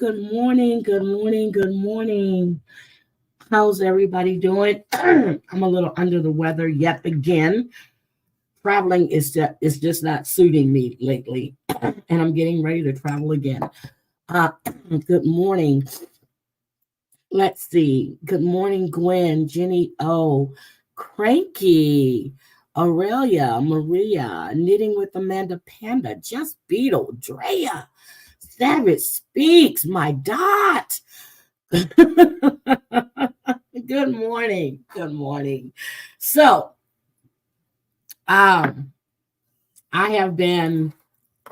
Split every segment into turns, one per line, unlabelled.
Good morning, good morning, good morning. How's everybody doing? I'm a little under the weather yet again. Traveling is just not suiting me lately, and I'm getting ready to travel again. Uh, good morning. Let's see. Good morning, Gwen, Jenny O, Cranky, Aurelia, Maria, Knitting with Amanda Panda, Just Beetle, Drea, Savage Speaks, my dot. Good morning. Good morning. So, um, I have been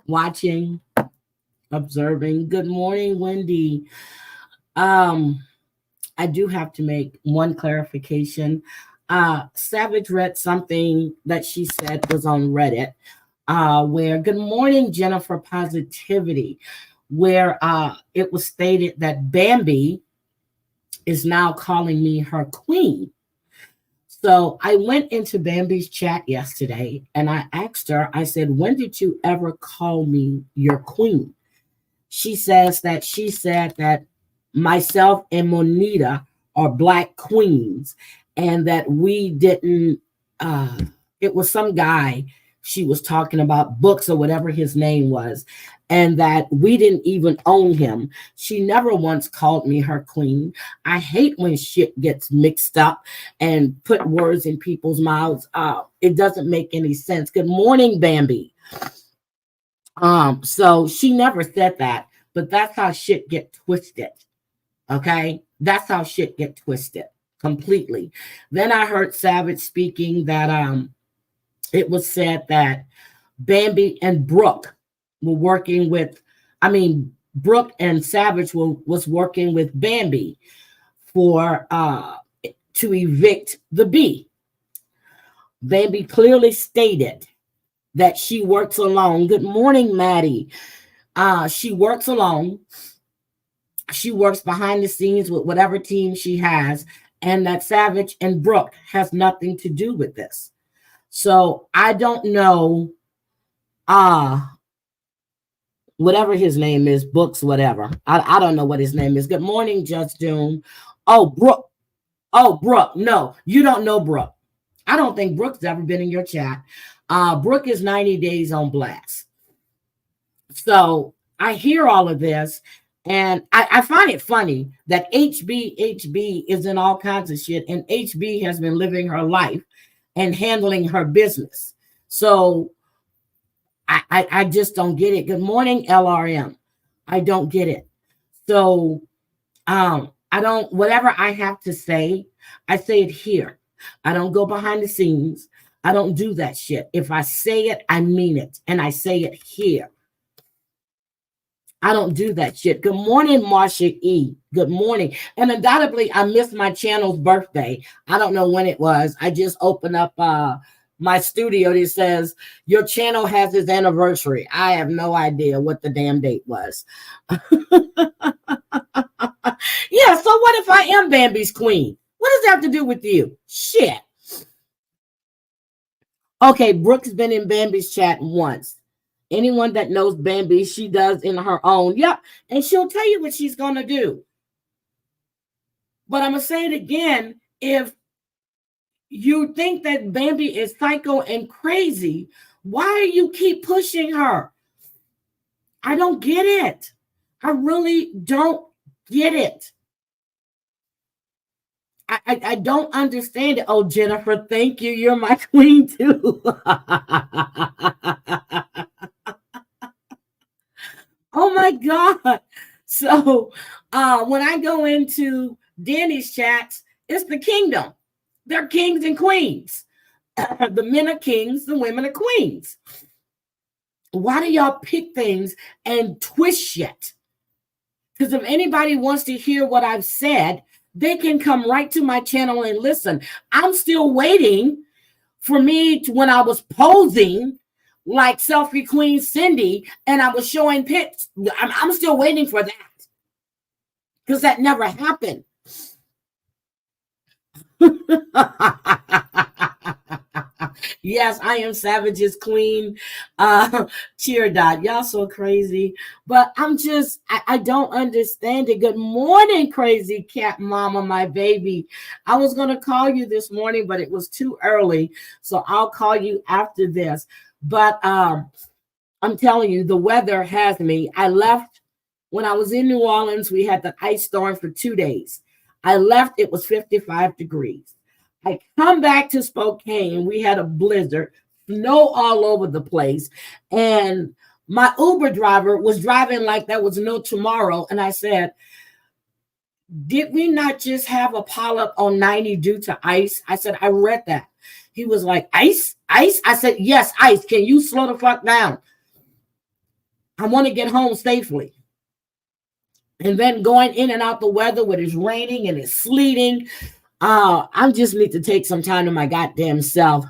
watching, observing. Good morning, Wendy. Um, I do have to make one clarification. Savage read something that she said was on Reddit, where good morning, Jennifer Positivity, where it was stated that Bambi is now calling me her queen. So I went into Bambi's chat yesterday and I asked her, I said, when did you ever call me your queen? She says that she said that myself and Monita are black queens and that we didn't, uh, it was some guy she was talking about books or whatever his name was, and that we didn't even own him. She never once called me her queen. I hate when shit gets mixed up and put words in people's mouths. It doesn't make any sense. Good morning, Bambi. So she never said that, but that's how shit get twisted. Okay, that's how shit get twisted completely. Then I heard Savage speaking that it was said that Bambi and Brooke were working with, Brooke and Savage was working with Bambi for to evict the bee. Bambi clearly stated that she works alone. Good morning, Maddie. She works alone. She works behind the scenes with whatever team she has, and that Savage and Brooke has nothing to do with this. So I don't know, whatever his name is, Books, whatever. I don't know what his name is. Good morning, Just Doom. Oh, Brooke. Oh, Brooke. No, you don't know Brooke. I don't think Brooke's ever been in your chat. Brooke is 90 days on blast. So I hear all of this, and I find it funny that HB is in all kinds of shit, and HB has been living her life and handling her business. So I just don't get it. Good morning, LRM. I don't get it. So I don't, whatever I have to say, I say it here. I don't go behind the scenes. I don't do that shit. If I say it, I mean it. And I say it here. I don't do that shit. Good morning, Marsha E. Good morning. And undoubtedly, I missed my channel's birthday. I don't know when it was. I just opened up my studio that says, your channel has its anniversary. I have no idea what the damn date was. Yeah, so what if I am Bambi's queen? What does that have to do with you? Shit. Okay, Brooke's been in Bambi's chat once. Anyone that knows Bambi, she does in her own. Yep. And she'll tell you what she's going to do. But I'm going to say it again. If you think that Bambi is psycho and crazy, why do you keep pushing her? I don't get it. I really don't get it. I don't understand it. Oh, Jennifer, thank you. You're my queen too. Oh my God. So when I go into Danny's chats, it's the kingdom. They're kings and queens. The men are kings, the women are queens. Why do y'all pick things and twist shit? Because if anybody wants to hear what I've said, they can come right to my channel and listen. I'm still waiting for me to, when I was posing like Selfie Queen Cindy and I was showing pics, I'm still waiting for that because that never happened. Yes, I am Savage's queen. Cheer dot. Y'all so crazy. But I don't understand it. Good morning, crazy cat mama, my baby. I was going to call you this morning, but it was too early. So I'll call you after this. But I'm telling you, the weather has me. I left when I was in New Orleans. We had the ice storm for 2 days. I left, it was 55 degrees. I come back to Spokane. We had a blizzard, snow all over the place. And my Uber driver was driving like there was no tomorrow. And I said, did we not just have a pileup on 90 due to ice? I said, I read that. He was like, ice? Ice? I said, yes, ice. Can you slow the fuck down? I want to get home safely. And then going in and out the weather when it's raining and it's sleeting. I just need to take some time to my goddamn self.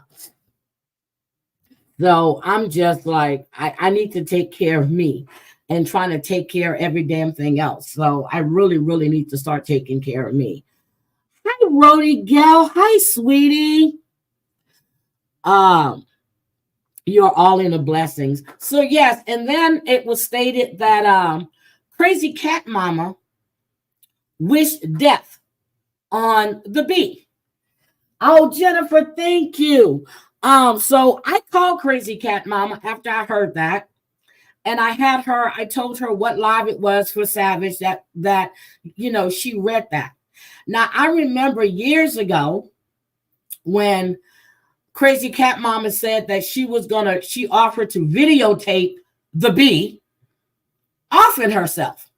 So I'm just like, I need to take care of me and trying to take care of every damn thing else. So I really, really need to start taking care of me. Hi, Rody gal. Hi, sweetie. You're all in the blessings. So yes, and then it was stated that crazy cat mama wished death on the bee. Oh, Jennifer, thank you. So I called crazy cat mama after I heard that. And I told her what live it was for Savage that she read that. Now I remember years ago when crazy cat mama said that she offered to videotape the bee offing herself.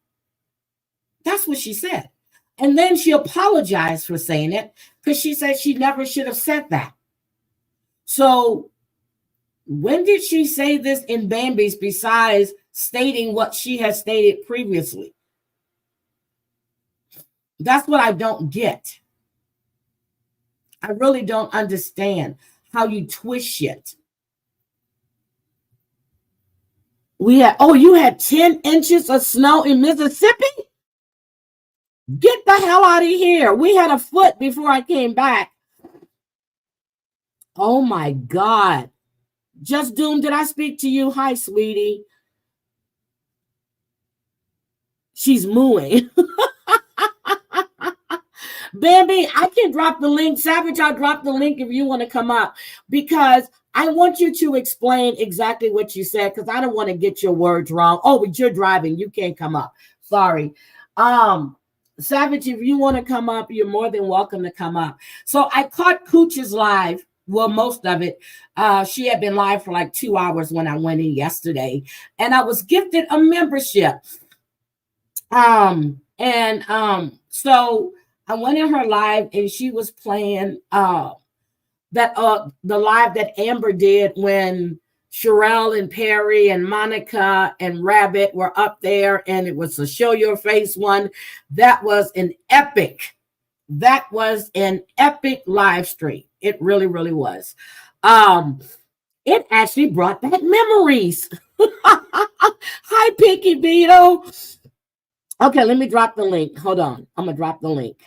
That's what she said. And then she apologized for saying it because she said she never should have said that. So when did she say this in Bambi's besides stating what she has stated previously? That's what I don't get. I really don't understand how you twist shit. You had 10 inches of snow in Mississippi? Get the hell out of here. We had a foot before I came back. Oh my God. Just Doom, did I speak to you? Hi, sweetie. She's mooing. Bambi, I can drop the link. Savage, I'll drop the link if you want to come up because I want you to explain exactly what you said because I don't want to get your words wrong. Oh, but you're driving. You can't come up. Sorry. Savage, if you want to come up, you're more than welcome to come up. So I caught Cooch's live. Well, most of it. She had been live for like 2 hours when I went in yesterday. And I was gifted a membership. So I went in her live and she was playing the live that Amber did when Sherelle and Perry and Monica and Rabbit were up there, and it was a show your face one. That was an epic live stream. It really, really was. It actually brought back memories. Hi, Pinky Beetle. Okay, let me drop the link. Hold on. I'm gonna drop the link.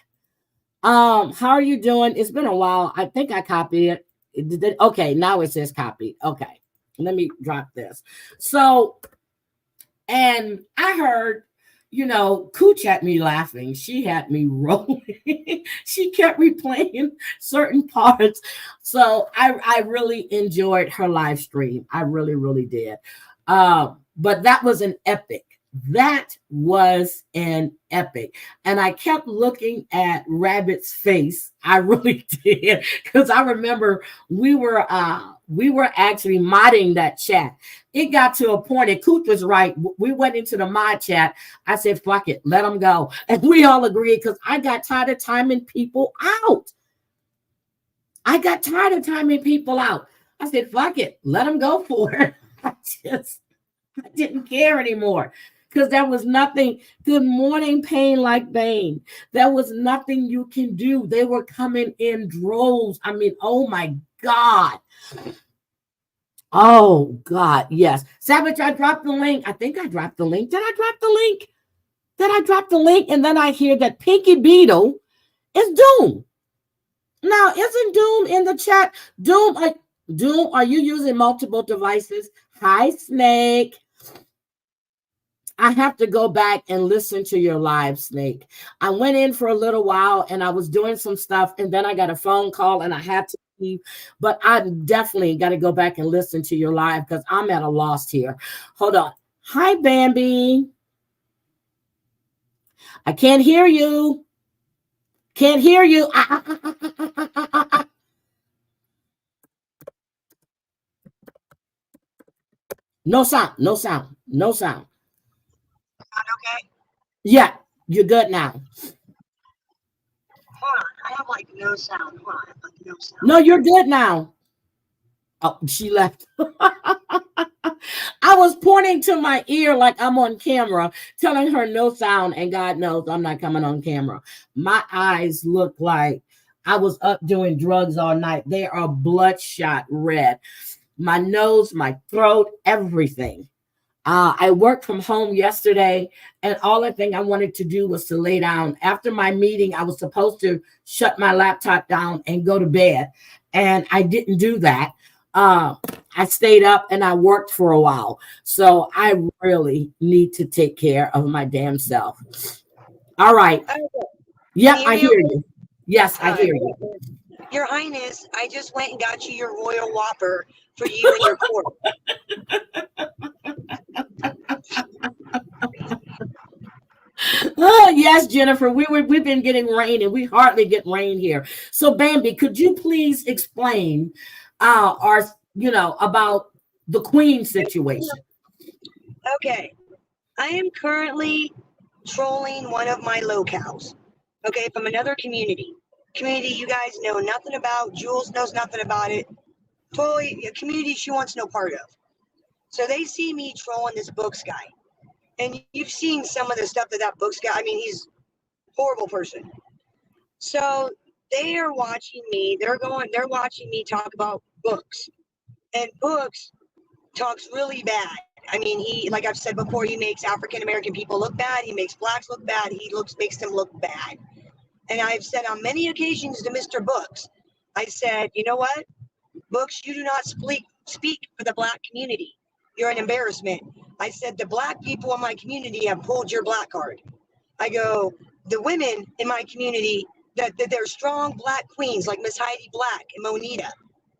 How are you doing? It's been a while. I think I copied it. Okay, now it says copy. Okay. Let me drop this. So, and I heard, Cooch had me laughing. She had me rolling. She kept replaying certain parts. So I really enjoyed her live stream. I really, really did. But that was an epic. That was an epic. And I kept looking at Rabbit's face. I really did. Because I remember we were actually modding that chat. It got to a point, and Cooch was right. We went into the mod chat. I said, fuck it, let them go. And we all agreed because I got tired of timing people out. I said, fuck it, let them go for it. I didn't care anymore. Because there was nothing. Good morning, Pain Like Bane. There was nothing you can do. They were coming in droves. I mean, oh my God. Oh God, yes. Savage, I dropped the link. I think I dropped the link. Did I drop the link? And then I hear that Pinky Beetle is Doom. Now, isn't Doom in the chat? Doom, are you using multiple devices? Hi, Snake. I have to go back and listen to your live, Snake. I went in for a little while and I was doing some stuff, and then I got a phone call and I had to leave. But I definitely got to go back and listen to your live because I'm at a loss here. Hold on. Hi, Bambi. I can't hear you. Can't hear you. No sound. No sound. No sound.
Okay.
Yeah, you're good now.
Hold on. I have like no sound. Hold on. Like no sound.
No, you're good now. Oh, she left. I was pointing to my ear like I'm on camera, telling her no sound, and God knows I'm not coming on camera. My eyes look like I was up doing drugs all night. They are bloodshot red. My nose, my throat, everything. I worked from home yesterday, and all the thing I wanted to do was to lay down. After my meeting, I was supposed to shut my laptop down and go to bed, and I didn't do that. I stayed up and I worked for a while. So I really need to take care of my damn self. All right. Yep, I hear you. Yes, I hear you.
Your Highness, I just went and got you your Royal Whopper for you and your court.
Oh, yes, Jennifer. We've been getting rain and we hardly get rain here. So, Bambi, could you please explain about the Queen situation?
Okay. I am currently trolling one of my locales. Okay, from another community. Community you guys know nothing about. Jules knows nothing about it. Totally a community she wants no part of. So they see me trolling this books guy. And you've seen some of the stuff that books guy, I mean, he's a horrible person. So they are watching me. They're watching me talk about books. And books talks really bad. I mean, he, like I've said before, he makes African American people look bad. He makes blacks look bad. Makes them look bad. And I've said on many occasions to Mr. Books, I said, you know what? Books, you do not speak for the black community. You're an embarrassment. I said, the black people in my community have pulled your black card. I go, the women in my community, that they're strong black queens like Miss Heidi Black and Monita.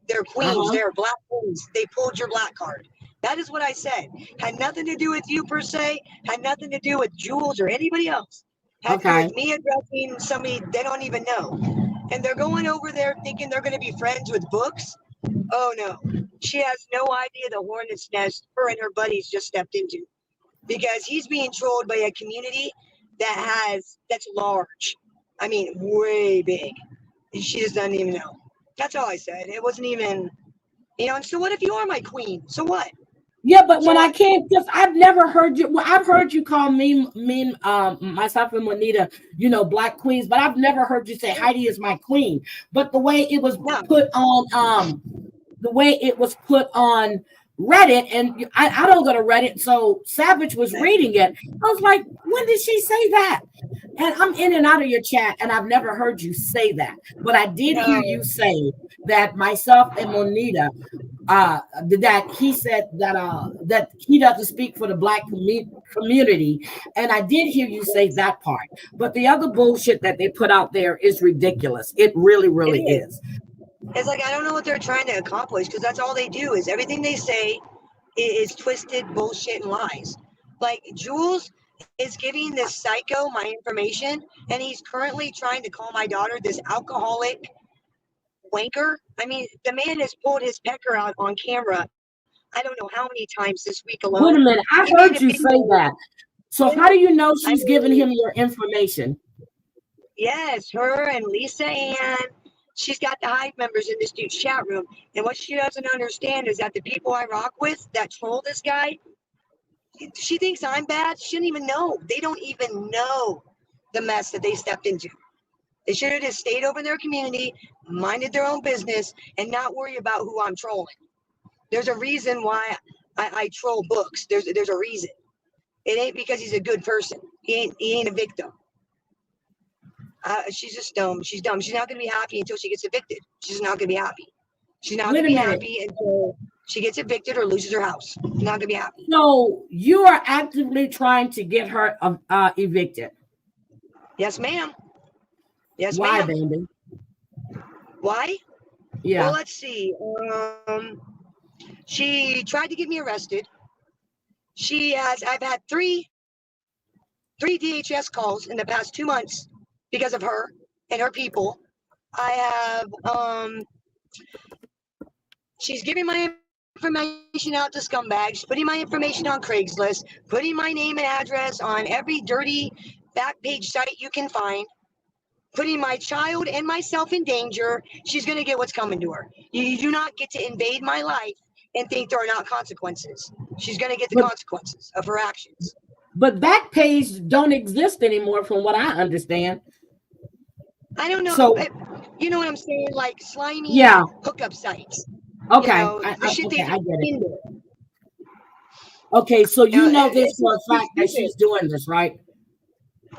They're queens. They're black queens. They pulled your black card. That is what I said. Had nothing to do with you per se. Had nothing to do with Jules or anybody else. Had to do with me addressing somebody they don't even know. And they're going over there thinking they're going to be friends with Books. Oh no. She has no idea the hornet's nest her and her buddies just stepped into. Because he's being trolled by a community that's large. I mean, way big. She just doesn't even know. That's all I said. It wasn't even, and so what if you are my queen? So what?
Yeah, but when I can't, because I've never heard you. Well, I've heard you call me, myself and Monita, black queens, but I've never heard you say Heidi is my queen. But the way it was put on, Reddit, and I don't go to Reddit, so Savage was reading it. I was like, when did she say that? And I'm in and out of your chat, and I've never heard you say that. But I did hear you say that myself and Monita, that he said that he doesn't speak for the black community, and I did hear you say that part. But the other bullshit that they put out there is ridiculous. It really, really is.
It's like I don't know what they're trying to accomplish because that's all they do is everything they say is twisted bullshit and lies. Like Jules is giving this psycho my information, and he's currently trying to call my daughter this alcoholic wanker. I mean, the man has pulled his pecker out on camera. I don't know how many times this week alone.
Wait a minute, I heard you say that. So how do you know she's giving him your information?
Yes, her and Lisa Ann. She's got the Hive members in this dude's chat room. And what she doesn't understand is that the people I rock with that troll this guy, she thinks I'm bad. She didn't even know. They don't even know the mess that they stepped into. They should have just stayed over in their community, minded their own business, and not worry about who I'm trolling. There's a reason why I troll Books. There's a reason. It ain't because he's a good person. He ain't a victim. She's just dumb. She's dumb. She's not going to be happy until she gets evicted. She's not going to be happy. She's not going to be happy until She gets evicted or loses her house. Not gonna be happy.
So you are actively trying to get her evicted.
Yes, ma'am. Yes,
Why,
ma'am.
baby?
Why? Well,
Yeah.
let's see. She tried to get me arrested. I've had three DHS calls in the past 2 months because of her and her people. I have, she's giving my information out to scumbags, putting my information on Craigslist, putting my name and address on every dirty back page site you can find, putting my child and myself in danger. She's going to get what's coming to her. You do not get to invade my life and think there are not consequences. She's going to get the
But
consequences of her actions.
but back page don't exist anymore, from what I understand.
I don't know.
So
You know what I'm saying? Like slimy
yeah.
hookup sites. You
Okay.
know, the shit
Okay,
they
I
do
get it.
in there.
Okay, so you know this
It's
for a
just too
fact that
stupid.
she's doing this, right?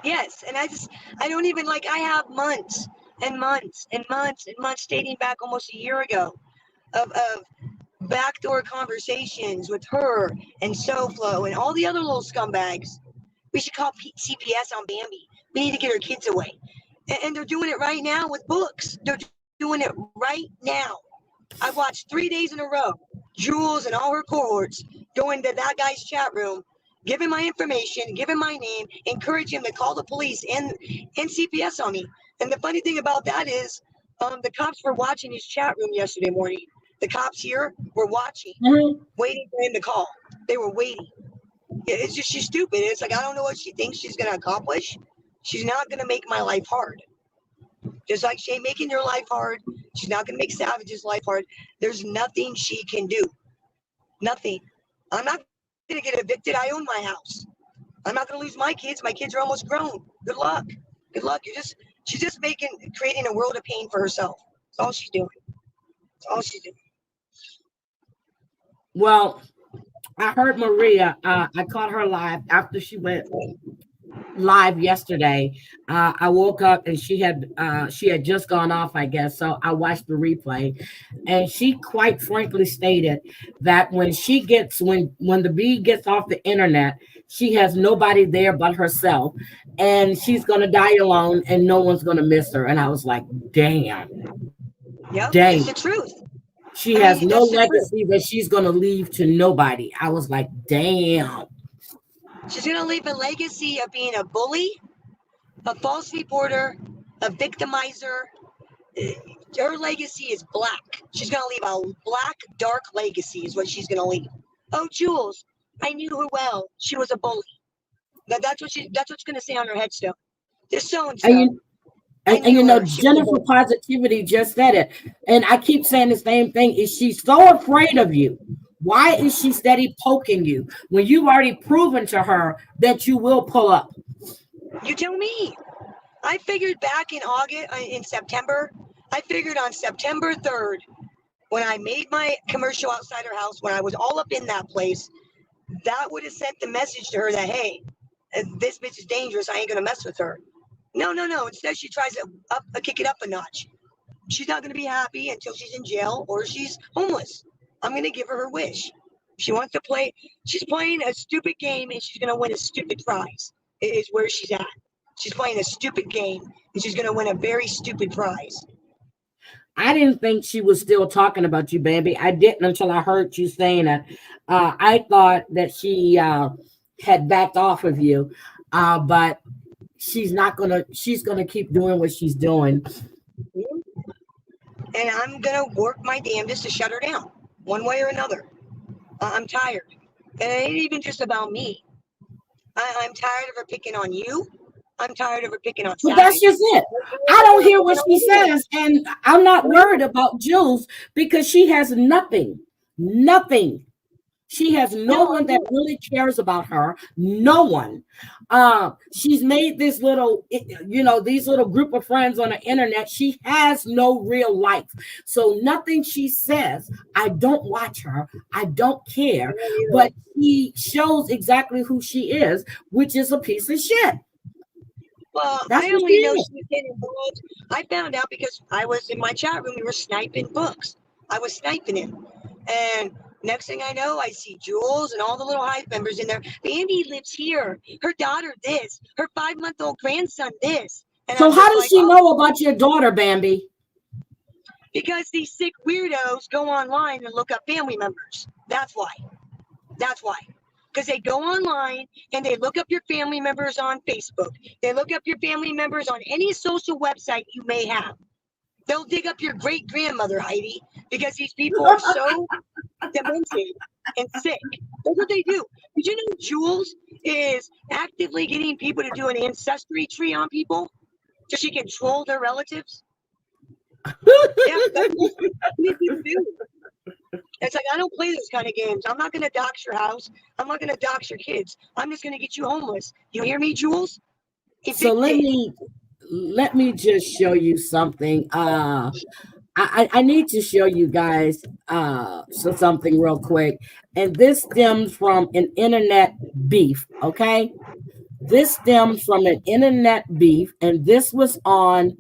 Yes, and I don't even like. I have months and months and months and months dating back almost a year ago of backdoor conversations with her and SoFlo and all the other little scumbags. We should call CPS on Bambi. We need to get her kids away. And they're doing it right now with books. They're doing it right now. I've watched 3 days in a row. Jules and all her cohorts go into that guy's chat room, give him my information, give him my name, encourage him to call the police and CPS on me. And the funny thing about that is, the cops were watching his chat room yesterday morning. The cops here were watching,
Mm-hmm.
waiting for him to call. They were waiting. It's just she's stupid. It's like I don't know what she thinks she's gonna accomplish. She's not gonna make my life hard. Just like she ain't making your life hard. She's not gonna make Savage's life hard. There's nothing she can do. Nothing. I'm not gonna get evicted. I own my house. I'm not gonna lose my kids. My kids are almost grown. Good luck. Good luck. She's just creating a world of pain for herself. That's all she's doing. That's all she's doing.
Well, I heard Maria. I caught her live after she went live yesterday. I woke up and she had just gone off, I guess. So I watched the replay, and she quite frankly stated that when the bee gets off the internet, she has nobody there but herself, and she's gonna die alone, and no one's gonna miss her. And I was like, damn,
Yep, it's
damn.
the truth.
She
I
has
mean,
no
that's the truth.
legacy that she's gonna leave to nobody. I was like, damn.
She's gonna leave a legacy of being a bully, a false reporter, a victimizer. Her legacy is black. She's gonna leave a black, dark legacy. Is what she's gonna leave. Oh, Jules, I knew her well. She was a bully. That's what she. That's what's gonna say on her headstone. This so and
And
so.
you,
I
and you
knew
know,
her. She was a
Jennifer
bully.
Positivity just said it. And I keep saying the same thing. Is she so afraid of you? Why is she steady poking you when you've already proven to her that you will pull up?
You tell me. I figured back in September. I figured on September 3rd, when I made my commercial outside her house, when I was all up in that place, that would have sent the message to her that, hey, this bitch is dangerous. I ain't going to mess with her. No, no, no. Instead, she tries to kick it up a notch. She's not going to be happy until she's in jail or she's homeless. I'm going to give her her wish. She wants to play. She's playing a stupid game and she's going to win a stupid prize, is where she's at. She's playing a stupid game and she's going to win a very stupid prize.
I didn't think she was still talking about you, baby. I didn't until I heard you saying it. I thought that she had backed off of you, but she's not gonna. She's gonna keep doing what she's doing.
And I'm going to work my damnedest to shut her down one way or another. I'm tired. And it ain't even just about me. I'm tired of her picking on you. I'm tired of her picking on
But that's
Savage.
just it. I don't hear what she says, and I'm not worried about Jules because she has nothing. Nothing. She has no one that really cares about her. No one. She's made this little, these little group of friends on the internet. She has no real life. So nothing she says, I don't watch her. I don't care. But she shows exactly who she is, which is a piece of shit.
Well,
That's
I
what she
only know
is.
she's getting involved. I found out because I was in my chat room. We were sniping books. I was sniping him. And Next thing I know, I see Jules and all the little Hive members in there. Bambi lives here. Her daughter this. Her 5-month-old grandson this. And
So
I'm
how
just
does
like,
she
oh,
know about your daughter, Bambi?
because these sick weirdos go online and look up family members. That's why. That's why. Because they go online and they look up your family members on Facebook. They look up your family members on any social website you may have. They'll dig up your great grandmother, Heidi, because these people are so demented and sick. That's what they do. Did you know Jules is actively getting people to do an ancestry tree on people so she can troll their relatives? Yeah, that's what these people do. It's like, I don't play those kind of games. I'm not going to dox your house. I'm not going to dox your kids. I'm just going to get you homeless. You hear me, Jules?
So let me just show you something. I need to show you guys something real quick. And this stems from an internet beef, okay? This stems from an internet beef, and this was on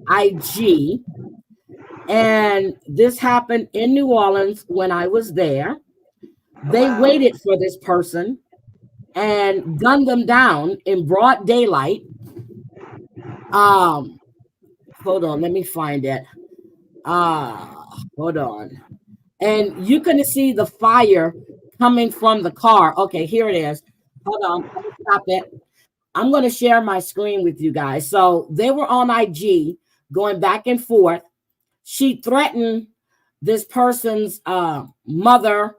IG. And this happened in New Orleans when I was there. They waited for this person and gunned them down in broad daylight. Hold on, let me find it. Hold on. And you can see the fire coming from the car. Okay, here it is. Hold on, stop it. I'm going to share my screen with you guys. So they were on IG going back and forth. She threatened this person's mother,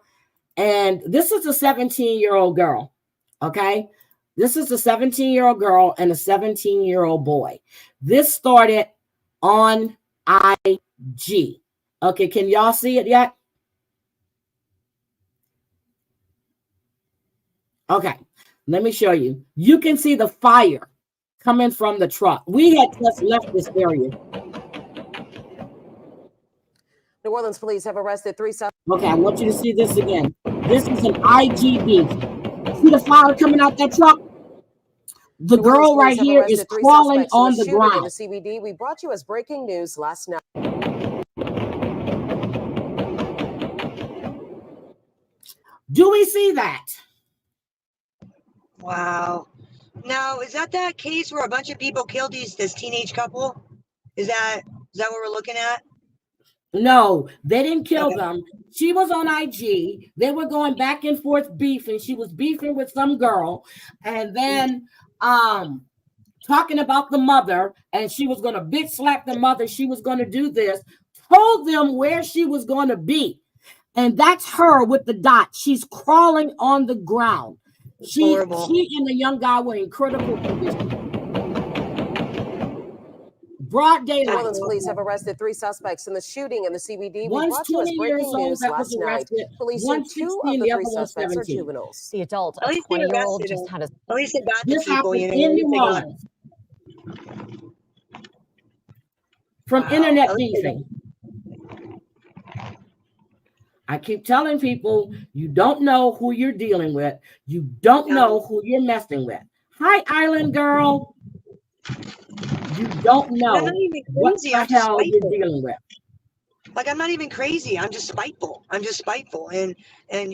and this is a 17-year-old girl. Okay, this is a 17-year-old girl and a 17-year-old boy. This started on IG. Okay, can y'all see it yet? Okay, let me show you. You can see the fire coming from the truck. We had just left this area.
New Orleans police have arrested 3 suspects.
Okay, I want you to see this again. This is an IGB. See the fire coming out that truck? The girl right here is crawling on the ground.
In the CBD. We brought you as breaking news last night.
Do we see that?
Wow. Now, is that case where a bunch of people killed this teenage couple? Is that what we're looking at?
No, they didn't kill them. She was on IG. They were going back and forth beefing. She was beefing with some girl, and then talking about the mother, and she was going to bitch slap the mother. She was going to do this. Told them where she was going to be, and that's her with the dot. She's crawling on the ground. She and the young guy were in critical condition. Broad daylight.
New Orleans police have arrested 3 suspects in the shooting in the CBD.
One's
We brought you as
20 years
breaking
old
news
that
last
was
night.
arrested.
Police say
One's
2
16,
of the
the
3
other one's
suspects are
17.
juveniles.
The adult,
At
a
least they
20-year-old,
arrested
just
him.
had a...
At least they got the
This
people,
happened
you know.
in
At least
New
they got
Orleans from internet
At least they
beefing. I keep telling people, you don't know who you're dealing with. You don't know who you're messing with. Hi, Island Girl. You don't know
I'm not even
what
crazy.
the
I'm just
hell you're
spiteful.
dealing with.
Like, I'm not even crazy. I'm just spiteful. And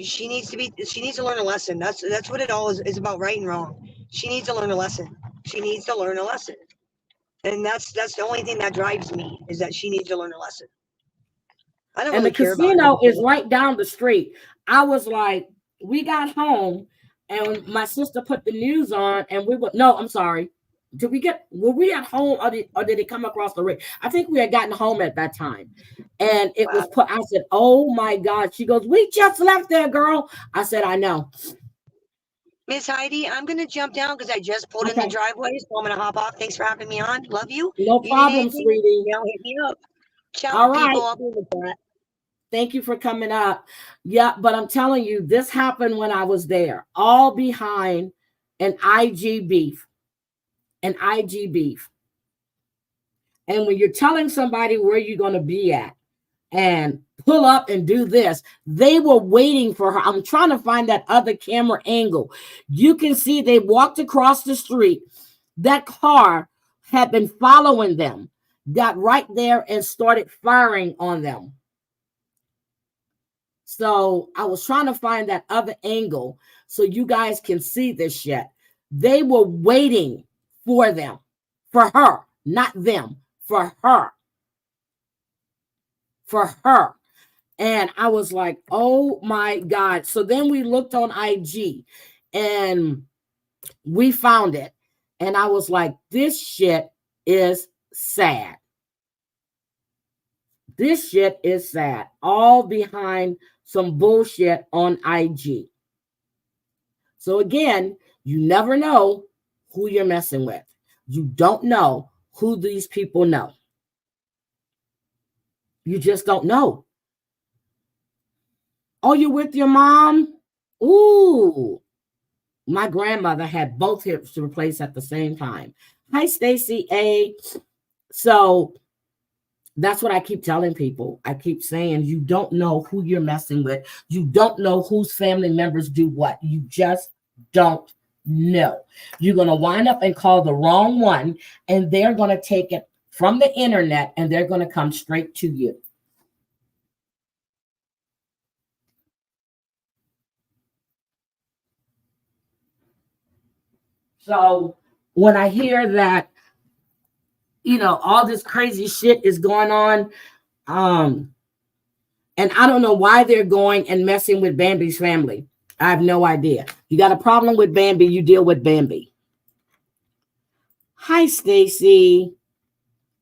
she needs to learn a lesson. That's what it all is about, right and wrong. She needs to learn a lesson. She needs to learn a lesson. And that's the only thing that drives me, is that she needs to learn a lesson. I don't
And
really
the
care about
casino
her.
is right down the street. I was like, we got home and my sister put the news on, and we were, no, I'm sorry. Were we at home, or did it come across the radio? I think we had gotten home at that time. And it was put, I said, oh my God. She goes, we just left there, girl. I said, I know.
Miss Heidi, I'm going to jump down because I just pulled in the driveway, so I'm going to hop off. Thanks for having me on. Love you.
No problem, sweetie.
Yeah, hit me up. Ciao,
all right.
people. I'll be with that.
Thank you for coming up. Yeah, but I'm telling you, this happened when I was there, all behind an IG beef. An IG beef. And when you're telling somebody where you're going to be at and pull up and do this, they were waiting for her. I'm trying to find that other camera angle. You can see they walked across the street. That car had been following them, got right there and started firing on them. So I was trying to find that other angle so you guys can see this shit. They were waiting for them, for her, not them, for her, for her. And I was like, oh my God. So then we looked on IG and we found it. And I was like, this shit is sad. This shit is sad. All behind some bullshit on IG. So again, you never know who you're messing with. You don't know who these people know. You just don't know. Oh, you're with your mom? Ooh. My grandmother had both hips replaced at the same time. Hi, Stacy A. So that's what I keep telling people. I keep saying you don't know who you're messing with. You don't know whose family members do what. You just don't know. You're going to wind up and call the wrong one, and they're going to take it from the internet, and they're going to come straight to you. So when I hear that, you know, all this crazy shit is going on, and I don't know why they're going and messing with Bambi's family. I have no idea. You got a problem with Bambi, you deal with Bambi. Hi, Stacy.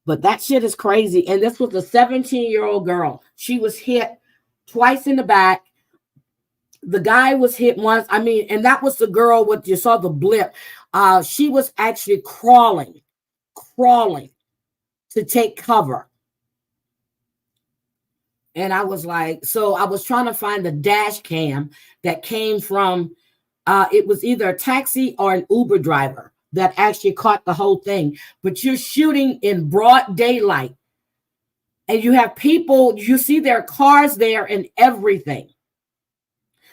But that shit is crazy. And this was a 17-year-old girl. She was hit twice in the back. The guy was hit once. I mean, and that was the girl with, you saw the blip. She was actually crawling to take cover. And I was like, so I was trying to find the dash cam that came from, it was either a taxi or an Uber driver that actually caught the whole thing. But you're shooting in broad daylight. And you have people, you see their cars there and everything.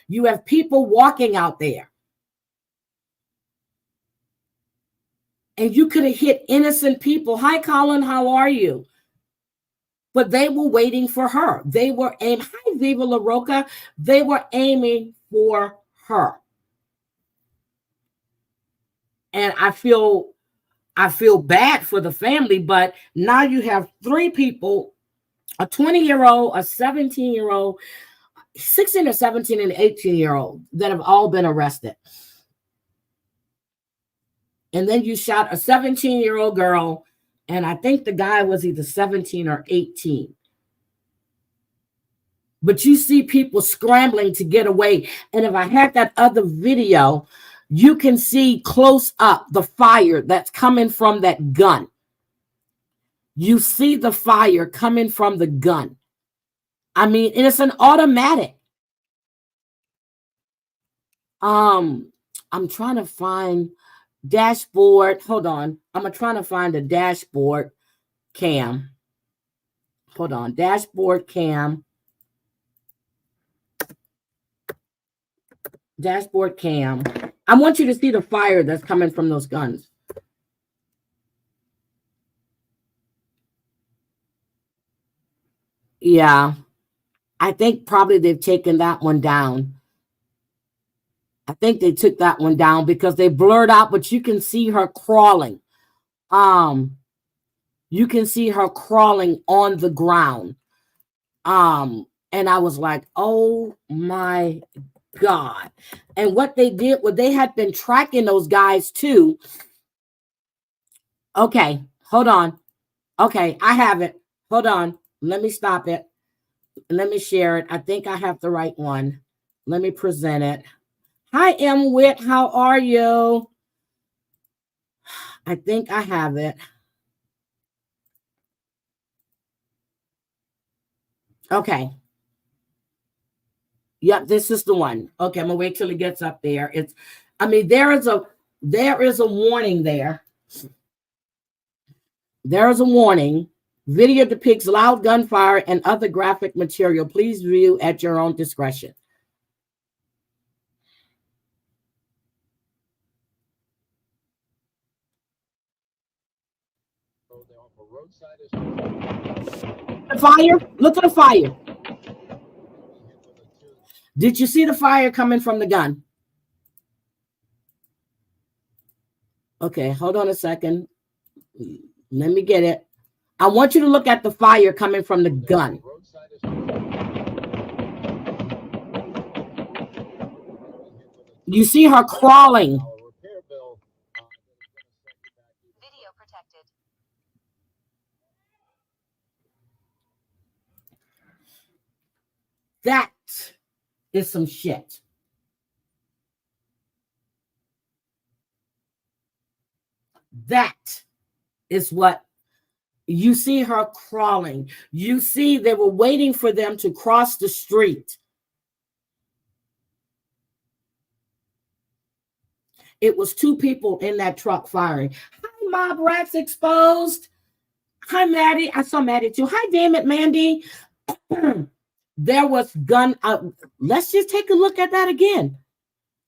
You have people walking out there. And you could have hit innocent people. Hi, Colin, how are you? But they were waiting for her. They were aiming. Hi, Viva La Roca. They were aiming for her. And I feel bad for the family, but now you have three people, a 20-year-old, a 17-year-old, 16 or 17 and 18-year-old that have all been arrested. And then you shot a 17-year-old girl, and I think the guy was either 17 or 18. But you see people scrambling to get away. And if I had that other video, you can see close up the fire that's coming from that gun. You see the fire coming from the gun. I mean, and it's an automatic. I'm trying to find dashboard. Hold on. I'm trying to find a dashboard cam. Hold on. Dashboard cam. Dashboard cam. I want you to see the fire that's coming from those guns. Yeah. I think probably they've taken that one down. I think they took that one down because they blurred out, but you can see her crawling. You can see her crawling on the ground. And I was like, oh my God. And what they did, well, they had been tracking those guys too. Okay, hold on. Okay, I have it. Hold on. Let me stop it. Let me share it. I think I have the right one. Let me present it. Hi, M. Witt. How are you? I think I have it. Okay. Yep, this is the one. Okay, I'm gonna wait till it gets up there. I mean, there is a warning there. There is a warning. Video depicts loud gunfire and other graphic material. Please view at your own discretion. The fire. Look at the fire. Did you see the fire coming from the gun? Okay, hold on a second. Let me get it. I want you to look at the fire coming from the gun. You see her crawling.
Video protected.
That is some shit. That is what you see her crawling. You see they were waiting for them to cross the street. It was two people in that truck firing. Hi, Mob Rats Exposed. Hi, Maddie. I saw Maddie too. Hi, damn it, Mandy. There was gun. Let's just take a look at that again.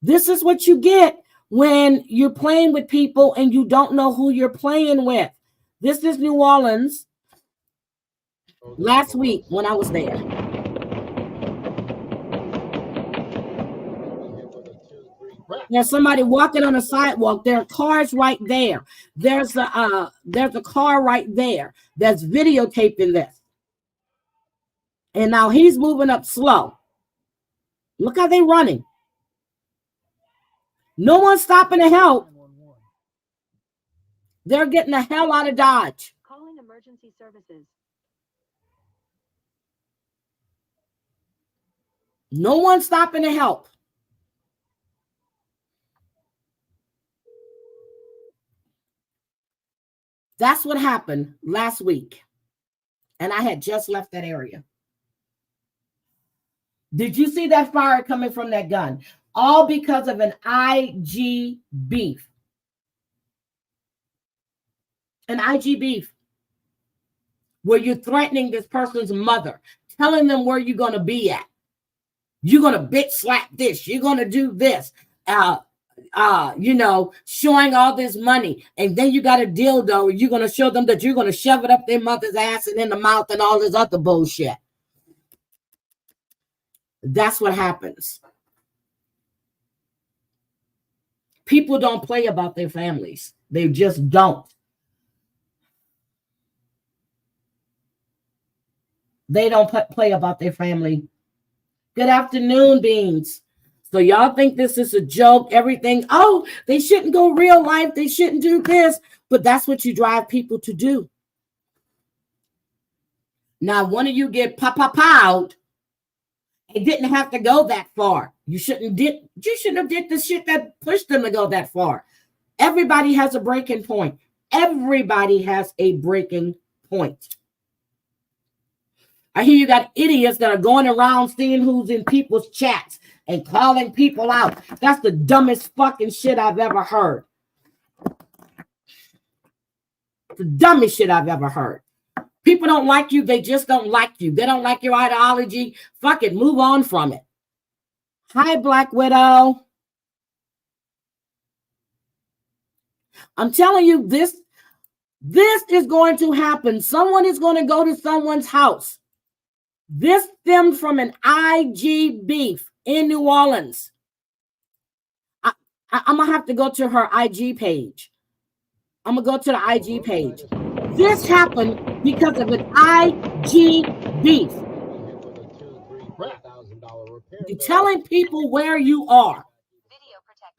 This is what you get when you're playing with people and you don't know who you're playing with. This is New Orleans. Last week when I was there. There's somebody walking on a sidewalk. There are cars right there. There's a car right there that's videotaping this. And now he's moving up slow. Look how they're running. No one's stopping to help. They're getting the hell out of Dodge.
Calling emergency services.
No one's stopping to help. That's what happened last week. And I had just left that area. Did you see that fire coming from that gun? All because of an IG beef. An IG beef. Where you're threatening this person's mother, telling them where you're going to be at. You're going to bitch slap this. You're going to do this. Showing all this money. And then you got a dildo. You're going to show them that you're going to shove it up their mother's ass and in the mouth and all this other bullshit. That's what happens. People don't play about their families. They just don't. They don't play about their family. Good afternoon, Beans. So y'all think this is a joke, everything. Oh, they shouldn't go real life. They shouldn't do this. But that's what you drive people to do. Now, one of you get pow-pow-powed. It didn't have to go that far. You shouldn't have did the shit that pushed them to go that far. Everybody has a breaking point. Everybody has a breaking point. I hear you got idiots that are going around seeing who's in people's chats and calling people out. That's the dumbest fucking shit I've ever heard. The dumbest shit I've ever heard. People don't like you. They just don't like you. They don't like your ideology. Fuck it. Move on from it. Hi, Black Widow. I'm telling you, this is going to happen. Someone is going to go to someone's house. This stemmed from an IG beef in New Orleans. I'm going to have to go to her IG page. I'm going to go to the IG page. This happened because of an IG beef. You're telling people where you are.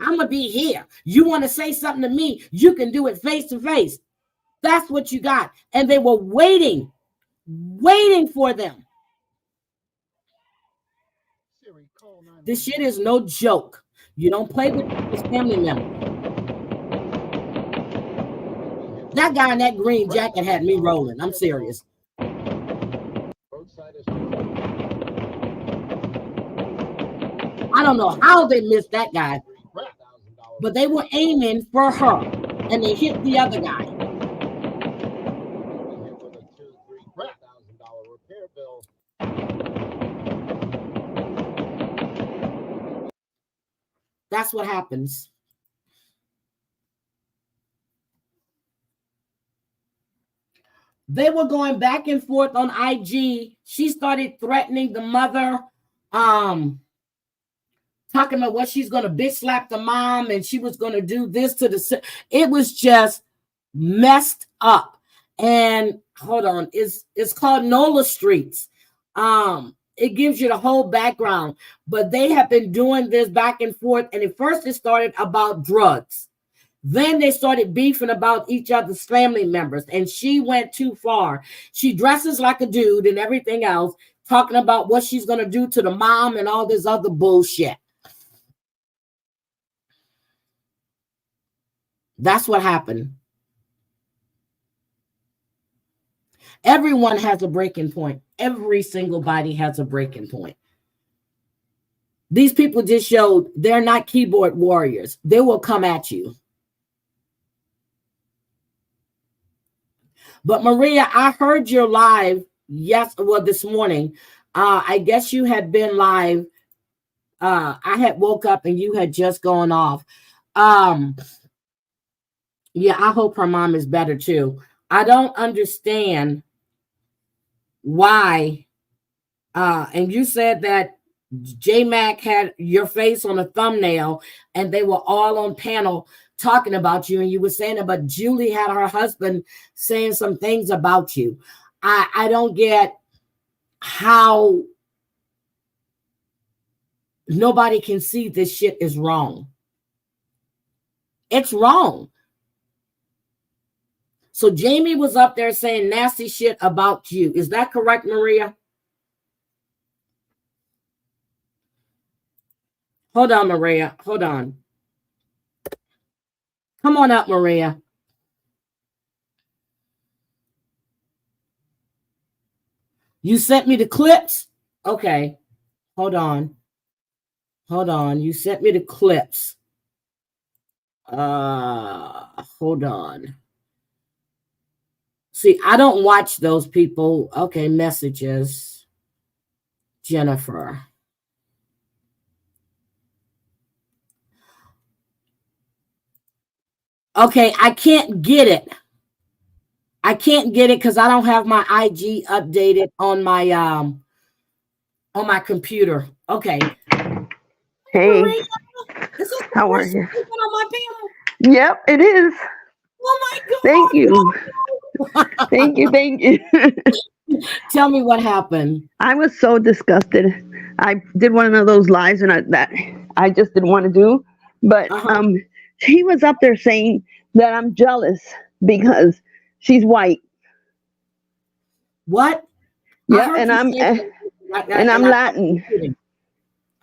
I'm going to be here. You want to say something to me, you can do it face to face. That's what you got. And they were waiting for them. This shit is no joke. You don't play with people's family members. That guy in that green jacket had me rolling. I'm serious. I don't know how they missed that guy, but they were aiming for her, and they hit the other guy. That's what happens. They were going back and forth on IG. She started threatening the mother. talking about what she's going to bitch slap the mom and she was going to do this to the. It was just messed up. And hold on, it's called Nola Streets. It gives you the whole background, but they have been doing this back and forth. And at first it started about drugs. Then they started beefing about each other's family members, and she went too far. She dresses like a dude and everything else, talking about what she's going to do to the mom and all this other bullshit. That's what happened. Everyone has a breaking point. Every single body has a breaking point. These people just showed they're not keyboard warriors. They will come at you. But Maria, I heard your live this morning. I guess you had been live. I had woke up and you had just gone off. Yeah, I hope her mom is better too. I don't understand why. And you said that J-Mac had your face on a thumbnail and they were all on panel talking about you, and you were saying it, but Julie had her husband saying some things about you. I don't get how nobody can see this shit is wrong. It's wrong. So Jamie was up there saying nasty shit about you. Is that correct, Maria? Hold on, Maria. Hold on. Come on up, Maria. You sent me the clips? Okay. Hold on. Hold on. You sent me the clips. Hold on. See, I don't watch those people. Okay, messages. Jennifer. Okay, I can't get it. I can't get it because I don't have my IG updated on my computer. Okay.
Hey,
Maria, is this
how are you?
on my panel?
Yep, it is.
Oh my God.
Thank you. Thank you. Thank you.
Tell me what happened.
I was so disgusted. I did one of those lives and that I just didn't want to do. But he was up there saying that I'm jealous because she's white.
What?
Yeah, and I'm Latin.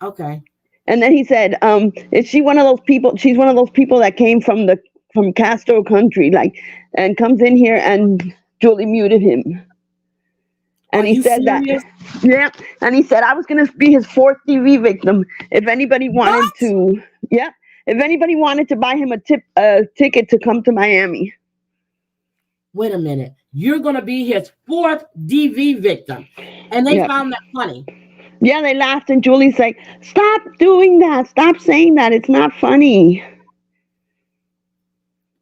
Okay.
And then he said, is she one of those people? She's one of those people that came from Castro country, and comes in here, and Julie muted him. And he said
serious?
that, yeah. And he said I was going to be his fourth TV victim if anybody wanted to, yeah. If anybody wanted to buy him a ticket to come to Miami.
Wait a minute. You're going to be his fourth DV victim. And they found that funny.
Yeah, they laughed. And Julie's like, stop doing that. Stop saying that. It's not funny.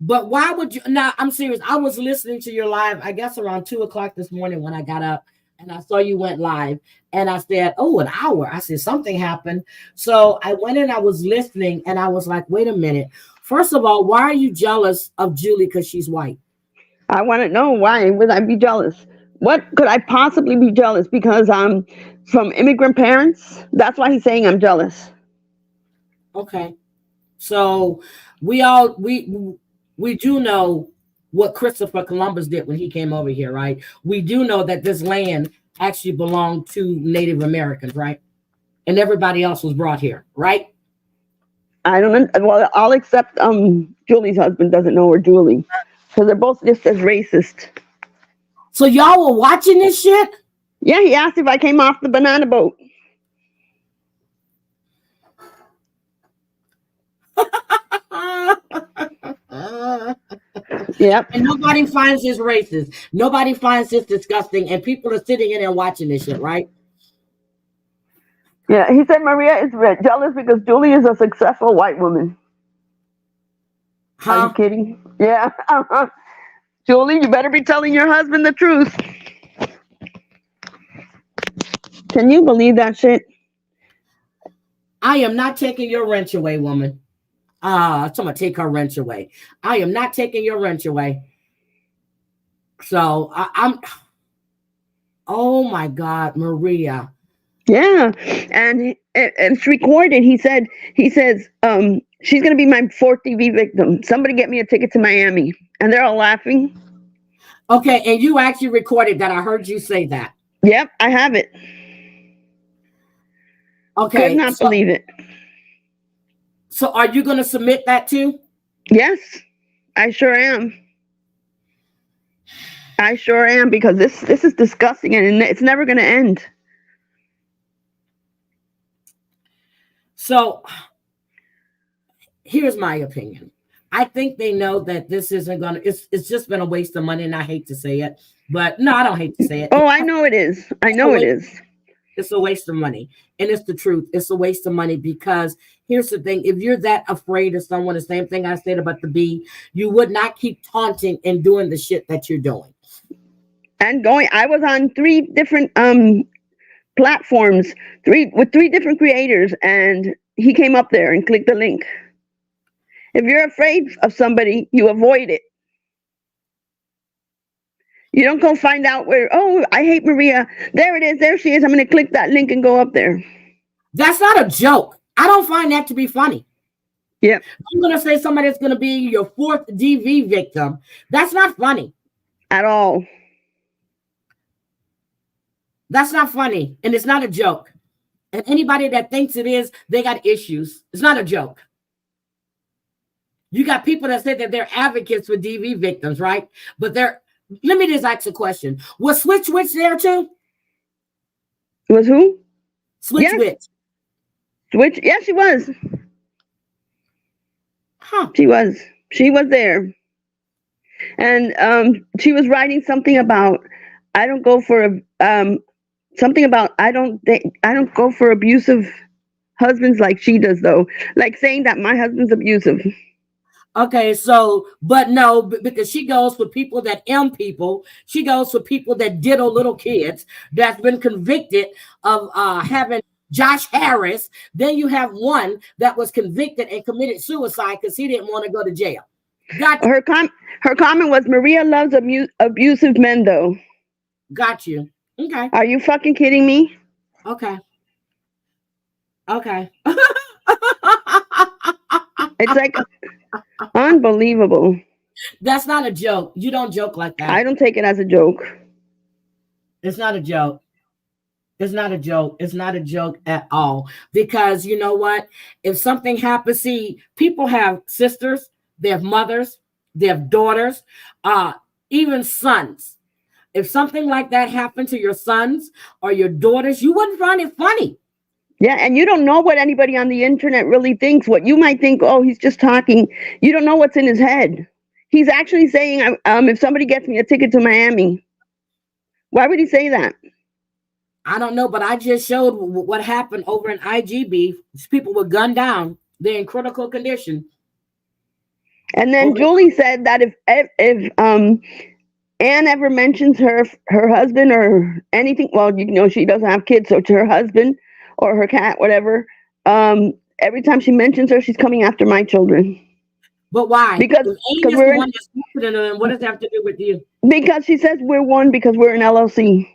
But why would you? Now, I'm serious. I was listening to your live, I guess around 2:00 this morning when I got up and I saw you went live. And I said, oh, an hour. I said, something happened. So I went in, I was listening, and I was like, wait a minute. First of all, why are you jealous of Julie because she's white?
I want to know, why would I be jealous? What could I possibly be jealous? Because I'm from immigrant parents? That's why he's saying I'm jealous.
Okay. So we do know what Christopher Columbus did when he came over here, right? We do know that this land actually belonged to Native Americans, right? And everybody else was brought here, right?
I don't know. Well, all except Julie's husband doesn't know, or Julie. So they're both just as racist.
So y'all were watching this shit?
Yeah, he asked if I came off the banana boat. Yep.
And nobody finds this racist. Nobody finds this disgusting. And people are sitting in and watching this shit, right?
Yeah, he said Maria is jealous because Julie is a successful white woman.
Huh?
Are you kidding? Yeah. Julie, you better be telling your husband the truth. Can you believe that shit?
I am not taking your wrench away, woman. Someone take her wrench away. I am not taking your wrench away. So I'm. Oh my God, Maria.
Yeah, and it's recorded. He says, she's gonna be my fourth TV victim. Somebody get me a ticket to Miami, and they're all laughing.
Okay, and you actually recorded that. I heard you say that.
Yep, I have it.
Okay,
Could not believe it.
So are you going to submit that too?
Yes, I sure am. I sure am, because this is disgusting, and it's never going to end.
So here's my opinion. I think they know that this isn't going to, it's just been a waste of money, and I hate to say it, but no, I don't hate to say it.
Oh, I know it is. I know it is.
It's a waste of money. And it's the truth. It's a waste of money, because here's the thing. If you're that afraid of someone, the same thing I said about the bee, you would not keep taunting and doing the shit that you're doing.
And I was on 3 different platforms, with 3 different creators, and he came up there and clicked the link. If you're afraid of somebody, you avoid it. You don't go find out where, oh, I hate Maria. There it is. There she is. I'm going to click that link and go up there.
That's not a joke. I don't find that to be funny.
Yep.
I'm going to say somebody that's going to be your 4th DV victim. That's not funny.
At all.
That's not funny. And it's not a joke. And anybody that thinks it is, they got issues. It's not a joke. You got people that say that they're advocates for DV victims, right? But let me just ask a question. Was Switch there too?
Was who?
Switch.
Switch. Yeah, she was.
Huh.
She was there. And she was writing something about, I don't go for something about, I don't go for abusive husbands like she does, though. Like saying that my husband's abusive.
Okay, so, but no, because she goes for people that people. She goes for people that diddle little kids, that's been convicted of having Josh Harris. Then you have one that was convicted and committed suicide because he didn't want to go to jail.
Her comment was, Maria loves abusive men, though.
Got you. Okay.
Are you fucking kidding me?
Okay.
It's like unbelievable.
That's not a joke. You don't joke like that.
I don't take it as a joke.
It's not a joke. It's not a joke. It's not a joke at all. Because you know what? If something happens, see, people have sisters, they have mothers, they have daughters, even sons. If something like that happened to your sons or your daughters, you wouldn't find it funny.
Yeah, and you don't know what anybody on the internet really thinks. What you might think, oh, he's just talking. You don't know what's in his head. He's actually saying, if somebody gets me a ticket to Miami. Why would he say that?
I don't know, but I just showed what happened over in IGB. People were gunned down. They're in critical condition.
And then Julie said that if Anne ever mentions her husband or anything, well, she doesn't have kids, so to her husband or her cat, whatever, every time she mentions her, she's coming after my children.
But why?
Because
we're the one that's what does that have to do with you?
Because she says we're one because we're an LLC.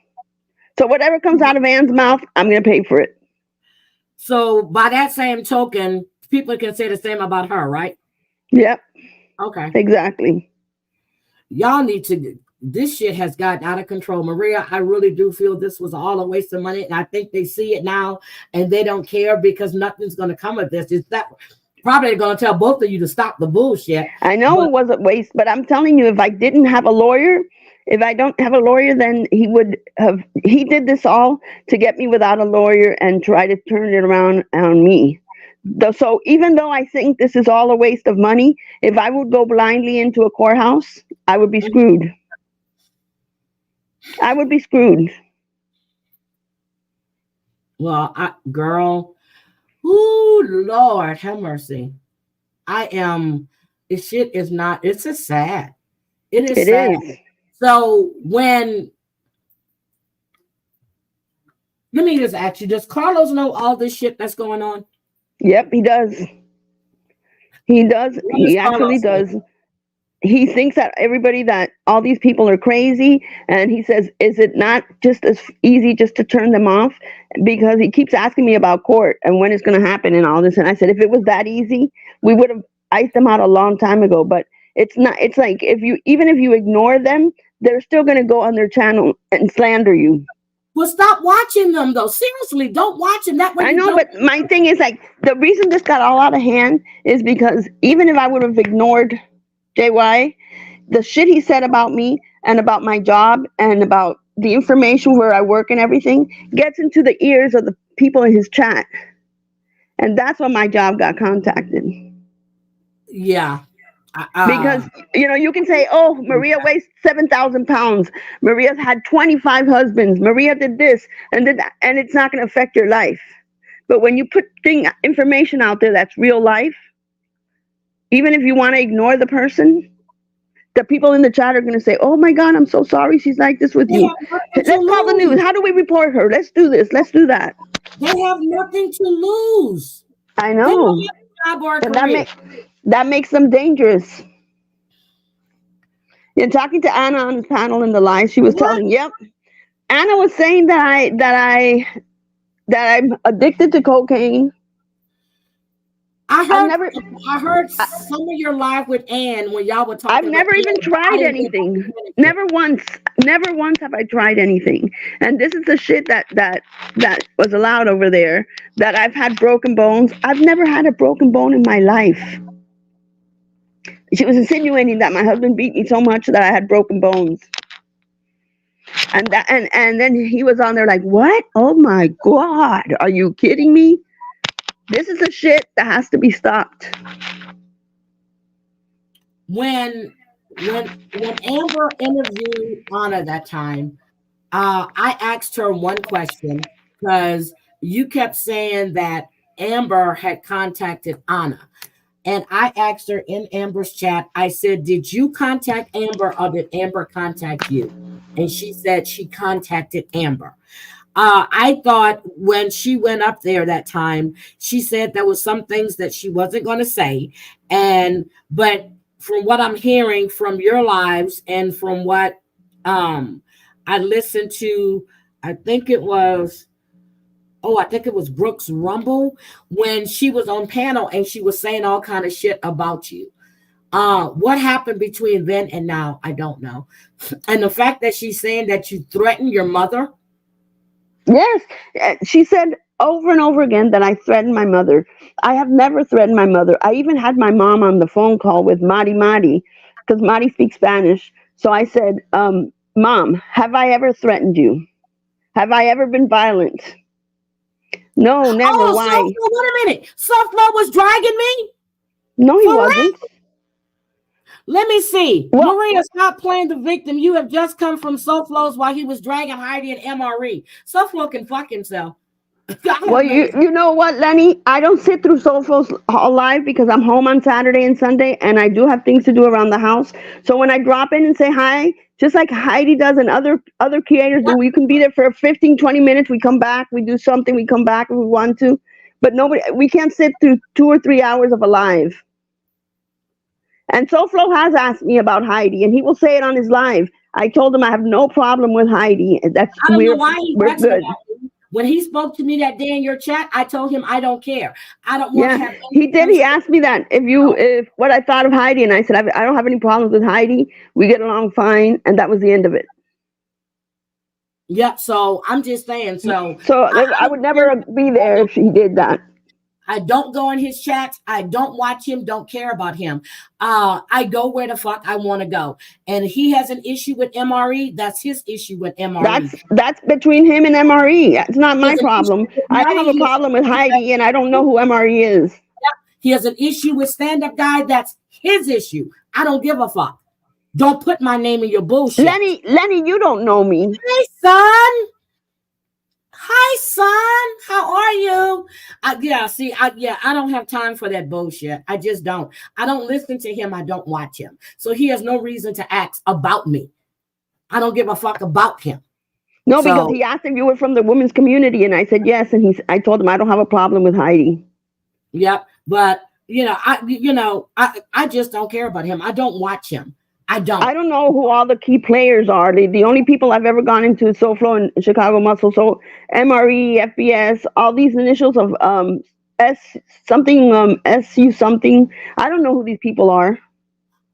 So whatever comes out of Anne's mouth, I'm going to pay for it.
So by that same token, people can say the same about her, right?
Yep.
Okay.
Exactly.
Y'all need to. This shit has gotten out of control. Maria, I really do feel this was all a waste of money. And I think they see it now and they don't care because nothing's going to come of this. It's that probably going to tell both of you to stop the bullshit.
I know it was a waste, but I'm telling you, if I didn't have a lawyer, if I don't have a lawyer, then he did this all to get me without a lawyer and try to turn it around on me. So even though I think this is all a waste of money, if I would go blindly into a courthouse, I would be screwed. I would be screwed.
Well, girl, ooh, Lord, have mercy. This shit is not, it's just sad. It is sad. So let me just ask you, does Carlos know all this shit that's going on?
Yep, he does. He does.
What does
He
Carlos
actually
say?
does. He thinks that that all these people are crazy, and he says, is it not just as easy just to turn them off? Because he keeps asking me about court and when it's going to happen and all this, and I said, if it was that easy, we would have iced them out a long time ago. But it's not. It's like, even if you ignore them, they're still going to go on their channel and slander you.
Well, stop watching them, though. Seriously, don't watch them. That way
I
you
know,
don't.
but my thing is, like, the reason this got all out of hand is because even if I would have ignored JY, the shit he said about me and about my job and about the information where I work and everything gets into the ears of the people in his chat. And that's when my job got contacted.
Yeah.
Because, you can say, oh, Maria weighs 7,000 pounds. Maria's had 25 husbands. Maria did this and did that. And it's not going to affect your life. But when you put information out there that's real life, even if you want to ignore the person, the people in the chat are going to say, oh my God, I'm so sorry she's like this with you. Let's call the news. How do we report her? Let's do this. Let's do that.
They have nothing to lose.
I know.
They don't have a job or a
And
career.
that makes them dangerous. And talking to Anna on the panel in the live, she was telling, yep. Anna was saying that I'm addicted to cocaine.
I heard some of your live with Ann when y'all were talking.
I've never even tried anything. Never once have I tried anything. And this is the shit that was allowed over there, that I've had broken bones. I've never had a broken bone in my life. She was insinuating that my husband beat me so much that I had broken bones. And then he was on there like, what? Oh my God, are you kidding me? This is the shit that has to be stopped.
When Amber interviewed Anna that time, I asked her one question because you kept saying that Amber had contacted Anna. And I asked her in Amber's chat, I said, did you contact Amber or did Amber contact you? And she said she contacted Amber. I thought when she went up there that time, she said there was some things that she wasn't going to say. But from what I'm hearing from your lives and from what I listened to, I think it was Brooks Rumble when she was on panel and she was saying all kind of shit about you. What happened between then and now, I don't know. And the fact that she's saying that you threatened your mother.
Yes, she said over and over again that I threatened my mother. I have never threatened my mother. I even had my mom on the phone call with Mari, because Mari speaks Spanish. So I said, Mom, have I ever threatened you? Have I ever been violent? No, never.
Oh,
Why?
wait a minute. Softlaw was dragging me?
No, he wasn't.
Let me see.
Well,
Maria, stop playing the victim. You have just come from SoFlo's while he was dragging Heidi and MRE. SoFlo can fuck himself.
Well, you know what, Lenny? I don't sit through SoFlo's live because I'm home on Saturday and Sunday, and I do have things to do around the house. So when I drop in and say hi, just like Heidi does and other creators do, we can be there for 15, 20 minutes. We come back, we do something, we come back if we want to. But we can't sit through 2 or 3 hours of a live. And SoFlo has asked me about Heidi, and he will say it on his live. I told him I have no problem with Heidi. That's
I don't know why
we're good.
When he spoke to me that day in your chat, I told him I don't care. I don't want to have.
He did. He asked me that if what I thought of Heidi, and I said I don't have any problems with Heidi. We get along fine, and that was the end of it.
Yep. So I'm just saying. So
I would never be there if he did that.
I don't go in his chats. I don't watch him. Don't care about him. I go where the fuck I want to go. And he has an issue with MRE. That's his issue with MRE.
That's between him and MRE. It's not my problem. I don't have a problem with Heidi, and I don't know who MRE is.
Yep. He has an issue with stand-up guy. That's his issue. I don't give a fuck. Don't put my name in your bullshit.
Lenny, you don't know me.
Hey, son. Hi, son. How are you? I don't have time for that bullshit. I just don't. I don't listen to him. I don't watch him. So he has no reason to ask about me. I don't give a fuck about him.
No, because he asked if you were from the women's community, and I said yes, and I told him I don't have a problem with Heidi.
Yep. But I just don't care about him. I don't watch him. I don't.
I don't know who all the key players are. The only people I've ever gone into is SoFlo and Chicago Muscle. So MRE, FBS, all these initials of S something, SU something. I don't know who these people are.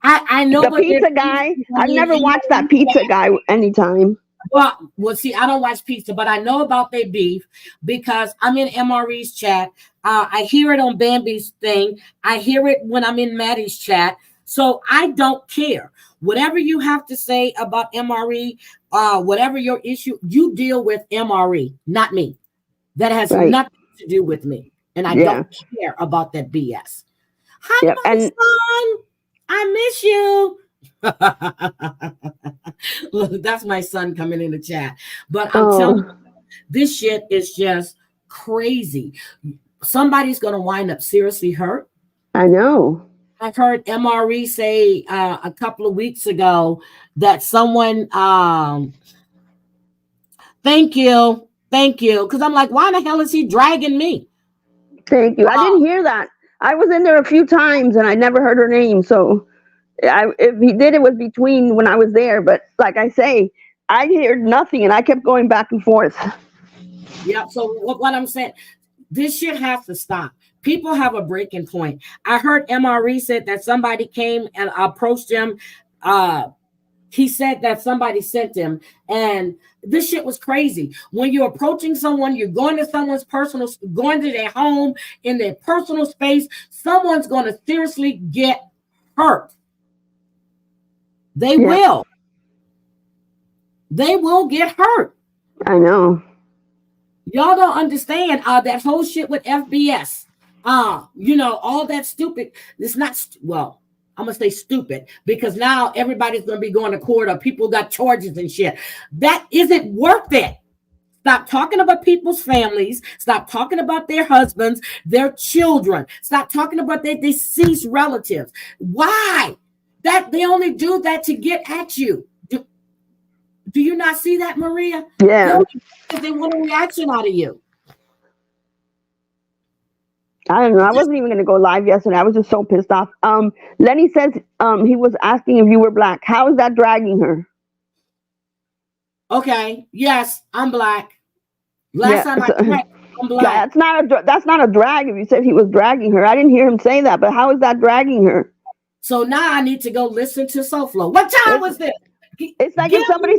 I know,
The
but
pizza guy. I've never watched that pizza guy anytime.
Well, see, I don't watch pizza, but I know about their beef because I'm in MRE's chat. I hear it on Bambi's thing. I hear it when I'm in Maddie's chat. So I don't care. Whatever you have to say about MRE, whatever your issue, you deal with MRE, not me. That has nothing to do with me. And I don't care about that BS. Hi, my son. I miss you. Look, that's my son coming in the chat. But I'm telling you, this shit is just crazy. Somebody's going to wind up seriously hurt.
I know.
I've heard MRE say a couple of weeks ago that someone, thank you. Because I'm like, why the hell is he dragging me?
Thank you. I didn't hear that. I was in there a few times and I never heard her name. So if he did, it was between when I was there. But like I say, I heard nothing and I kept going back and forth.
Yeah. So what I'm saying, this shit has to stop. People have a breaking point. I heard MRE said that somebody came and approached him. He said that somebody sent him, and this shit was crazy. When you're approaching someone, you're going to someone's going to their home in their personal space, someone's going to seriously get hurt. They will. They will get hurt.
I know.
Y'all don't understand that whole shit with FBS. All that stupid. It's not, I'm going to say stupid because now everybody's going to be going to court or people got charges and shit. That isn't worth it. Stop talking about people's families. Stop talking about their husbands, their children. Stop talking about their deceased relatives. Why? That they only do that to get at you. Do you not see that, Maria?
Yeah.
They want a reaction out of you.
I don't know. I wasn't even going to go live yesterday. I was just so pissed off. Lenny says he was asking if you were black. How is that dragging her?
Okay. Yes, I'm black. Last time I checked, I'm black.
That's not a drag. If you said he was dragging her, I didn't hear him say that. But how is that dragging her?
So now I need to go listen to SoFlo. What time was this?
It's like if somebody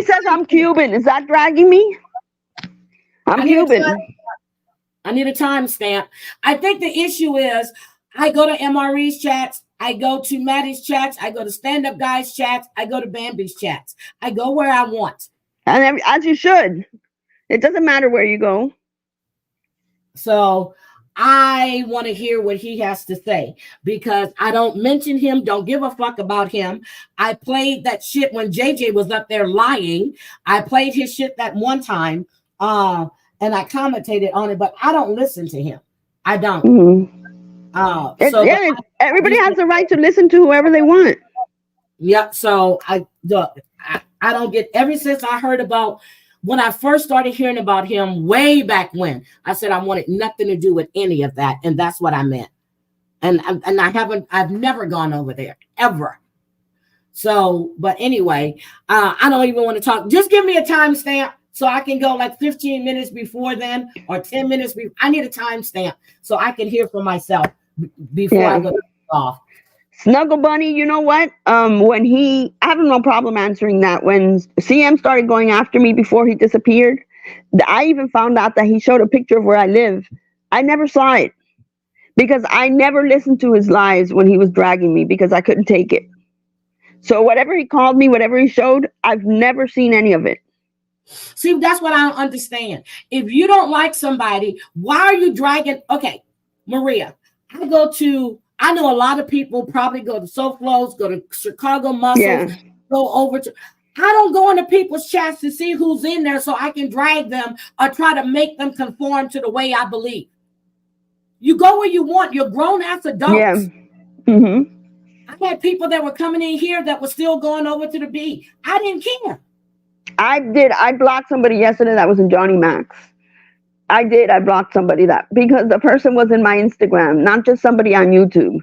says I'm Cuban, is that dragging me? I'm Cuban.
I need a timestamp. I think the issue is I go to MRE's chats, I go to Maddie's chats, I go to Stand Up Guys chats, I go to Bambi's chats. I go where I want.
And as you should. It doesn't matter where you go.
So I want to hear what he has to say because I don't mention him, don't give a fuck about him. I played that shit when JJ was up there lying. I played his shit that one time. And I commentated on it, but I don't listen to him. I don't.
Mm-hmm. Everybody has the right to listen to whoever they want.
Yep. So I don't get. Ever since I heard about when I first started hearing about him way back when, I said I wanted nothing to do with any of that, and that's what I meant. And I've never gone over there ever. So, but anyway, I don't even want to talk. Just give me a timestamp. So I can go like 15 minutes before then or 10 minutes before. I need a timestamp so I can hear for myself before I go off.
Snuggle Bunny, you know what? I have no problem answering that. When CM started going after me before he disappeared, I even found out that he showed a picture of where I live. I never saw it because I never listened to his lies when he was dragging me because I couldn't take it. So whatever he called me, whatever he showed, I've never seen any of it.
See, that's what I don't understand. If you don't like somebody, why are you dragging? Okay, Maria, I know a lot of people probably go to SoFlo's, go to Chicago Muscles, go over to. I don't go into people's chats to see who's in there so I can drag them or try to make them conform to the way I believe. You go where you want. You're grown ass adults.
Yeah. Mm-hmm.
I had people that were coming in here that were still going over to the B. I didn't care.
I did. I blocked somebody yesterday that was in Johnny Max. I did. I blocked somebody that because the person was in my Instagram, not just somebody on YouTube.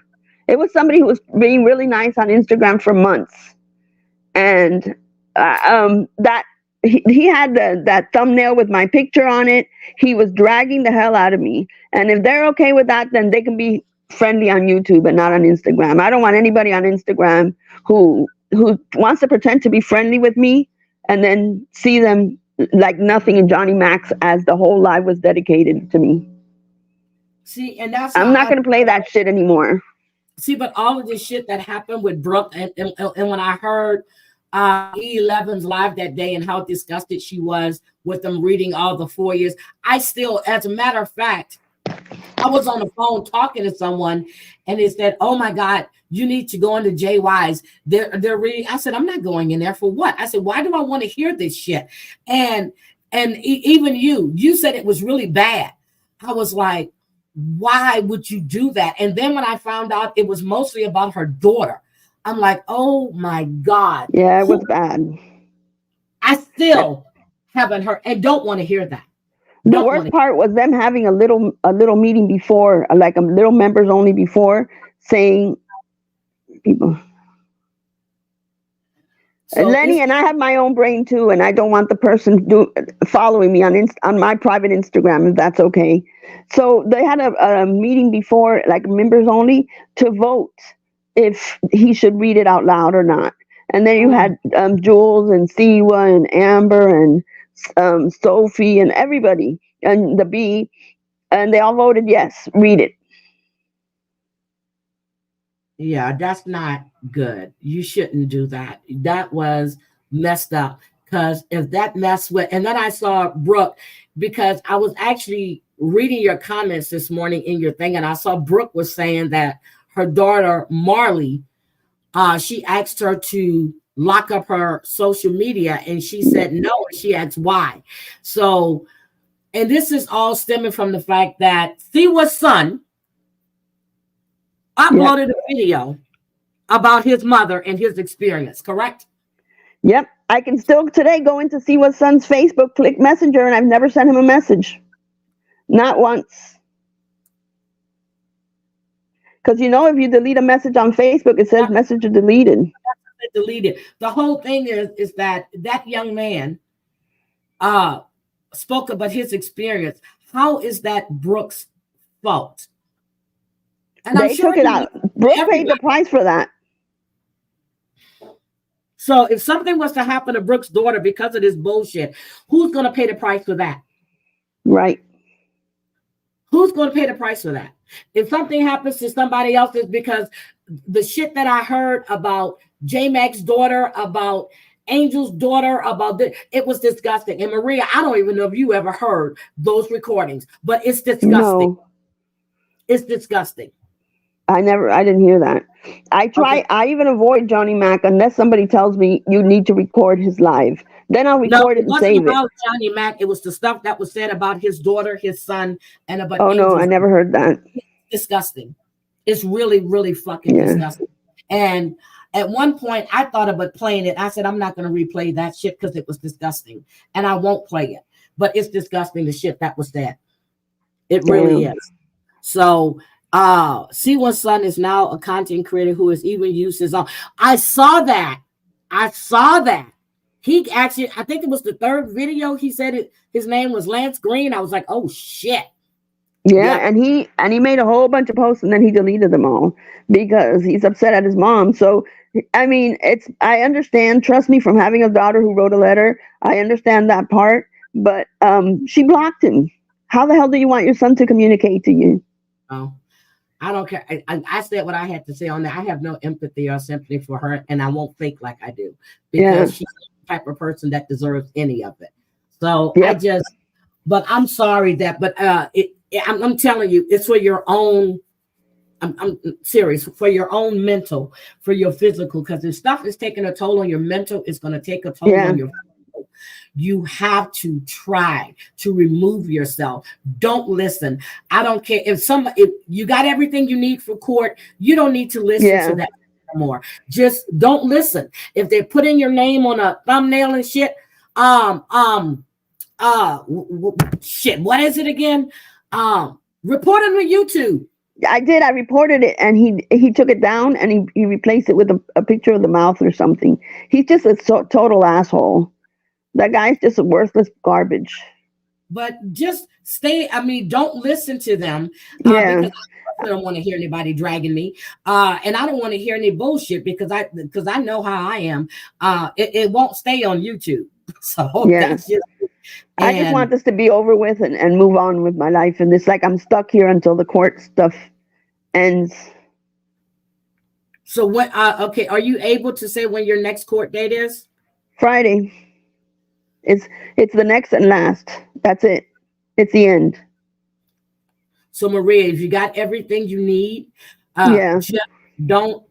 It was somebody who was being really nice on Instagram for months, and that he had that thumbnail with my picture on it. He was dragging the hell out of me, and if they're okay with that, then they can be friendly on YouTube and not on Instagram. I don't want anybody on Instagram who wants to pretend to be friendly with me and then see them like nothing in Johnny Max as the whole live was dedicated to me.
See, and that's
I'm not going to play that shit anymore.
See, but all of this shit that happened with Brooke, and when I heard E11's live that day and how disgusted she was with them reading all the 4 years, I still, as a matter of fact, I was on the phone talking to someone, and they said, "Oh my God, you need to go into JY's. They're reading." I said, "I'm not going in there for what?" I said, "Why do I want to hear this shit?" And even you said it was really bad. I was like, why would you do that? And then when I found out it was mostly about her daughter, I'm like, oh my God.
Yeah, it was bad.
I still haven't heard and don't want to hear that.
The worst part was them having a little meeting before, like a little members only before, saying people. So Lenny and I have my own brain too, and I don't want the person following me on my private Instagram, if that's okay. So they had a meeting before, like members only, to vote if he should read it out loud or not. And then you had Jules and Siwa and Amber and Sophie and everybody and the B, and they all voted yes, read it.
Yeah, that's not good. You shouldn't do that. That was messed up. Because if that mess with, and then I saw Brooke, because I was actually reading your comments this morning in your thing, and I saw Brooke was saying that her daughter Marley, she asked her to lock up her social media, and she said no, and she asked why. So, and this is all stemming from the fact that Siwa's son uploaded a video about his mother and his experience, correct?
Yep. I can still today go into Siwa's son's Facebook, click Messenger, and I've never sent him a message. Not once. Because if you delete a message on Facebook, it says message deleted.
Deleted. The whole thing is that young man spoke about his experience. How is that Brooke's fault? And
they took it out. Brooke paid the price for that.
So if something was to happen to Brooke's daughter because of this bullshit, who's going to pay the price for that?
Right.
Who's going to pay the price for that? If something happens to somebody else, it's because the shit that I heard about J-Mac's daughter, about Angel's daughter, about this, it was disgusting. And Maria, I don't even know if you ever heard those recordings, but it's disgusting. No. It's disgusting.
I didn't hear that. I even avoid Johnny Mac unless somebody tells me you need to record his live. Then I'll record it and save it. It wasn't about
Johnny Mac. It was the stuff that was said about his daughter, his son, and about
no, I never heard that.
It's disgusting. It's really, really fucking disgusting. And at one point, I thought about playing it. I said, I'm not going to replay that shit because it was disgusting. And I won't play it. But it's disgusting, the shit that was said. It really is. So... Siwa's son is now a content creator who has even used his own. I saw that. He actually, I think it was the third video. He said his name was Lance Green. I was like, oh shit.
Yeah, and he made a whole bunch of posts and then he deleted them all because he's upset at his mom. So I mean, I understand. Trust me, from having a daughter who wrote a letter, I understand that part. But she blocked him. How the hell do you want your son to communicate to you?
Oh. I don't care. I said what I had to say on that. I have no empathy or sympathy for her, and I won't fake like I do because she's the type of person that deserves any of it. So but I'm sorry but I'm telling you, it's for your own. I'm serious, for your own mental, for your physical, because if stuff is taking a toll on your mental, it's going to take a toll on your physical. You have to try to remove yourself. Don't listen. I don't care if you got everything you need for court, you don't need to listen to that anymore. Just don't listen. If they're putting your name on a thumbnail and shit, shit, what is it again? Report him to YouTube.
I did. I reported it, and he took it down, and he replaced it with a picture of the mouth or something. He's just a total asshole. That guy's just a worthless garbage.
But just stay. I mean, don't listen to them.
Yeah.
Because I don't want to hear anybody dragging me, and I don't want to hear any bullshit because I know how I am. It won't stay on YouTube. So
Yeah.
that's just.
I just want this to be over with and move on with my life. And it's like I'm stuck here until the court stuff ends.
So what? Okay, are you able to say when your next court date is?
Friday. It's the next and last. That's it. It's the end.
So Maria, if you got everything you need, just don't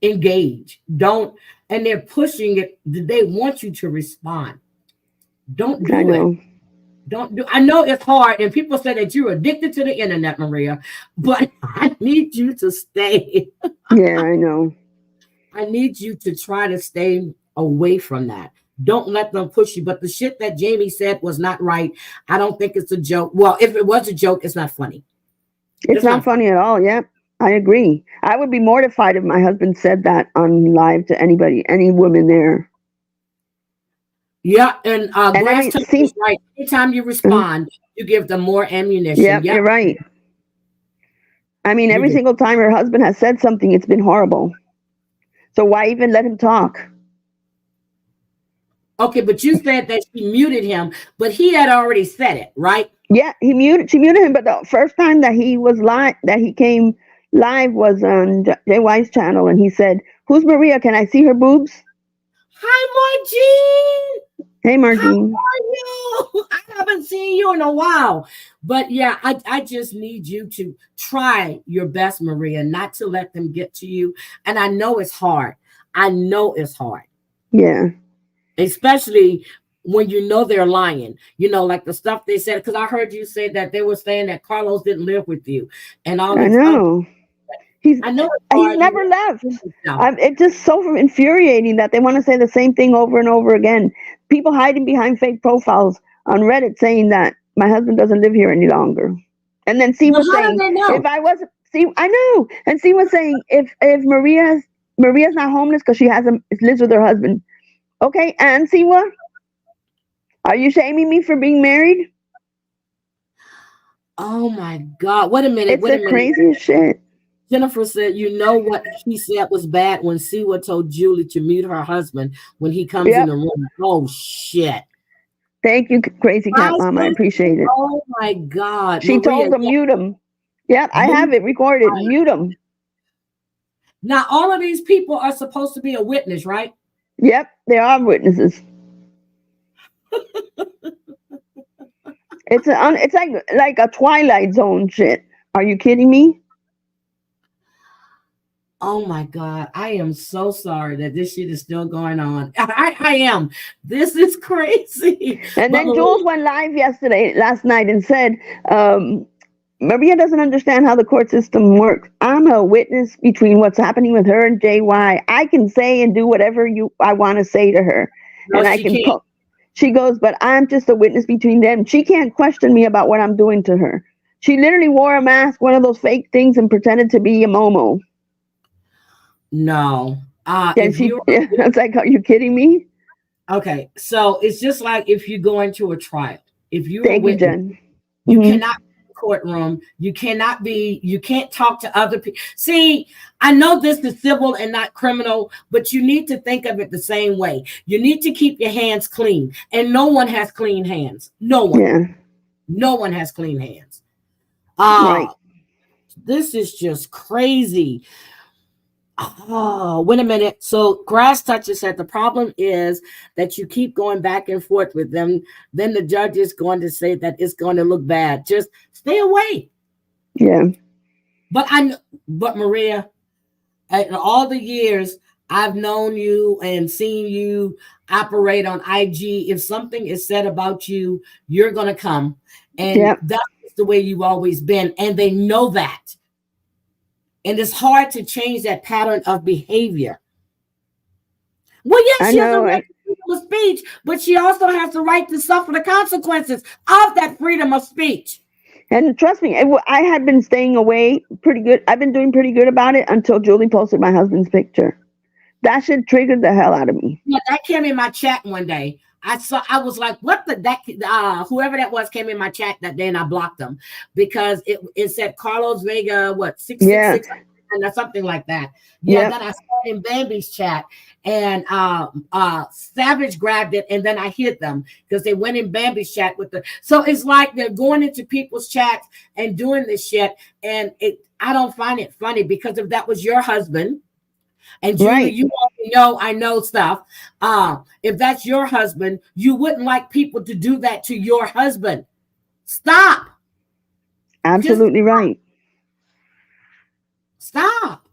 engage. Don't, and they're pushing it. They want you to respond. Don't do it. Don't do. I know it's hard, and people say that you're addicted to the internet, Maria, but I need you to stay.
Yeah, I know.
I need you to try to stay away from that. Don't let them push you. But the shit that Jamie said was not right. I don't think it's a joke. Well, if it was a joke, it's not funny.
It's not funny at all. Yep, I agree. I would be mortified if my husband said that on live to anybody, any woman there.
Yeah, and Grass is right. Anytime you respond, you give them more ammunition.
Yep, you're right. I mean, every single time her husband has said something, it's been horrible. So why even let him talk?
Okay, but you said that she muted him, but he had already said it, right?
Yeah, she muted him, but the first time that he was live, that he came live was on Jay White's channel, and he said, "Who's Maria? Can I see her boobs?"
Hi, Margene.
Hey, Margene.
How are you? I haven't seen you in a while. But yeah, I just need you to try your best, Maria, not to let them get to you. And I know it's hard.
Yeah.
Especially when you know they're lying. You know, like the stuff they said. Because I heard you say that they were saying that Carlos didn't live with you. And all this.
I know. He's never left. It's just so infuriating that they want to say the same thing over and over again. People hiding behind fake profiles on Reddit saying that my husband doesn't live here any longer. And then C was saying, if I wasn't, I know. And C was saying, if Maria's not homeless because she lives with her husband. Okay, and Siwa, are you shaming me for being married?
Oh my God! Wait a minute.
It's the craziest shit.
Jennifer said, "You know what he said was bad when Siwa told Julie to mute her husband when he comes in the room." Oh shit!
Thank you, Crazy Cat Mom. I appreciate it.
Oh my God!
She told him mute him. Yep, I have it recorded. Mute him.
Now all of these people are supposed to be a witness, right?
Yep, they are witnesses. It's like a Twilight Zone shit. Are you kidding me?
Oh my God. I am so sorry that this shit is still going on. I am. This is crazy.
And then Jules went live last night and said, Maria doesn't understand how the court system works. I'm a witness between what's happening with her and JY. I can say and do whatever I want to say to her.
No,
and I can She goes, but I'm just a witness between them. She can't question me about what I'm doing to her. She literally wore a mask, one of those fake things, and pretended to be a Momo.
No.
It's like, are you kidding me?
Okay, so it's just like if you go into a trial. If you're a witness,
Jen.
You cannot be in the courtroom. You can't talk to other people. See, I know this is civil and not criminal, but you need to think of it the same way. You need to keep your hands clean. And no one has clean hands. No one.
Yeah.
No one has clean hands.
Right.
This is just crazy. Oh, wait a minute. So Grass Toucher said the problem is that you keep going back and forth with them. Then the judge is going to say that it's going to look bad. Just stay away.
Yeah.
But Maria, in all the years I've known you and seen you operate on IG, if something is said about you, you're going to come. And that's the way you've always been. And they know that. And it's hard to change that pattern of behavior. Well, yes, freedom of speech, but she also has the right to suffer the consequences of that freedom of speech.
And trust me, I had been staying away pretty good. I've been doing pretty good about it until Julie posted my husband's picture. That shit triggered the hell out of me.
Yeah, that came in my chat one day. I was like, what the that whoever that was came in my chat that day, and I blocked them because it said Carlos Vega, what, 666 or something like that. Yeah, then I saw it in Bambi's chat, and Savage grabbed it, and then I hit them because they went in Bambi's chat with the. So it's like they're going into people's chats and doing this shit, and I don't find it funny because if that was your husband. And Julie, you know I know stuff. If that's your husband, you wouldn't like people to do that to your husband. Stop.
Absolutely right.
Stop.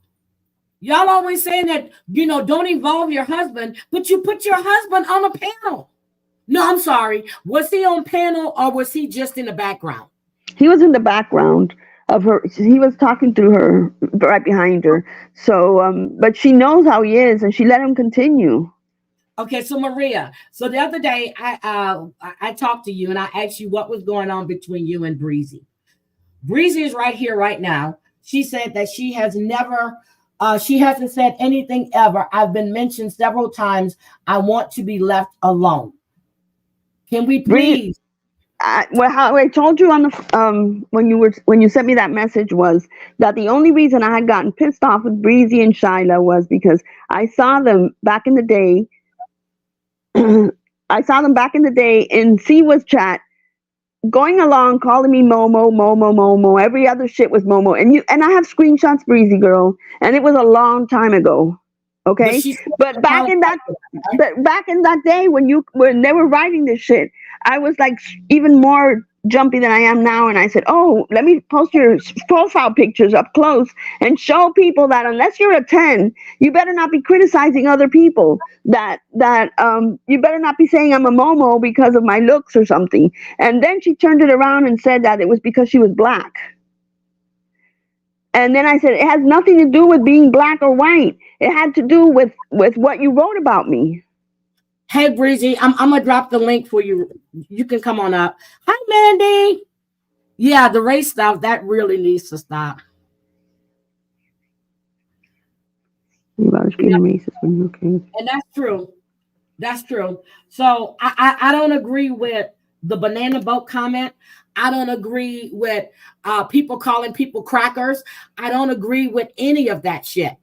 Y'all always saying that, don't involve your husband, but you put your husband on a panel. No, I'm sorry. Was he on panel or was he just in the background?
He was in the background of her. He was talking to her right behind her. So, but she knows how he is, and she let him continue.
Okay, so Maria. So the other day, I talked to you, and I asked you what was going on between you and Breezy. Breezy is right here, right now. She said that she has never, she hasn't said anything ever. I've been mentioned several times. I want to be left alone. Can we please?
How I told you on the when you sent me that message was that the only reason I had gotten pissed off with Breezy and Shyla was because I saw them back in the day. I saw them back in the day in Siwa's chat, going along calling me Momo. Every other shit was Momo, and I have screenshots, Breezy girl, and it was a long time ago. Okay, but back in that day when they were writing this shit, I was like even more jumpy than I am now, and I said, "Oh, let me post your profile pictures up close and show people that unless you're a 10, you better not be criticizing other people. That you better not be saying I'm a Momo because of my looks or something." And then she turned it around and said that it was because she was black. And then I said, it has nothing to do with being black or white. It had to do with what you wrote about me.
Hey, Breezy, I'm going to drop the link for you. You can come on up. Hi, Mandy. Yeah, the race stuff, that really needs to stop.
Getting racist when you're okay.
And that's true. That's true. So I don't agree with the banana boat comment. I don't agree with people calling people crackers. I don't agree with any of that shit.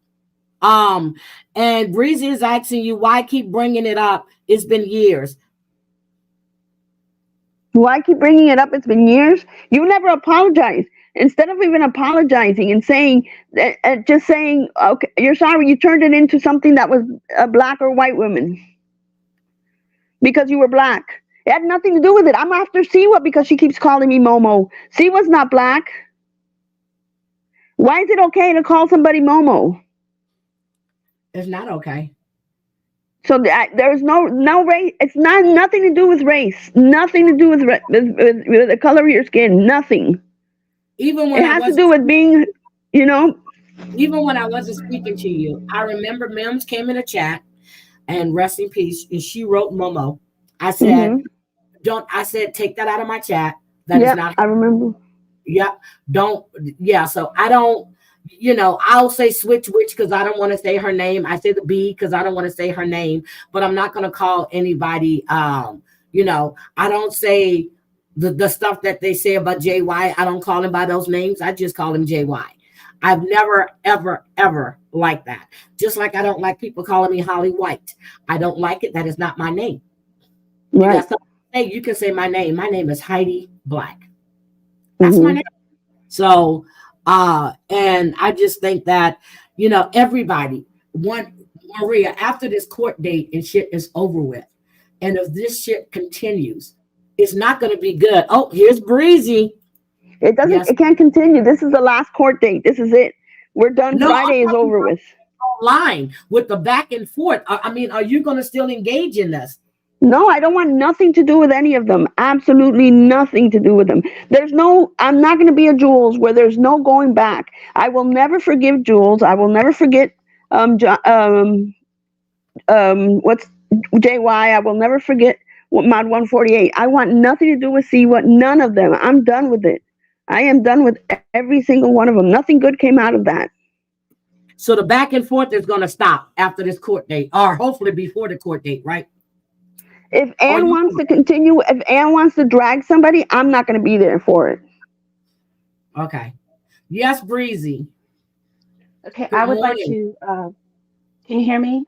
And Breezy is asking you why keep bringing it up. It's been years.
Why keep bringing it up? It's been years. You never apologize. Instead of even apologizing and saying, just saying, okay, you're sorry, you turned it into something that was a black or white woman because you were black. It had nothing to do with it. I'm after Siwa because she keeps calling me Momo. Siwa's not black. Why is it okay to call somebody Momo?
It's not okay.
So there's no race. It's nothing to do with race. Nothing to do with the color of your skin. Nothing.
Even when
it has to do with being,
Even when I wasn't speaking to you, I remember Mims came in a chat, and rest in peace, and she wrote Momo. I said, I said, take that out of my chat. That is not.
I remember.
Yeah. So I don't, I'll say switch which because I don't want to say her name. I say the B because I don't want to say her name, but I'm not going to call anybody, I don't say the stuff that they say about JY. I don't call him by those names. I just call him JY. I've never, ever, ever liked that. Just like I don't like people calling me Holly White. I don't like it. That is not my name.
Right.
Hey, you can say my name. My name is Heidi Black. That's my name. So, and I just think that, everybody, Maria, after this court date and shit is over with, and if this shit continues, it's not going to be good. Oh, here's Breezy.
It doesn't. Yes. It can't continue. This is the last court date. This is it. We're done. No, Friday is over with.
Online with the back and forth. I mean, are you going to still engage in this?
No, I don't want nothing to do with any of them. Absolutely nothing to do with them. I'm not going to be a Jules where there's no going back. I will never forgive Jules. I will never forget, what's JY, I will never forget Mod 148. I want nothing to do with CWA, none of them. I'm done with it. I am done with every single one of them. Nothing good came out of that.
So the back and forth is going to stop after this court date, or hopefully before the court date, right?
If
Or
Ann
you?
wants to continue, if Ann wants to drag somebody, I'm not going to be there for it.
Okay. Yes, Breezy.
Okay,
Good
I would like
morning.
to, can you hear me?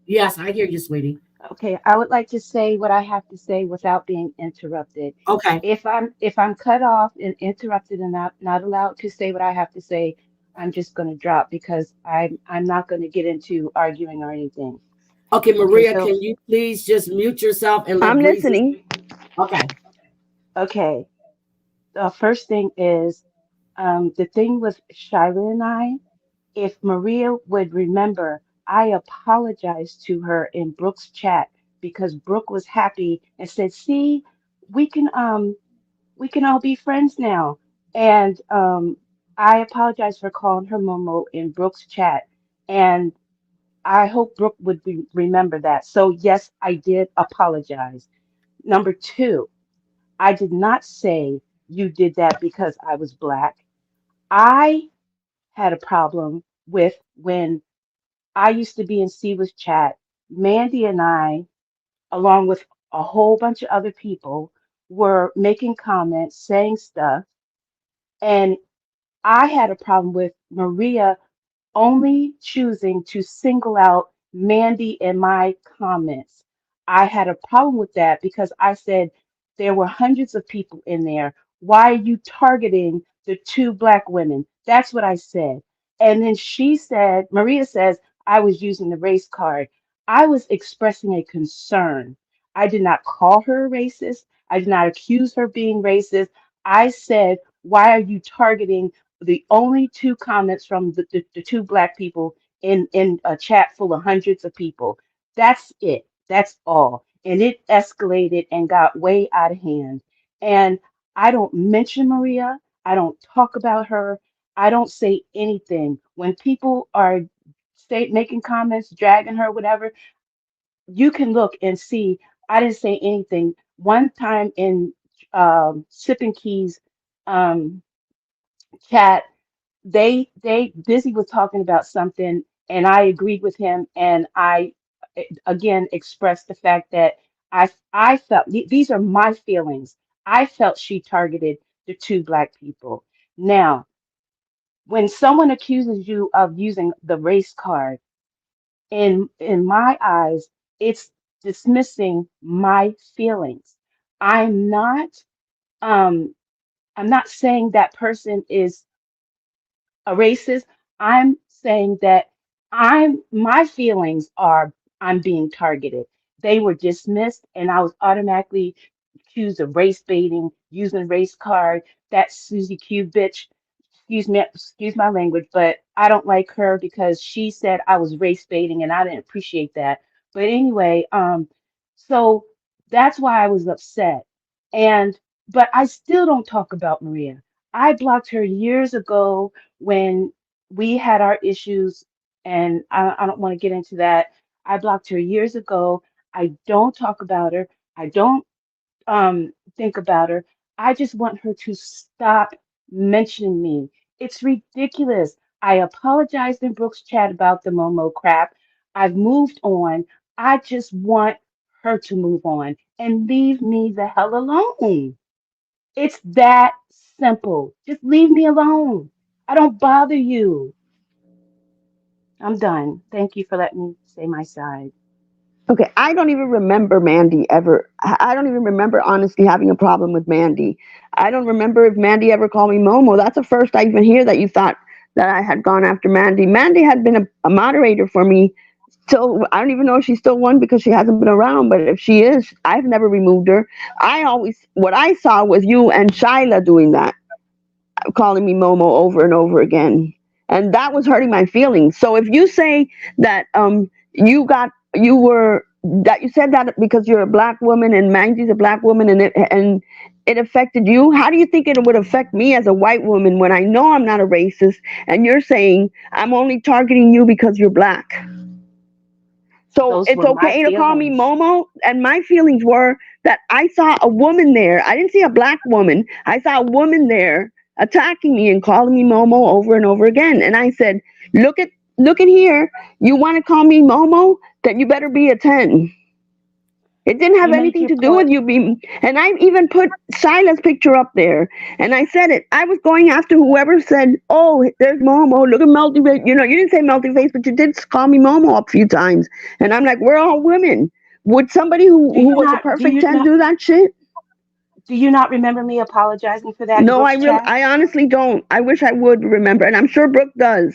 Yes, I hear you, sweetie.
Okay, I would like to say what I have to say without being interrupted.
Okay.
If I'm cut off and interrupted and not allowed to say what I have to say, I'm just going to drop because I'm not going to get into arguing or anything.
Okay,
Okay,
Maria,
so
can you please just mute yourself and let
I'm
Breezy
listening.
speak? Okay.
okay, the first thing is the thing with Shiloh and I. If Maria would remember, I apologized to her in Brooke's chat because Brooke was happy and said, "See, we can um we can all be friends now." And I apologize for calling her Momo in Brooke's chat, and I hope Brooke would remember that. So yes, I did apologize. Number two, I did not say you did that because I was black. I had a problem with when I used to be in Siwa's chat. Mandy and I, along with a whole bunch of other people, were making comments, saying stuff, and I had a problem with Maria only choosing to single out Mandy in my comments. I had a problem with that because I said there were hundreds of people in there. Why are you targeting the two black women? That's what I said. And then she said, Maria says, I was using the race card. I was expressing a concern. I did not call her a racist. I did not accuse her of being racist. I said, why are you targeting the only two comments from the two black people in a chat full of hundreds of people? That's it. That's all. And it escalated and got way out of hand. And I don't mention Maria. I don't talk about her. I don't say anything. When people are making comments, dragging her, whatever, you can look and see. I didn't say anything. One time in Sipping Keys um, chat, they Busy was talking about something and I agreed with him, and I again expressed the fact that I felt these are my feelings. I felt she targeted the two black people. Now, when someone accuses you of using the race card, in my eyes, it's dismissing my feelings. I'm not um I'm not saying that person is a racist. I'm saying that my feelings are I'm being targeted. They were dismissed, and I was automatically accused of race baiting, using race card. That Susie Q bitch, excuse my language, but I don't like her because she said I was race baiting, and I didn't appreciate that. But anyway, so that's why I was upset. And but I still don't talk about Maria. I blocked her years ago when we had our issues, and I don't want to get into that. I blocked her years ago. I don't talk about her. I don't think about her. I just want her to stop mentioning me. It's ridiculous. I apologized in Brooks' chat about the Momo crap. I've moved on. I just want her to move on and leave me the hell alone. It's that simple. Just leave me alone. I don't bother you. I'm done. Thank you for letting me say my side.
Okay, I don't even remember Mandy ever. I don't even remember honestly having a problem with Mandy. I don't remember if Mandy ever called me Momo. That's the first I even hear that you thought that I had gone after Mandy. Mandy had been a moderator for me till I don't even know if she's still one because she hasn't been around. But if she is, I've never removed her. I always what I saw was you and Shyla doing that, calling me Momo over and over again. And that was hurting my feelings. So if you say that you were that you said that because you're a black woman and Mandy's a black woman and it affected you, how do you think it would affect me as a white woman when I know I'm not a racist and you're saying I'm only targeting you because you're black? So
Those
it's
were my
okay to call me
feelings.
Momo. And my feelings were that I saw a woman there. I didn't see a black woman. I saw a woman there attacking me and calling me Momo over and over again. And I said, look at here. You want to call me Momo? Then you better be a 10. It didn't have
You made
anything
your
to do with
point.
you being, and I even put Shyla's picture up there. And I said it. I was going after whoever said, oh, there's Momo. Look at Multiface. You know, you didn't say Multiface, but you did call me Momo a few times. And I'm like, we're all women. Would somebody
Do
who
you
was a
not? Do
perfect
you
10
not?
do that shit?
Do you not remember me apologizing for that in
No,
Brooks chat?
I honestly don't. I wish I would remember. And I'm sure Brooke does.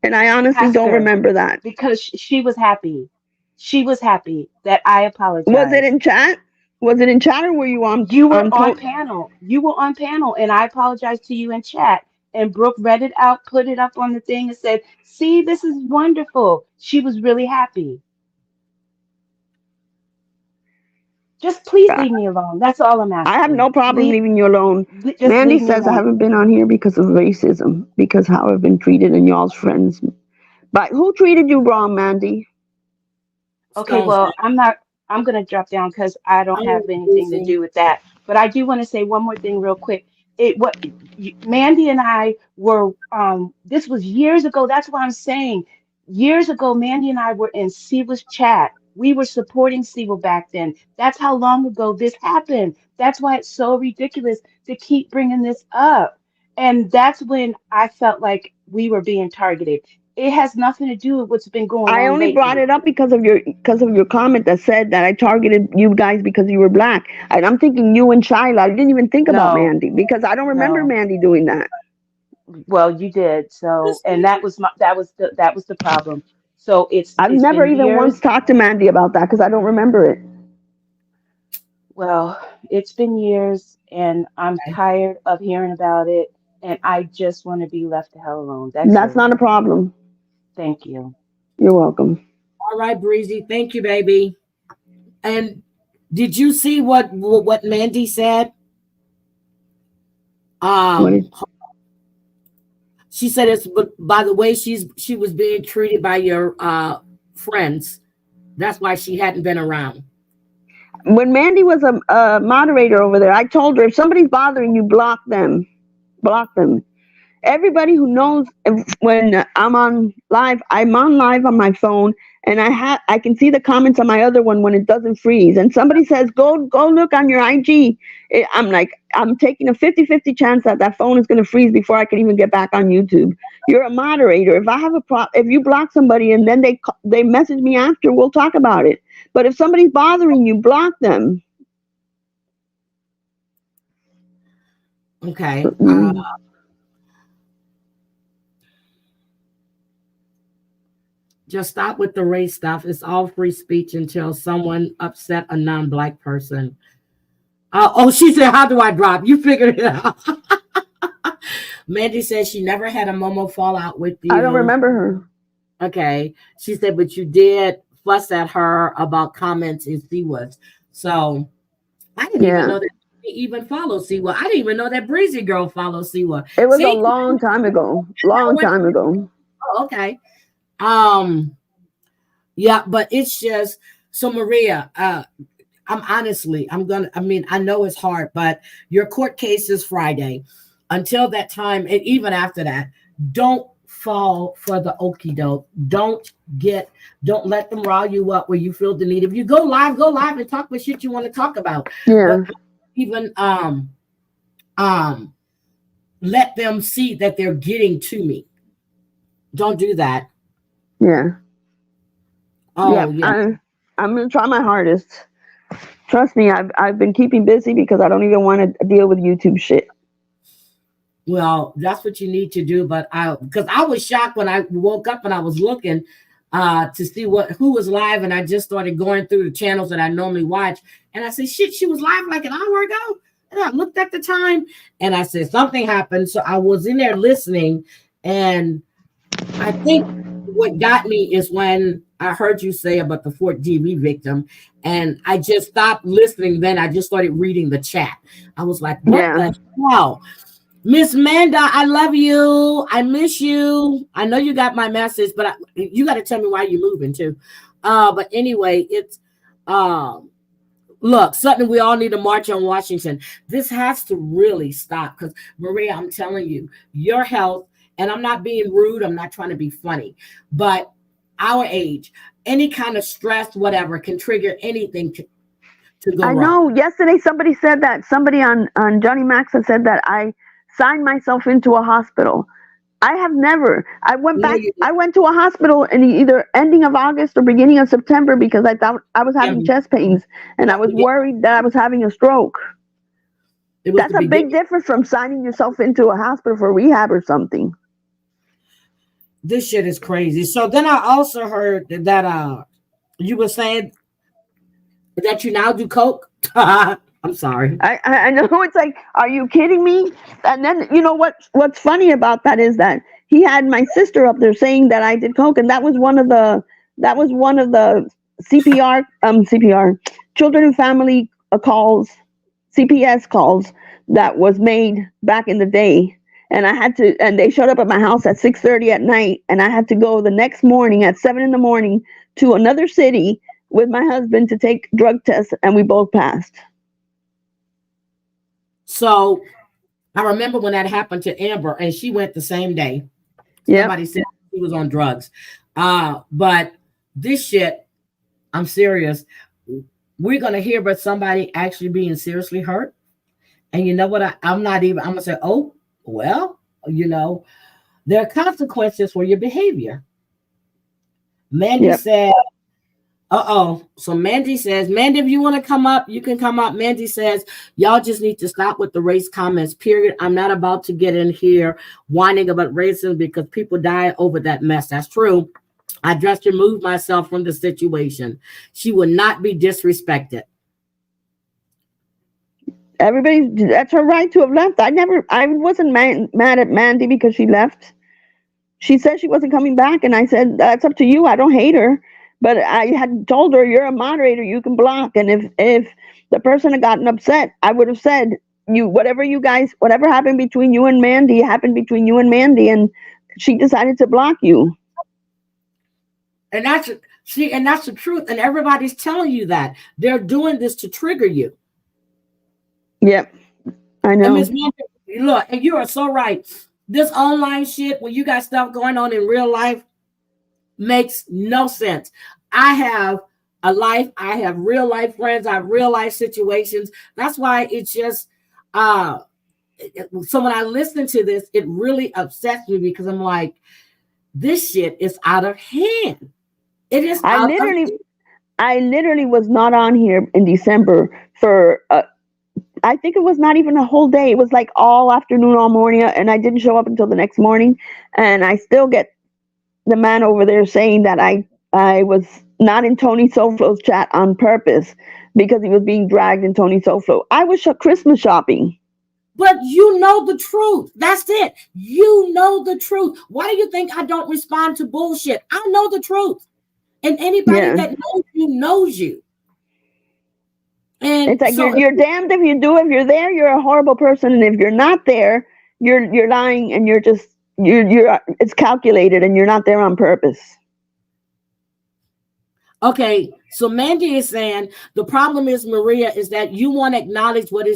And I honestly don't
Pastor,
remember that.
because she was happy. She was happy that I
Was it
apologized.
in chat? Was it in chat or were you
You were
on
on
tone?
panel. You were on panel, and I apologized to you in chat. And Brooke read it out, put it up on the thing, and said, "See, this is wonderful." She was really happy. Just please leave me alone. That's all I'm
I have
asking.
no problem
Leave,
leaving you alone.
just
Mandy
leave me
says I
alone.
haven't been on here because of racism, because how I've been treated and y'all's friends. But who treated you wrong, Mandy?
Okay,
Stone's
well, I'm going to drop down because I don't
I'm
have anything to
busy.
do with that. But I do want to say one more thing real quick. Mandy and I were, this was years ago. That's what I'm saying. Years ago, Mandy and I were in Siwa's chat. We were supporting Siwa back then. That's how long ago this happened. That's why it's so ridiculous to keep bringing this up. And that's when I felt like we were being targeted. It has nothing to do with what's been going
I
on
only brought
lately.
it up because of your comment that said that I targeted you guys because you were black. And I'm thinking you and Shyla. I didn't even think about
No,
Mandy because I don't remember
no.
Mandy doing that.
Well, you did. So, and that was the problem. So
I've
it's
never
been
even once
years.
talked to Mandy about that because I don't remember it.
Well, it's been years, and I'm
Okay.
tired of hearing about it, and I just want to be left the hell alone. That's
That's
it.
not a problem.
Thank you.
You're welcome.
All right, Breezy. Thank you, baby. And did you see what Mandy said?
What is,
Um, she said it's by the way she was being treated by your friends. That's why she hadn't been around.
when Mandy was a moderator over there, I told her if somebody's bothering you, block them. Block them. Everybody who knows when I'm on live on my phone, and I can see the comments on my other one when it doesn't freeze. And somebody says, go look on your IG. I'm like, I'm taking a 50-50 chance that that phone is going to freeze before I can even get back on YouTube. You're a moderator. If I have if you block somebody and then they message me after, we'll talk about it. But if somebody's bothering you, block them.
Okay. Just stop with the race stuff. It's all free speech until someone upset a non-black person. Oh, she said, "How do I drop?" You figured it out. Mandy says she never had a Momo fallout with
I don't
you.
remember her.
Okay. She said, but you did fuss at her about comments in Seawood. So I didn't even
Yeah.
know that they even follow Seawood. I didn't even know that Breezy Girl follows Seawood.
It was a
See?
long time ago. Long time ago.
Oh, okay. Um, yeah, but it's just so Maria, I know it's hard, but your court case is Friday. Until that time, and even after that, don't fall for the okie doke. Don't let them rile you up where you feel the need. If you go live and talk what shit you want to talk about.
Yeah.
But even let them see that they're getting to me. Don't do that.
Yeah.
Oh
Yeah.
yeah.
I'm gonna try my hardest. Trust me, I've been keeping busy because I don't even want to deal with YouTube shit.
Well, that's what you need to do. But because I was shocked when I woke up and I was looking to see who was live, and I just started going through the channels that I normally watch, and I said, "Shit, she was live like an hour ago." And I looked at the time, and I said something happened. So I was in there listening, and I think what got me is when I heard you say about the Fort GV victim, and I just stopped listening. Then I just started reading the chat. I was like, "What
Yeah.
the hell?" Miss Manda, I love you. I miss you. I know you got my message, but you got to tell me why you're moving too. But anyway, it's look, something we all need to march on Washington. This has to really stop because Maria, I'm telling you, your health, and I'm not being rude, I'm not trying to be funny, but our age, any kind of stress, whatever, can trigger anything to go
I
wrong.
know. Yesterday, somebody said that. Somebody on Johnny Max had said that I signed myself into a hospital. I have never. I went
No,
back.
you
I went to a hospital in either ending of August or beginning of September because I thought I was having
didn't.
chest pains and I was worried that I was having a stroke.
It was
That's
the
a big
beginning.
difference from signing yourself into a hospital for rehab or something.
This shit is crazy. So then I also heard that you were saying that you now do coke. I'm sorry.
I know. It's like, are you kidding me? And then you know what's funny about that is that he had my sister up there saying that I did coke, and that was one of the CPR children and family calls, CPS calls that was made back in the day. And I had to, and they showed up at my house at 6:30 at night, and I had to go the next morning at 7 in the morning to another city with my husband to take drug tests, and we both passed.
So I remember when that happened to Amber, and she went the same day.
Yep.
Somebody said she was on drugs. But this shit, I'm serious. We're gonna hear about somebody actually being seriously hurt. And you know what? I'm gonna say, oh, well, there are consequences for your behavior. Mandy
Yep.
said, So Mandy says, Mandy, if you want to come up, you can come up. Mandy says, y'all just need to stop with the race comments, period. I'm not about to get in here whining about racism because people die over that mess. That's true. I just removed myself from the situation. She will not be disrespected.
That's her right to have left. I wasn't mad at Mandy because she left. She said she wasn't coming back, and I said, that's up to you. I don't hate her. But I had told her, you're a moderator, you can block. And if the person had gotten upset, I would have said, whatever happened between you and Mandy happened between you and Mandy, and she decided to block you.
And that's the truth. And everybody's telling you that. They're doing this to trigger you.
Yep. I know.
And Ms. Mandy, look, and you are so right. This online shit, when you got stuff going on in real life, makes no sense. I have a life. I have real life friends. I have real life situations. That's why it's just so when I listen to this, it really upsets me because I'm like, this shit is out of hand. It is
I literally was not on here in December for I think it was not even a whole day. It was like all afternoon, all morning, and I didn't show up until the next morning. And I still get the man over there saying that I was not in Tony Soflo's chat on purpose because he was being dragged in Tony Soflo. I was Christmas shopping.
But you know the truth. That's it. You know the truth. Why do you think I don't respond to bullshit? I know the truth. And anybody that knows you. And
it's like you're damned if you do. If you're there, you're a horrible person, and if you're not there, you're lying, and you're it's calculated, and you're not there on purpose.
Okay, so Mandy is saying the problem is, Maria, is that you want to acknowledge what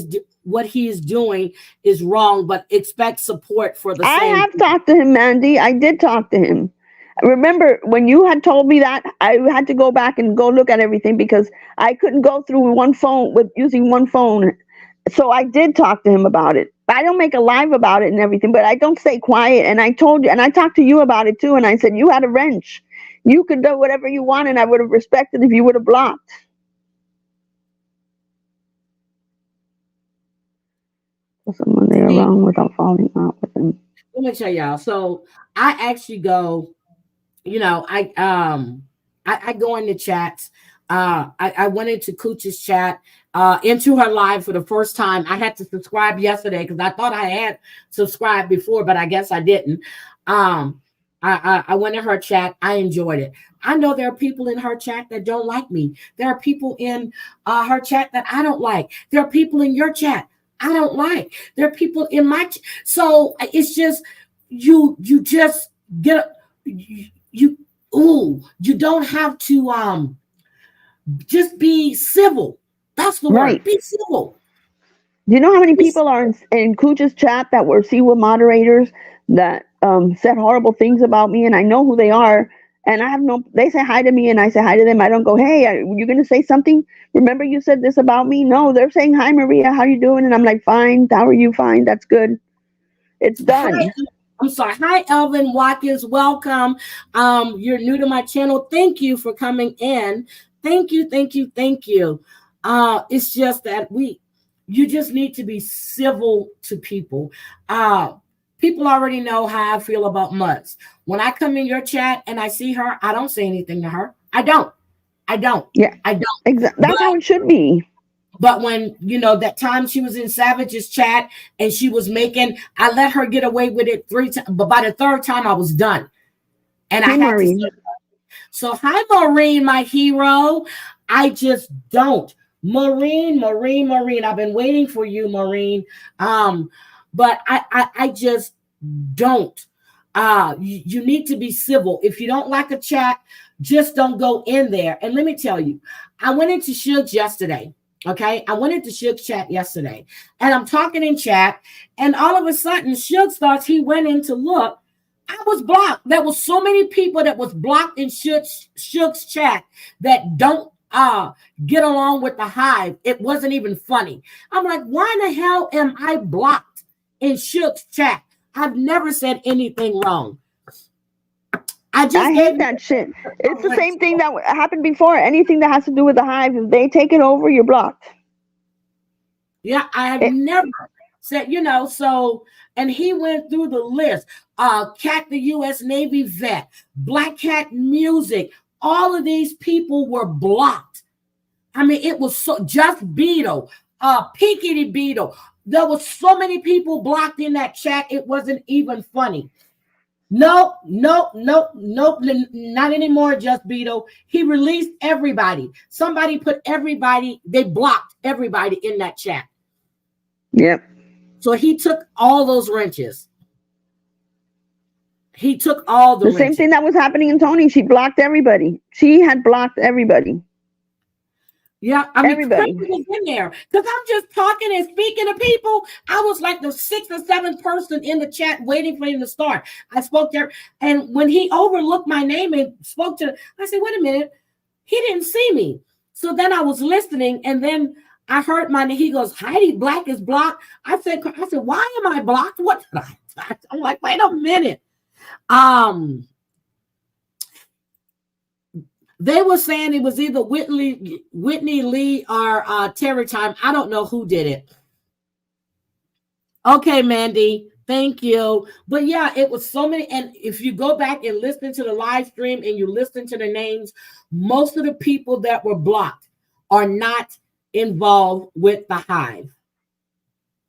he is doing is wrong, but expect support for the same.
I have talked to him, Mandy. I did talk to him. Remember when you had told me that, I had to go back and go look at everything because I couldn't go through using one phone. So I did talk to him about it. I don't make a live about it and everything, but I don't stay quiet. And I told you, and I talked to you about it too. And I said, you had a wrench. You could do whatever you want, and I would have respected if you would have blocked. Someone they are wrong without falling out with them.
Let me tell y'all. So I actually go, I go into chats. I went into Cooch's chat, into her live for the first time. I had to subscribe yesterday because I thought I had subscribed before, but I guess I didn't. I went in her chat. I enjoyed it. I know there are people in her chat that don't like me. There are people in her chat that I don't like. There are people in your chat I don't like. There are people in my so it's just you just get you ooh, you don't have to just be civil. That's the word.
Right.
Be civil.
Do you know how many people are in Cooch's chat that were CWA moderators that said horrible things about me, and I know who they are, and I have no. They say hi to me, and I say hi to them. I don't go, hey, you're gonna say something? Remember you said this about me? No, they're saying hi, Maria. How you doing? And I'm like, fine. How are you? Fine. That's good. It's
Hi,
done.
I'm sorry. Hi, Elvin Watkins. Welcome. You're new to my channel. Thank you for coming in. Thank you, thank you, thank you. It's just that you just need to be civil to people. People already know how I feel about Mutz. When I come in your chat and I see her, I don't say anything to her. I don't.
Yeah.
I don't.
Exactly. That's how it should be.
But when, that time she was in Savage's chat and she was I let her get away with it 3 times. But by the 3rd time, I was done. And I
Hey,
had to
Maureen.
say, so hi, Maureen, my hero. I just don't. Maureen. I've been waiting for you, Maureen. But I just don't. You need to be civil. If you don't like a chat, just don't go in there. And let me tell you, I went into Suge's yesterday. Okay, I went into Suge's chat yesterday, and I'm talking in chat, and all of a sudden, Suge starts. He went in to look. I was blocked. There was so many people that was blocked in Suge's chat that don't get along with the hive. It wasn't even funny. I'm like, why in the hell am I blocked in Suge's chat? I've never said anything wrong. I
hate that shit. It's the same thing that happened before. Anything that has to do with the hive, if they take it over, you're blocked.
Yeah, I have never said, so, and he went through the list. Cat, the U.S. Navy vet, Black Cat Music, all of these people were blocked. I mean, it was just Beetle, Peekity Beetle. There was so many people blocked in that chat, it wasn't even funny. Nope, not anymore, just Beetle. He released everybody. Somebody put everybody, they blocked everybody in that chat.
Yep.
So he took all those wrenches. He took all the
same thing that was happening in Tony. She blocked everybody. She had blocked everybody.
Yeah, I mean,
everybody
was in there because I'm just talking and speaking to people. I was like the 6th or 7th person in the chat waiting for him to start. I spoke there, and when he overlooked my name and spoke to, I said, "Wait a minute, he didn't see me." So then I was listening, and then I heard my name. He goes, "Heidi Black is blocked." I said, "Why am I blocked? What did I?" I'm like, "Wait a minute." They were saying it was either Whitney Lee or Terry Time. I don't know who did it. Okay, Mandy, thank you. But yeah, it was so many. And if you go back and listen to the live stream and you listen to the names, most of the people that were blocked are not involved with the hive.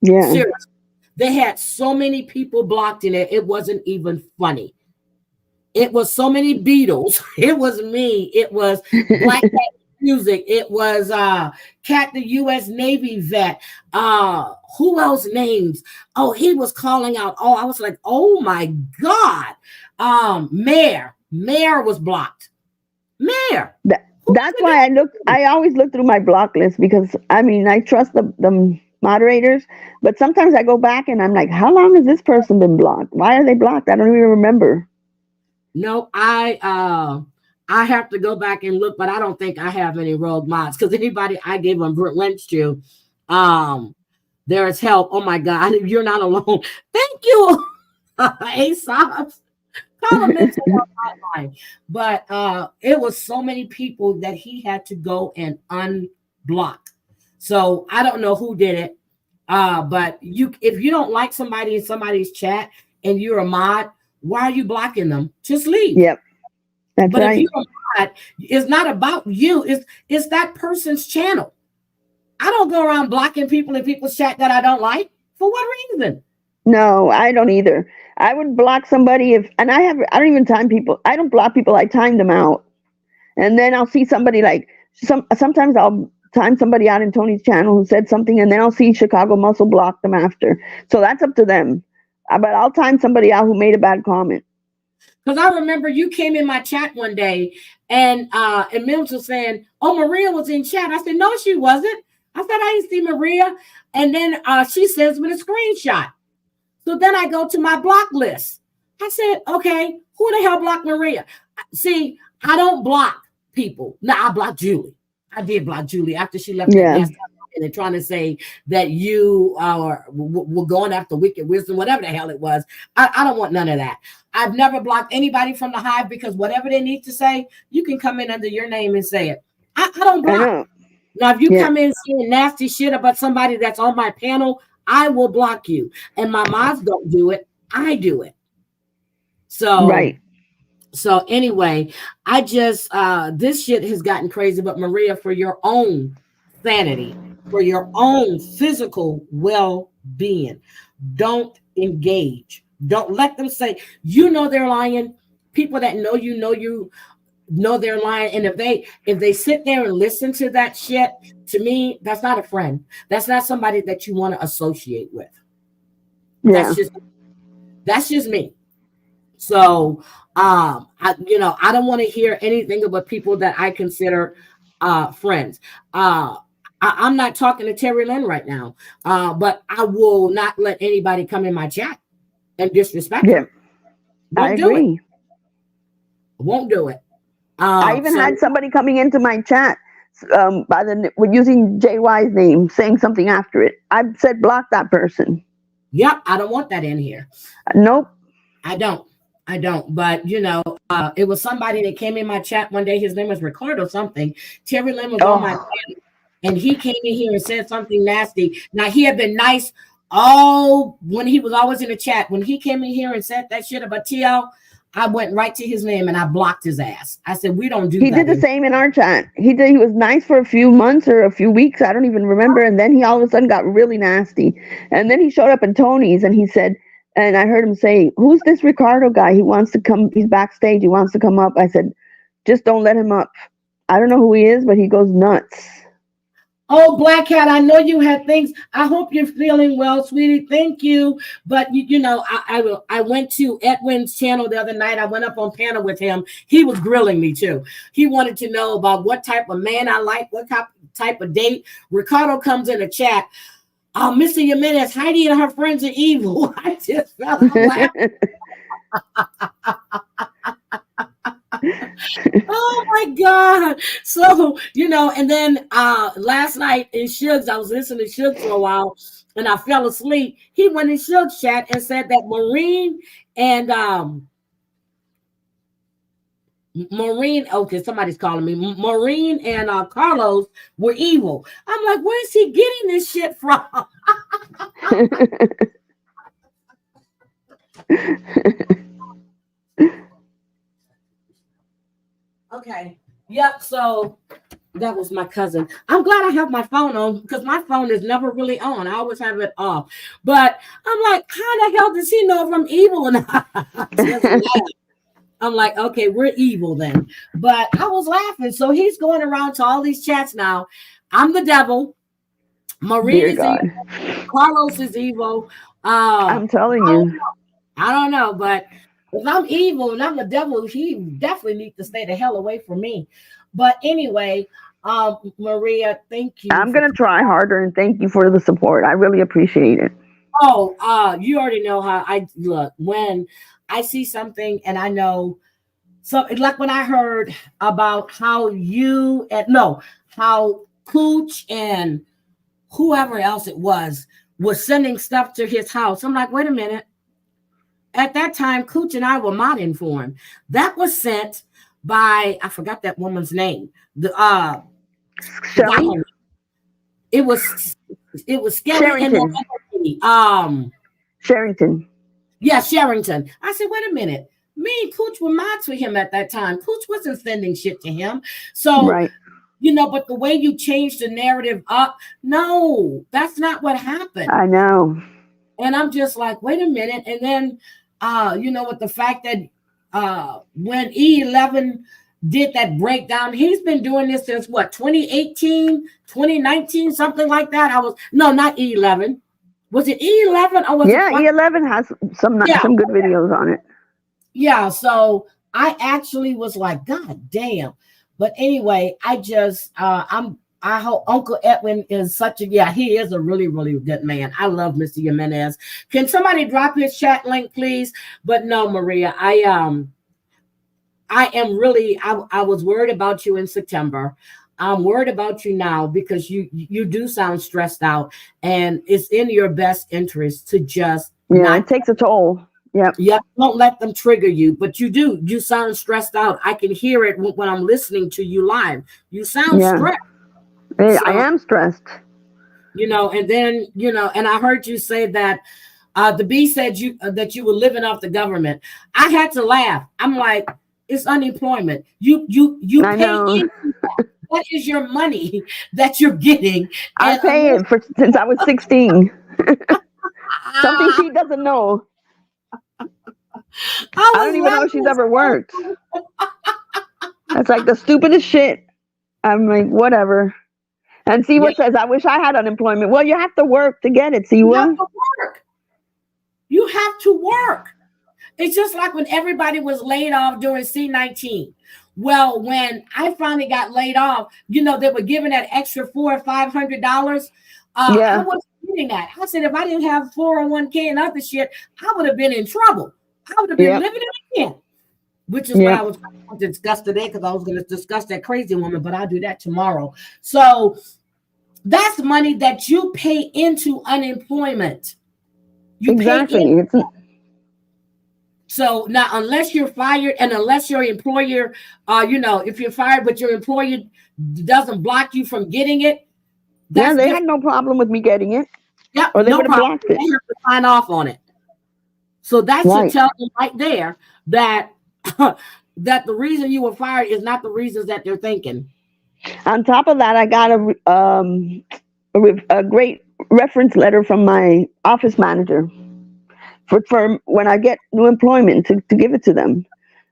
Yeah.
Seriously. They had so many people blocked in it. It wasn't even funny. It was so many Beatles. It was me. It was Black Cat Music. It was Cat, the U.S. Navy vet. Who else names? Oh, he was calling out. Oh, I was like, oh my God. Mayor was blocked. Mayor.
That's why I always look through my block list because I trust the moderators, but sometimes I go back and I'm like, how long has this person been blocked? Why are they blocked? I don't even remember.
No, I have to go back and look, but I don't think I have any rogue mods because anybody I gave them wrench to, there is help. Oh my God, you're not alone. Thank you, Aesop. But it was so many people that he had to go and unblock. So I don't know who did it. But if you don't like somebody in somebody's chat and you're a mod, why are you blocking them? Just leave.
Yep. That's
but
right.
If you're a mod, it's not about you. It's that person's channel. I don't go around blocking people in people's chat that I don't like. For what reason?
No, I don't either. I would block somebody I don't even time people. I don't block people. I time them out. And then I'll see somebody sometimes I'll time somebody out in Tony's channel who said something, and then I'll see Chicago Muscle block them after. So that's up to them. But I'll time somebody out who made a bad comment.
Because I remember you came in my chat one day and Mims was saying, oh, Maria was in chat. I said, no, she wasn't. I said, I didn't see Maria. And then she sends me the screenshot. So then I go to my block list. I said, okay, who the hell blocked Maria? See, I don't block people. No, I blocked Julie. I did block Julie after she left that nest and trying to say that you were going after wicked wisdom, whatever the hell it was. I don't want none of that. I've never blocked anybody from the hive because whatever they need to say, you can come in under your name and say it. I don't block. Now, if you come in saying nasty shit about somebody that's on my panel, I will block you. And my mods don't do it. I do it. So, So anyway, I just, this shit has gotten crazy. But Maria, for your own sanity, for your own physical well-being, don't engage. Don't let them say, you know they're lying. People that know you know they're lying. And if they sit there and listen to that shit, to me, that's not a friend. That's not somebody that you want to associate with. That's just me. So I don't want to hear anything about people that I consider friends. I'm not talking to Terry Lynn right now, but I will not let anybody come in my chat and disrespect her.
I agree.
Won't do it.
I even had somebody coming into my chat using JY's name, saying something after it. I said block that person.
Yep, I don't want that in here.
Nope.
I don't. But it was somebody that came in my chat one day. His name was Ricardo something. Terry Lynn was on my panel, and he came in here and said something nasty. Now he had been nice when he was always in the chat. When he came in here and said that shit about TL, I went right to his name and I blocked his ass. I said, we don't do that.
He did the same in our chat. He was nice for a few months or a few weeks. I don't even remember. And then he all of a sudden got really nasty. And then he showed up in Tony's and he said, and I heard him say, who's this Ricardo guy? He wants to come. He's backstage. He wants to come up. I said, just don't let him up. I don't know who he is, but he goes nuts.
Oh, Black Cat, I know you had things. I hope you're feeling well, sweetie. Thank you. But, I went to Edwin's channel the other night. I went up on panel with him. He was grilling me, too. He wanted to know about what type of man I like, what type of date. Ricardo comes in the chat. Mr. Jimenez, Heidi and her friends are evil. I just fell out laughing. Oh my God. So, and then last night in Shugs, I was listening to Shugs for a while and I fell asleep. He went in Shugs chat and said that somebody's calling me. Maureen and Carlos were evil. I'm like, where's he getting this shit from? Okay. Yep. So that was my cousin. I'm glad I have my phone on because my phone is never really on. I always have it off. But I'm like, how the hell does he know if I'm evil or not? I'm like, okay, we're evil then. But I was laughing. So he's going around to all these chats now. I'm the devil. Marie is evil. Carlos is evil.
I'm telling you.
I don't know, but if I'm evil and I'm the devil, he definitely needs to stay the hell away from me. But anyway, Maria, thank you.
I'm going to try harder and thank you for the support. I really appreciate it.
Oh, you already know how I look when I see something and I know. So like when I heard about how Cooch and whoever else it was sending stuff to his house. I'm like, wait a minute. At that time, Cooch and I were not informed. That was sent by, I forgot that woman's name. It was Scary
Sherrington.
And
Sherrington.
Yeah, Sherrington. I said, wait a minute. Me and Cooch were mods with him at that time. Cooch wasn't sending shit to him. So,
right.
But the way you changed the narrative up, no, that's not what happened.
I know.
And I'm just like, wait a minute. And then, with the fact that when E11 did that breakdown, he's been doing this since 2018, 2019, something like that. Not E11. Was it E11 or was it?
E11 has some good videos on it.
Yeah, so I actually was like, God damn. But anyway, I hope Uncle Edwin is such a, yeah, he is a really, really good man. I love Mr. Jimenez. Can somebody drop his chat link, please? But no, Maria, I am really, I was worried about you in September. I'm worried about you now because you do sound stressed out, and it's in your best interest to just
Yeah,
not.
it takes a toll. Yep.
Yep, don't let them trigger you. But you do. You sound stressed out. I can hear it when I'm listening to you live. You sound
Yeah.
stressed.
I am stressed.
And then, and I heard you say that the B said that you were living off the government. I had to laugh. I'm like, it's unemployment. You
I
pay
know.
into that. That is your money that you're getting.
I
And
pay it since I was 16. Something she doesn't know. I don't even know if she's ever worked. That's like the stupidest shit. I'm like, whatever. And see what says, I wish I had unemployment. Well, you have to work to get it. See
You
what?
have to work. You have to work. It's just like when everybody was laid off during C-19. Well, when I finally got laid off, they were giving that extra $400 or $500. I wasn't getting that. I said, if I didn't have 401k and other shit, I would have been in trouble. I would have been living in a tent, which is what I was going to discuss today, because I was going to discuss that crazy woman, but I'll do that tomorrow. So that's money that you pay into unemployment.
Exactly.
So now, unless you're fired and unless your employer, if you're fired, but your employer doesn't block you from getting it.
They had no problem with me getting it.
Yeah,
or they
no
would have
problem.
blocked it.
They have to sign off on it. So that should tell them right there that that the reason you were fired is not the reasons that they're thinking.
On top of that, I got a great reference letter from my office manager for when I get new employment to give it to them.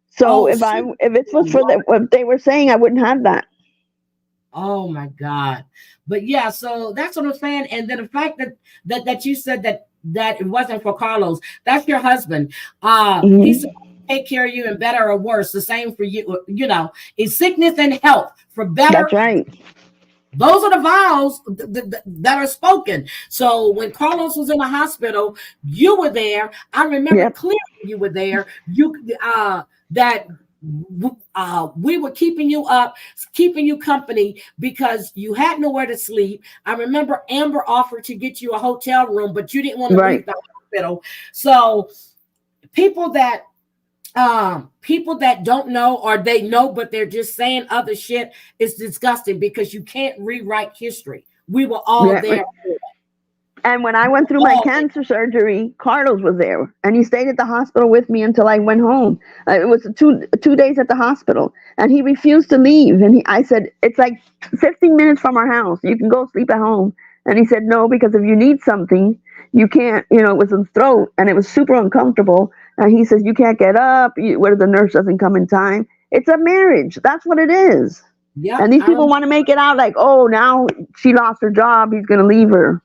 So if it was for what they were saying, I wouldn't have that.
Oh my God. But yeah, so that's what I'm saying. And then the fact that you said that it wasn't for Carlos, that's your husband. He's supposed to take care of you in better or worse. The same for you, in sickness and health, for better.
That's right.
Those are the vows that are spoken. So when Carlos was in the hospital, you were there. I remember clearly you were there. We were keeping you up, keeping you company because you had nowhere to sleep. I remember Amber offered to get you a hotel room, but you didn't want to leave the hospital. So people that don't know, or they know but they're just saying other shit, is disgusting, because you can't rewrite history. We were all there.
And when I went through my cancer surgery, Carlos was there, and he stayed at the hospital with me until I went home. It was two days at the hospital, and he refused to leave. And I said, it's like 15 minutes from our house. You can go sleep at home. And he said, no, because if you need something, you can't, it was in the throat, and it was super uncomfortable. And he says, you can't get up, where the nurse doesn't come in time. It's a marriage. That's what it is. Yeah. And these people want to make it out like, oh, now she lost her job, he's going to leave her.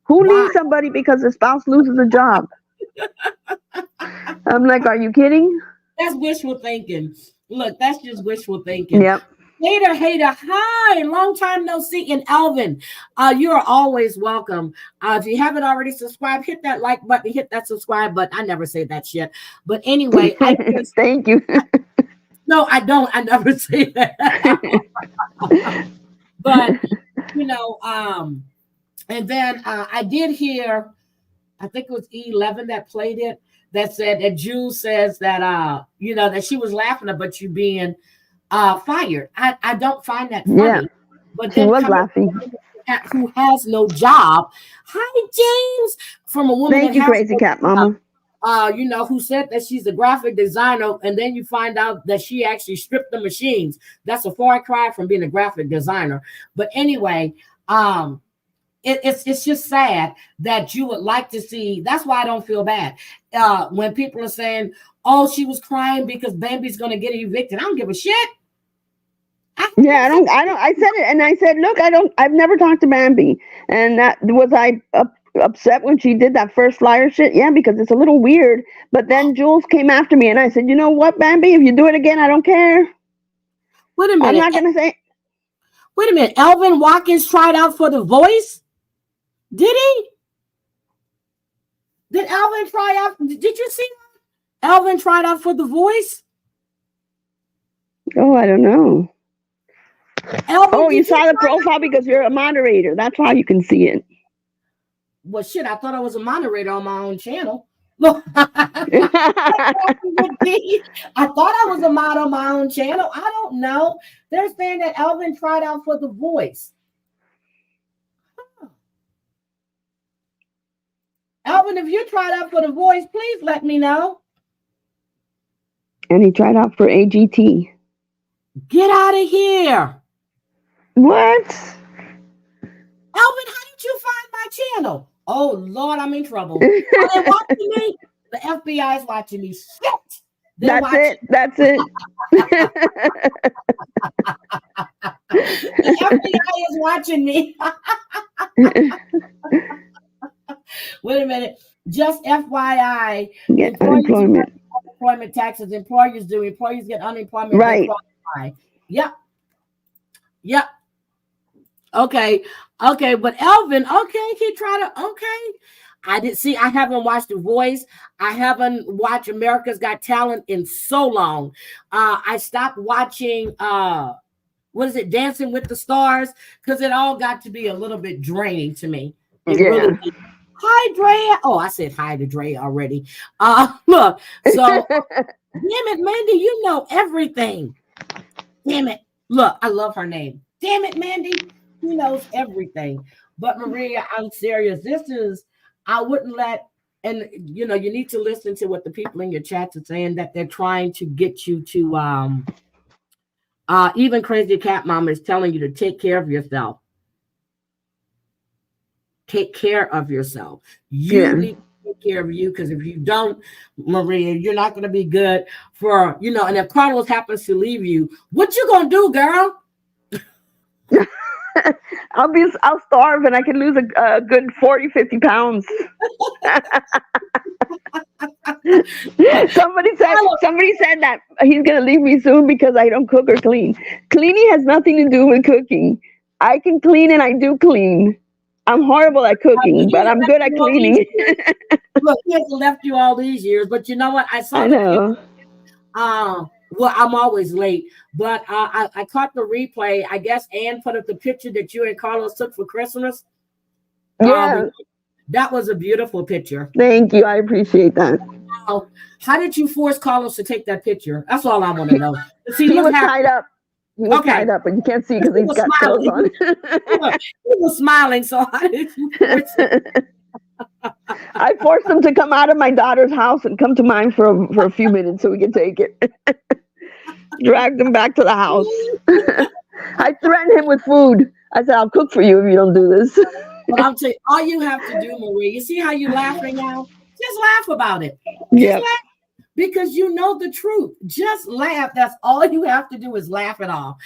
Who leaves somebody because the spouse loses a job? I'm like, are you kidding?
That's wishful thinking. Look, that's just wishful thinking.
Yep.
Hater, hi, long time no see. And Alvin, you are always welcome. If you haven't already subscribed, hit that like button, hit that subscribe button. I never say that shit. But anyway,
thank you.
No, I don't. I never say that. But, and then I did hear, I think it was E11 that played it, that said that Jules says that, that she was laughing about you being fired. I don't find that funny.
Yeah,
but
she was laughing.
Who has no job. Hi, James. From a woman.
Thank you, Crazy Cat Mama.
Who said that she's a graphic designer, and then you find out that she actually stripped the machines. That's a far cry from being a graphic designer. But anyway, it's just sad that you would like to see. That's why I don't feel bad when people are saying, "Oh, she was crying because Bambi's going to get evicted." I don't give a shit.
I said it, and I said, look, I've never talked to Bambi, and that was upset when she did that first flyer shit. Yeah, because it's a little weird. But then Jules came after me, and I said, you know what, Bambi? If you do it again, I don't care.
Wait a
I'm
minute.
not gonna say.
Wait a minute. Elvin Watkins tried out for The Voice? Did he? Did Elvin try out? Did you see Elvin tried out for The Voice?
Oh, I don't know.
Elvin,
Oh, you
did you
saw the
try out?
profile because you're a moderator. That's why you can see it.
Well, shit, I thought I was a moderator on my own channel. Look, I thought I was a mod on my own channel. I don't know. They're saying that Elvin tried out for The Voice. Elvin, if you tried out for The Voice, please let me know.
And he tried out for AGT.
Get out of here.
What?
Elvin, how did you find my channel? Oh, Lord, I'm in trouble. Are they watching me? The FBI is watching me. Shit.
That's it. That's it.
The FBI is watching me. Wait a minute. Just FYI.
Get unemployment.
Unemployment taxes. Employers do. Employers get unemployment.
Right.
Yep. Yep. Okay. Okay. But Elvin, okay, he tried to, okay. I haven't watched The Voice. I haven't watched America's Got Talent in so long. I stopped watching Dancing with the Stars, because it all got to be a little bit draining to me. It really did. Hi, Drea. Oh, I said hi to Drea already. Look, so damn it, Mandy, you know everything. Damn it. Look, I love her name. Damn it, Mandy. She knows everything. But Maria, I'm serious. I wouldn't let, and you need to listen to what the people in your chats are saying, that they're trying to get you to even Crazy Cat Mama is telling you to take care of yourself. Take care of yourself. You need to take care of you, because if you don't, Maria, you're not going to be good for, and if Carlos happens to leave you, what you going to do, girl?
I'll starve and I can lose a good 40, 50 pounds. Somebody said that he's going to leave me soon because I don't cook or clean. Cleaning has nothing to do with cooking. I can clean and I do clean. I'm horrible at cooking, but I'm good at cleaning.
Look, he hasn't left you all these years, but you know what?
I know.
Well, I'm always late, but I caught the replay. I guess Ann put up the picture that you and Carlos took for Christmas.
Yeah.
That was a beautiful picture.
Thank you. I appreciate that.
How did you force Carlos to take that picture? That's all I want to know.
See, he was tied up. He was tied up, but you can't see because he's got clothes on.
He was smiling, so how did you force it?
I forced him to come out of my daughter's house and come to mine for a few minutes so we could take it. Dragged him back to the house. I threatened him with food. I said, I'll cook for you if you don't do this.
But I'm telling you, all you have to do, Marie, you see how you're laughing now? Just laugh about it.
Yeah.
Because you know the truth. Just laugh. That's all you have to do is laugh it off.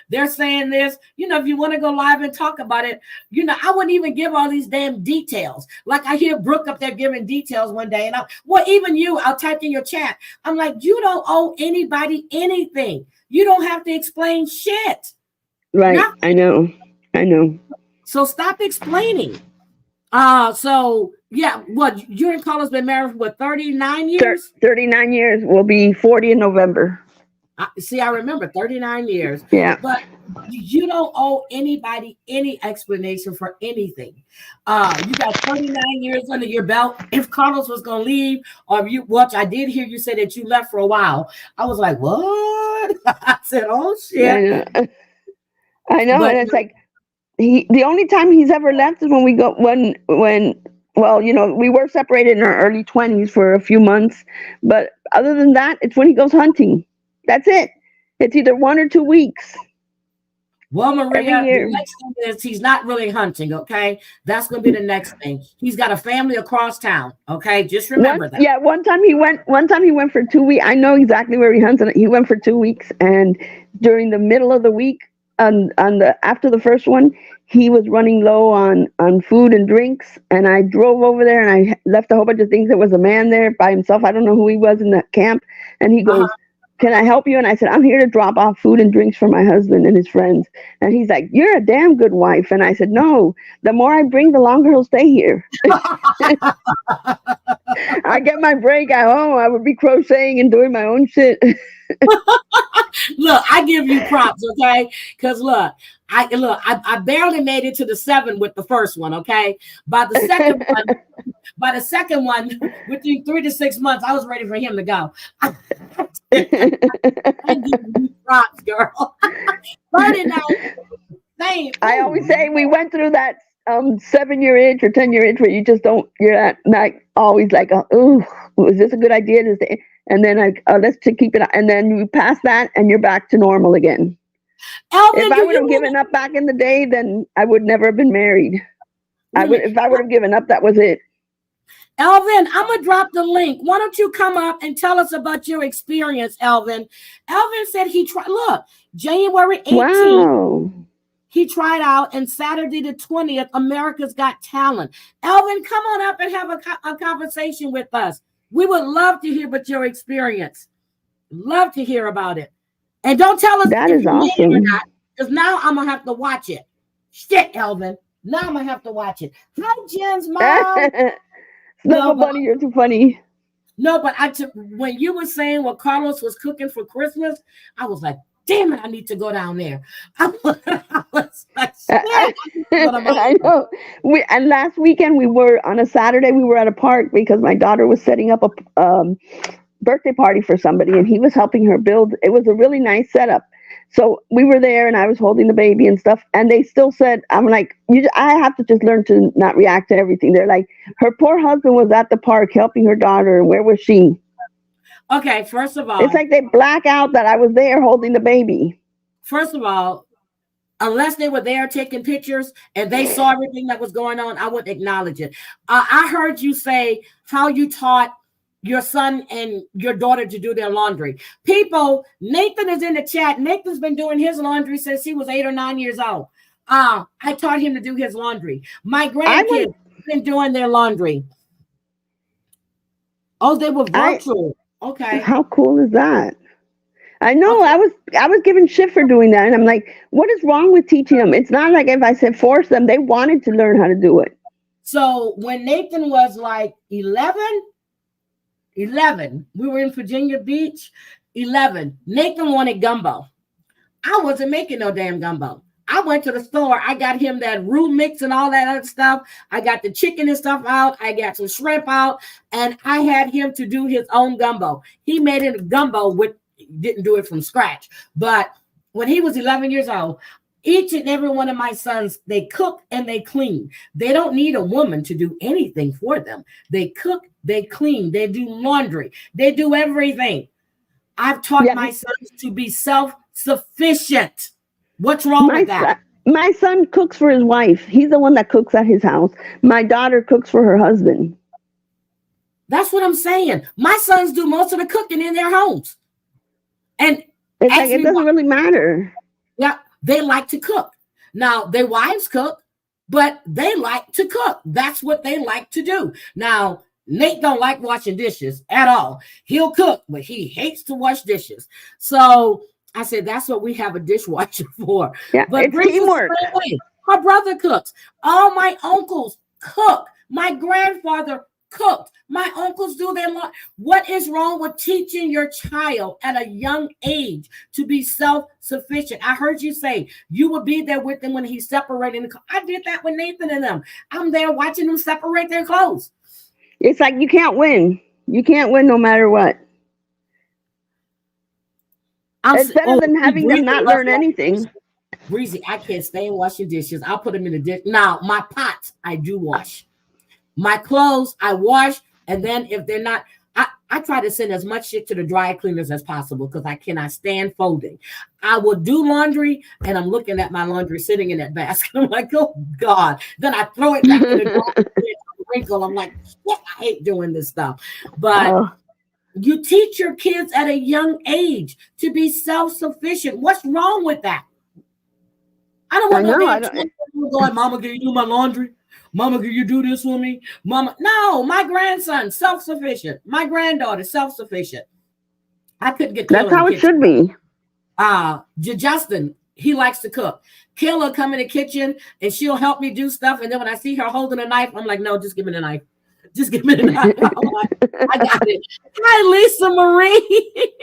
They're saying this. If you want to go live and talk about it, I wouldn't even give all these damn details. Like I hear Brooke up there giving details one day, and even you, I'll type in your chat. I'm like, you don't owe anybody anything. You don't have to explain shit.
Right. Nothing. I know.
So stop explaining. So yeah, what, you and Carlos been married for 39 years? 39
years. We'll be 40 in November.
See, I remember 39 years.
Yeah.
But you don't owe anybody any explanation for anything. You got 39 years under your belt. If Carlos was going to leave, or I did hear you say that you left for a while. I was like, what? I said, oh shit.
I know. And it's like, the only time he's ever left is when we were separated in our early 20s for a few months. But other than that, it's when he goes hunting. That's it. It's either 1 or 2 weeks.
Well, Maria, the next thing is he's not really hunting, okay? That's going to be the next thing. He's got a family across town, okay? Just remember that.
Yeah, one time he went for 2 weeks. I know exactly where he hunts. He went for 2 weeks, and during the middle of the week, on the after the first one, he was running low on food and drinks, and I drove over there and I left a whole bunch of things. There was a man there by himself. I don't know who he was in that camp, and he goes, "Can I help you?" And I said, "I'm here to drop off food and drinks for my husband and his friends." And he's like, "You're a damn good wife." And I said, "No, the more I bring, the longer he'll stay here." I get my break at home, I would be crocheting and doing my own shit.
Look, I give you props, okay? Because I barely made it to the 7 with the first one, okay? By the second one, within 3 to 6 months, I was ready for him to go. I give you props, girl. 39. Same.
I always say we went through that 7-year itch or 10-year itch where you just don't, you're not always like, oh, is this a good idea? And then let's keep it, and then you pass that and you're back to normal again.
Elvin,
if I would have given up back in the day, then I would never have been married. If I would have given up, that was it.
Elvin, I'm gonna drop the link. Why don't you come up and tell us about your experience, Elvin? Elvin said he tried. Look, January 18th.
Wow.
He tried out, and Saturday the 20th, America's Got Talent. Elvin, come on up and have a conversation with us. We would love to hear about your experience. Love to hear about it. And don't tell us
that is awesome.
Because now I'm going to have to watch it. Shit, Elvin. Now I'm going to have to watch it. Hi, Jen's mom.
No, Bunny, you're too funny.
No, but when you were saying what Carlos was cooking for Christmas, I was like, damn it, I need to go down there. I was like,
I know. And last weekend on a Saturday, we were at a park because my daughter was setting up a birthday party for somebody, and he was helping her build. It was a really nice setup. So we were there, and I was holding the baby and stuff, and they still said, I'm like, I have to just learn to not react to everything. They're like, her poor husband was at the park helping her daughter, and where was she?
Okay, first of all,
it's like they black out that I was there holding the baby.
First of all, unless they were there taking pictures and they saw everything that was going on, I wouldn't acknowledge it. I heard you say how you taught your son and your daughter to do their laundry. People, Nathan is in the chat. Nathan's been doing his laundry since he was 8 or 9 years old. I taught him to do his laundry. My grandkids have been doing their laundry. Oh, they were virtual. Okay.
How cool is that? I know. Okay. I was given shit for doing that, and I'm like, what is wrong with teaching them? It's not like if I said force them, they wanted to learn how to do it.
So when Nathan was like 11, we were in Virginia Beach, 11. Nathan wanted gumbo. I wasn't making no damn gumbo. I went to the store. I got him that roux mix and all that other stuff. I got the chicken and stuff out. I got some shrimp out, and I had him to do his own gumbo. He made it a gumbo didn't do it from scratch. But when he was 11 years old, each and every one of my sons, they cook and they clean. They don't need a woman to do anything for them. They cook, they clean, they do laundry, they do everything. I've taught my sons to be self-sufficient. What's wrong with that?
My son cooks for his wife. He's the one that cooks at his house. My daughter cooks for her husband.
That's what I'm saying. My sons do most of the cooking in their homes. And
it's like it doesn't really matter.
Yeah, they like to cook. Now, their wives cook, but they like to cook. That's what they like to do. Now, Nate don't like washing dishes at all. He'll cook, but he hates to wash dishes. So I said, that's what we have a dishwasher for.
Yeah,
but
it's teamwork.
My brother cooks. All my uncles cook. My grandfather cooked. My uncles do their laundry. What is wrong with teaching your child at a young age to be self-sufficient? I heard you say you would be there with them when he's separating. I did that with Nathan and them. I'm there watching them separate their clothes.
It's like you can't win. You can't win no matter what. It's better than having them not learn anything.
Breezy, I can't stand washing dishes. I'll put them in the dish. Now, my pots, I do wash. My clothes, I wash. And then if they're not, I try to send as much shit to the dry cleaners as possible because I cannot stand folding. I will do laundry, and I'm looking at my laundry sitting in that basket. I'm like, oh, God. Then I throw it back in the dry wrinkle. I'm like, shit, I hate doing this stuff. But you teach your kids at a young age to be self-sufficient. What's wrong with that? I don't
I
want no
know. I
damn
don't.
20 going, Mama, can you do my laundry? Mama, can you do this for me? Mama, no, my grandson, self-sufficient. My granddaughter, self-sufficient. I couldn't get
That's
killed in the
how it
kitchen.
should be.
Justin, he likes to cook. Kayla come in the kitchen and she'll help me do stuff. And then when I see her holding a knife, I'm like, no, just give me the knife. Just give me the knife. I'm like, I got it. Hi, Lisa Marie.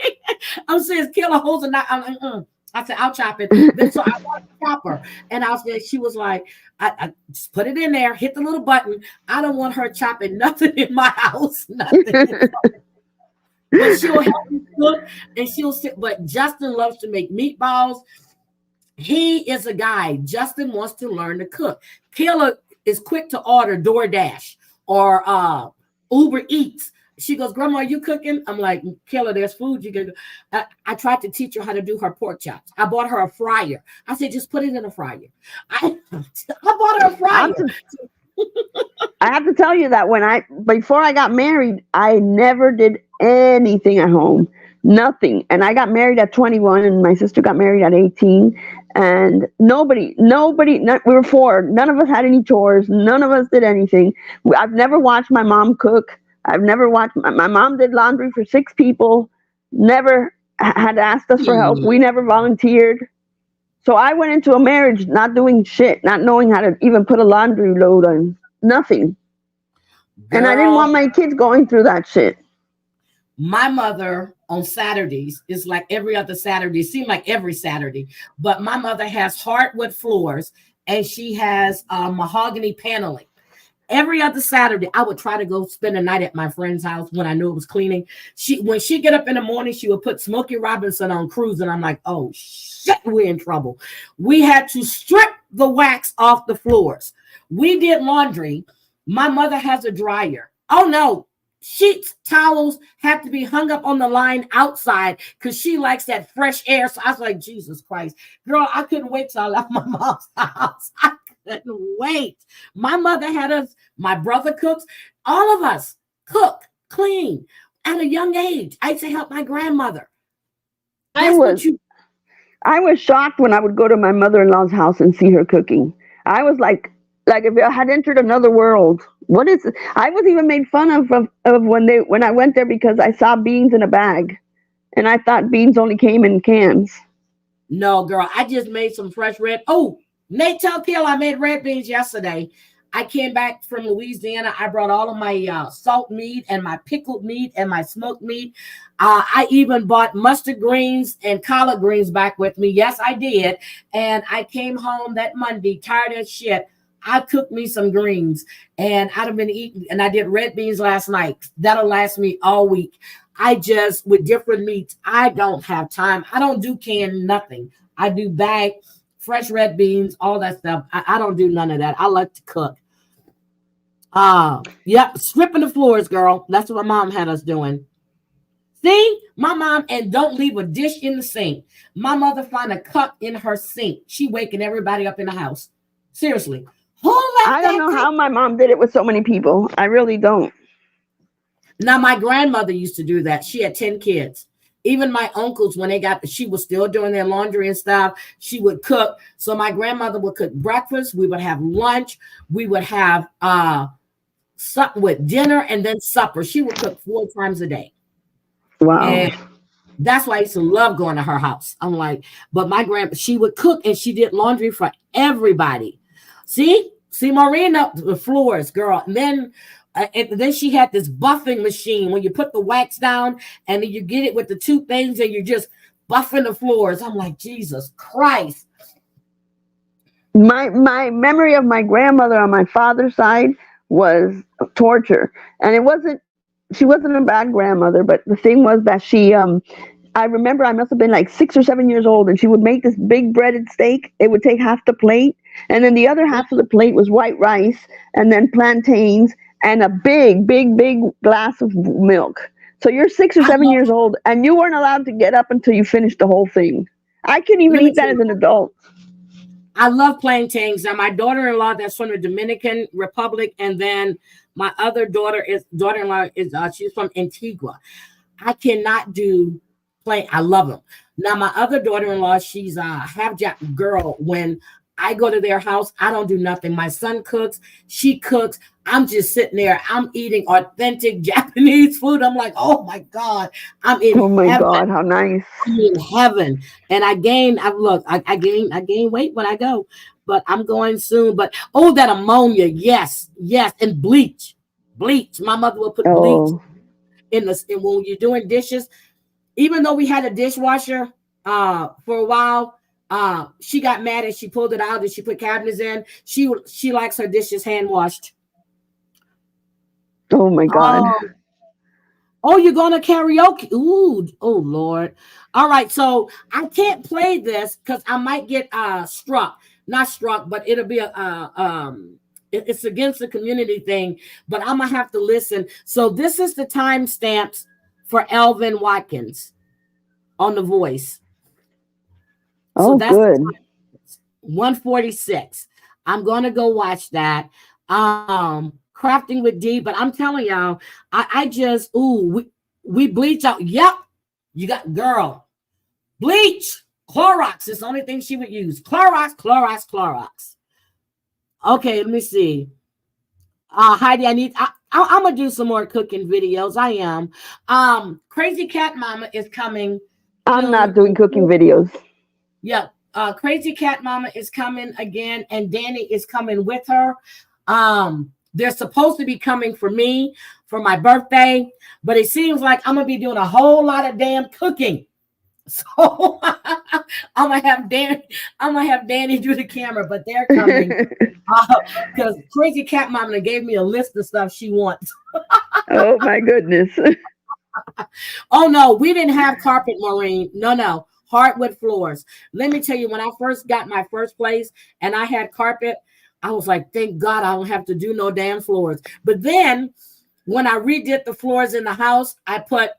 I'm serious. Kayla holds a knife. I'm like, I said, I'll chop it. Then so I want to chop her. And she was like, I just put it in there, hit the little button. I don't want her chopping nothing in my house. Nothing. But she'll help me cook and she'll sit. But Justin loves to make meatballs. He is a guy. Justin wants to learn to cook. Kayla is quick to order DoorDash or Uber Eats. She goes, Grandma, are you cooking? I'm like, Kayla, there's food. You can. I tried to teach her how to do her pork chops. I bought her a fryer. I said, just put it in a fryer. I bought her a fryer.
I have to tell you that before I got married, I never did anything at home, nothing. And I got married at 21, and my sister got married at 18. And nobody, we were four. None of us had any chores. None of us did anything. I've never watched my mom cook. I've never watched my mom did laundry for 6 people. Never had asked us for help. We never volunteered. So I went into a marriage not doing shit, not knowing how to even put a laundry load on, nothing.
Girl,
and I didn't want my kids going through that shit.
My mother on Saturdays is like every other Saturday. It seemed like every Saturday, but my mother has hardwood floors and she has mahogany paneling. Every other Saturday, I would try to go spend a night at my friend's house when I knew it was cleaning. When she get up in the morning, she would put Smokey Robinson on cruise, and I'm like, oh shit, we're in trouble. We had to strip the wax off the floors. We did laundry. My mother has a dryer. Oh no, sheets, towels have to be hung up on the line outside because she likes that fresh air. So I was like, Jesus Christ, girl, I couldn't wait till I left my mom's house. I couldn't wait. My mother had us, my brother cooks, all of us cook, clean at a young age. I used to help my grandmother.
I was shocked when I would go to my mother-in-law's house and see her cooking. I was like if I had entered another world. What is it? I was even made fun of when I went there because I saw beans in a bag, and I thought beans only came in cans.
No, girl, I just made some fresh red. Oh, Nate, tell Kill I made red beans yesterday. I came back from Louisiana. I brought all of my salt meat and my pickled meat and my smoked meat. I even bought mustard greens and collard greens back with me. Yes, I did. And I came home that Monday, tired as shit. I cooked me some greens and I'd have been eating, and I did red beans last night. That'll last me all week. With different meats, I don't have time. I don't do canned nothing. I do bag, fresh red beans, all that stuff. I don't do none of that. I like to cook. Yep, stripping the floors, girl. That's what my mom had us doing. See, my mom, and don't leave a dish in the sink. My mother find a cup in her sink. She waking everybody up in the house. Seriously.
I don't know how my mom did it with so many people. I really don't.
Now, my grandmother used to do that. She had 10 kids. Even my uncles, when she was still doing their laundry and stuff, she would cook. So my grandmother would cook breakfast. We would have lunch. We would have something with dinner and then supper. She would cook 4 times a day.
Wow.
And that's why I used to love going to her house. I'm like, but my grandma, she would cook and she did laundry for everybody. See, Maureen up the floors, girl. And then she had this buffing machine when you put the wax down and then you get it with the 2 things and you're just buffing the floors. I'm like, Jesus Christ.
My memory of my grandmother on my father's side was torture. And she wasn't a bad grandmother, but the thing was that I remember I must have been like 6 or 7 years old, and she would make this big breaded steak. It would take half the plate, and then the other half of the plate was white rice, and then plantains, and a big glass of milk. So you're 6 or 7 years old, and you weren't allowed to get up until you finished the whole thing. I couldn't even eat that as an adult.
I love plantains. Now, my daughter-in-law, that's from the Dominican Republic, and then my other daughter-in-law is she's from Antigua. I cannot do plain. I love them. Now, my other daughter-in-law, she's a half-Jack girl. When I go to their house. I don't do nothing. My son cooks. She cooks. I'm just sitting there. I'm eating authentic Japanese food. I'm like, oh my God, I'm in
Oh my
heaven.
God, how nice.
I'm in heaven. And I gain weight when I go, but I'm going soon. But oh, that ammonia. Yes. And bleach. My mother will put bleach
Oh,
in when you're doing dishes. Even though we had a dishwasher for a while, she got mad and she pulled it out and she put cabinets in. She likes her dishes hand washed.
oh my God.
Oh, you're going to karaoke? Ooh, oh Lord. All right, so I can't play this because I might get struck. Not struck, but it'll be it's against the community thing. But I'm gonna have to listen. So this is the timestamps for Elvin Watkins on The Voice. So
Oh,
that's
good.
146. I'm gonna go watch that. Crafting with D, but I'm telling y'all, I just we bleach out. Yep, you got girl bleach. Clorox is the only thing she would use. Clorox. Okay, let me see. Heidi, I'm gonna do some more cooking videos. I am. Crazy Cat Mama is coming.
I'm not doing cooking videos.
Yeah. Crazy Cat Mama is coming again, and Danny is coming with her. They're supposed to be coming for me for my birthday, but it seems like I'm gonna be doing a whole lot of damn cooking. So I'm gonna have Danny do the camera, but they're coming because Crazy Cat Mama gave me a list of stuff she wants.
Oh my goodness.
Oh no, we didn't have carpet, Maureen. No. Hardwood floors. Let me tell you, when I first got my first place and I had carpet, I was like, thank God I don't have to do no damn floors. But then when I redid the floors in the house, I put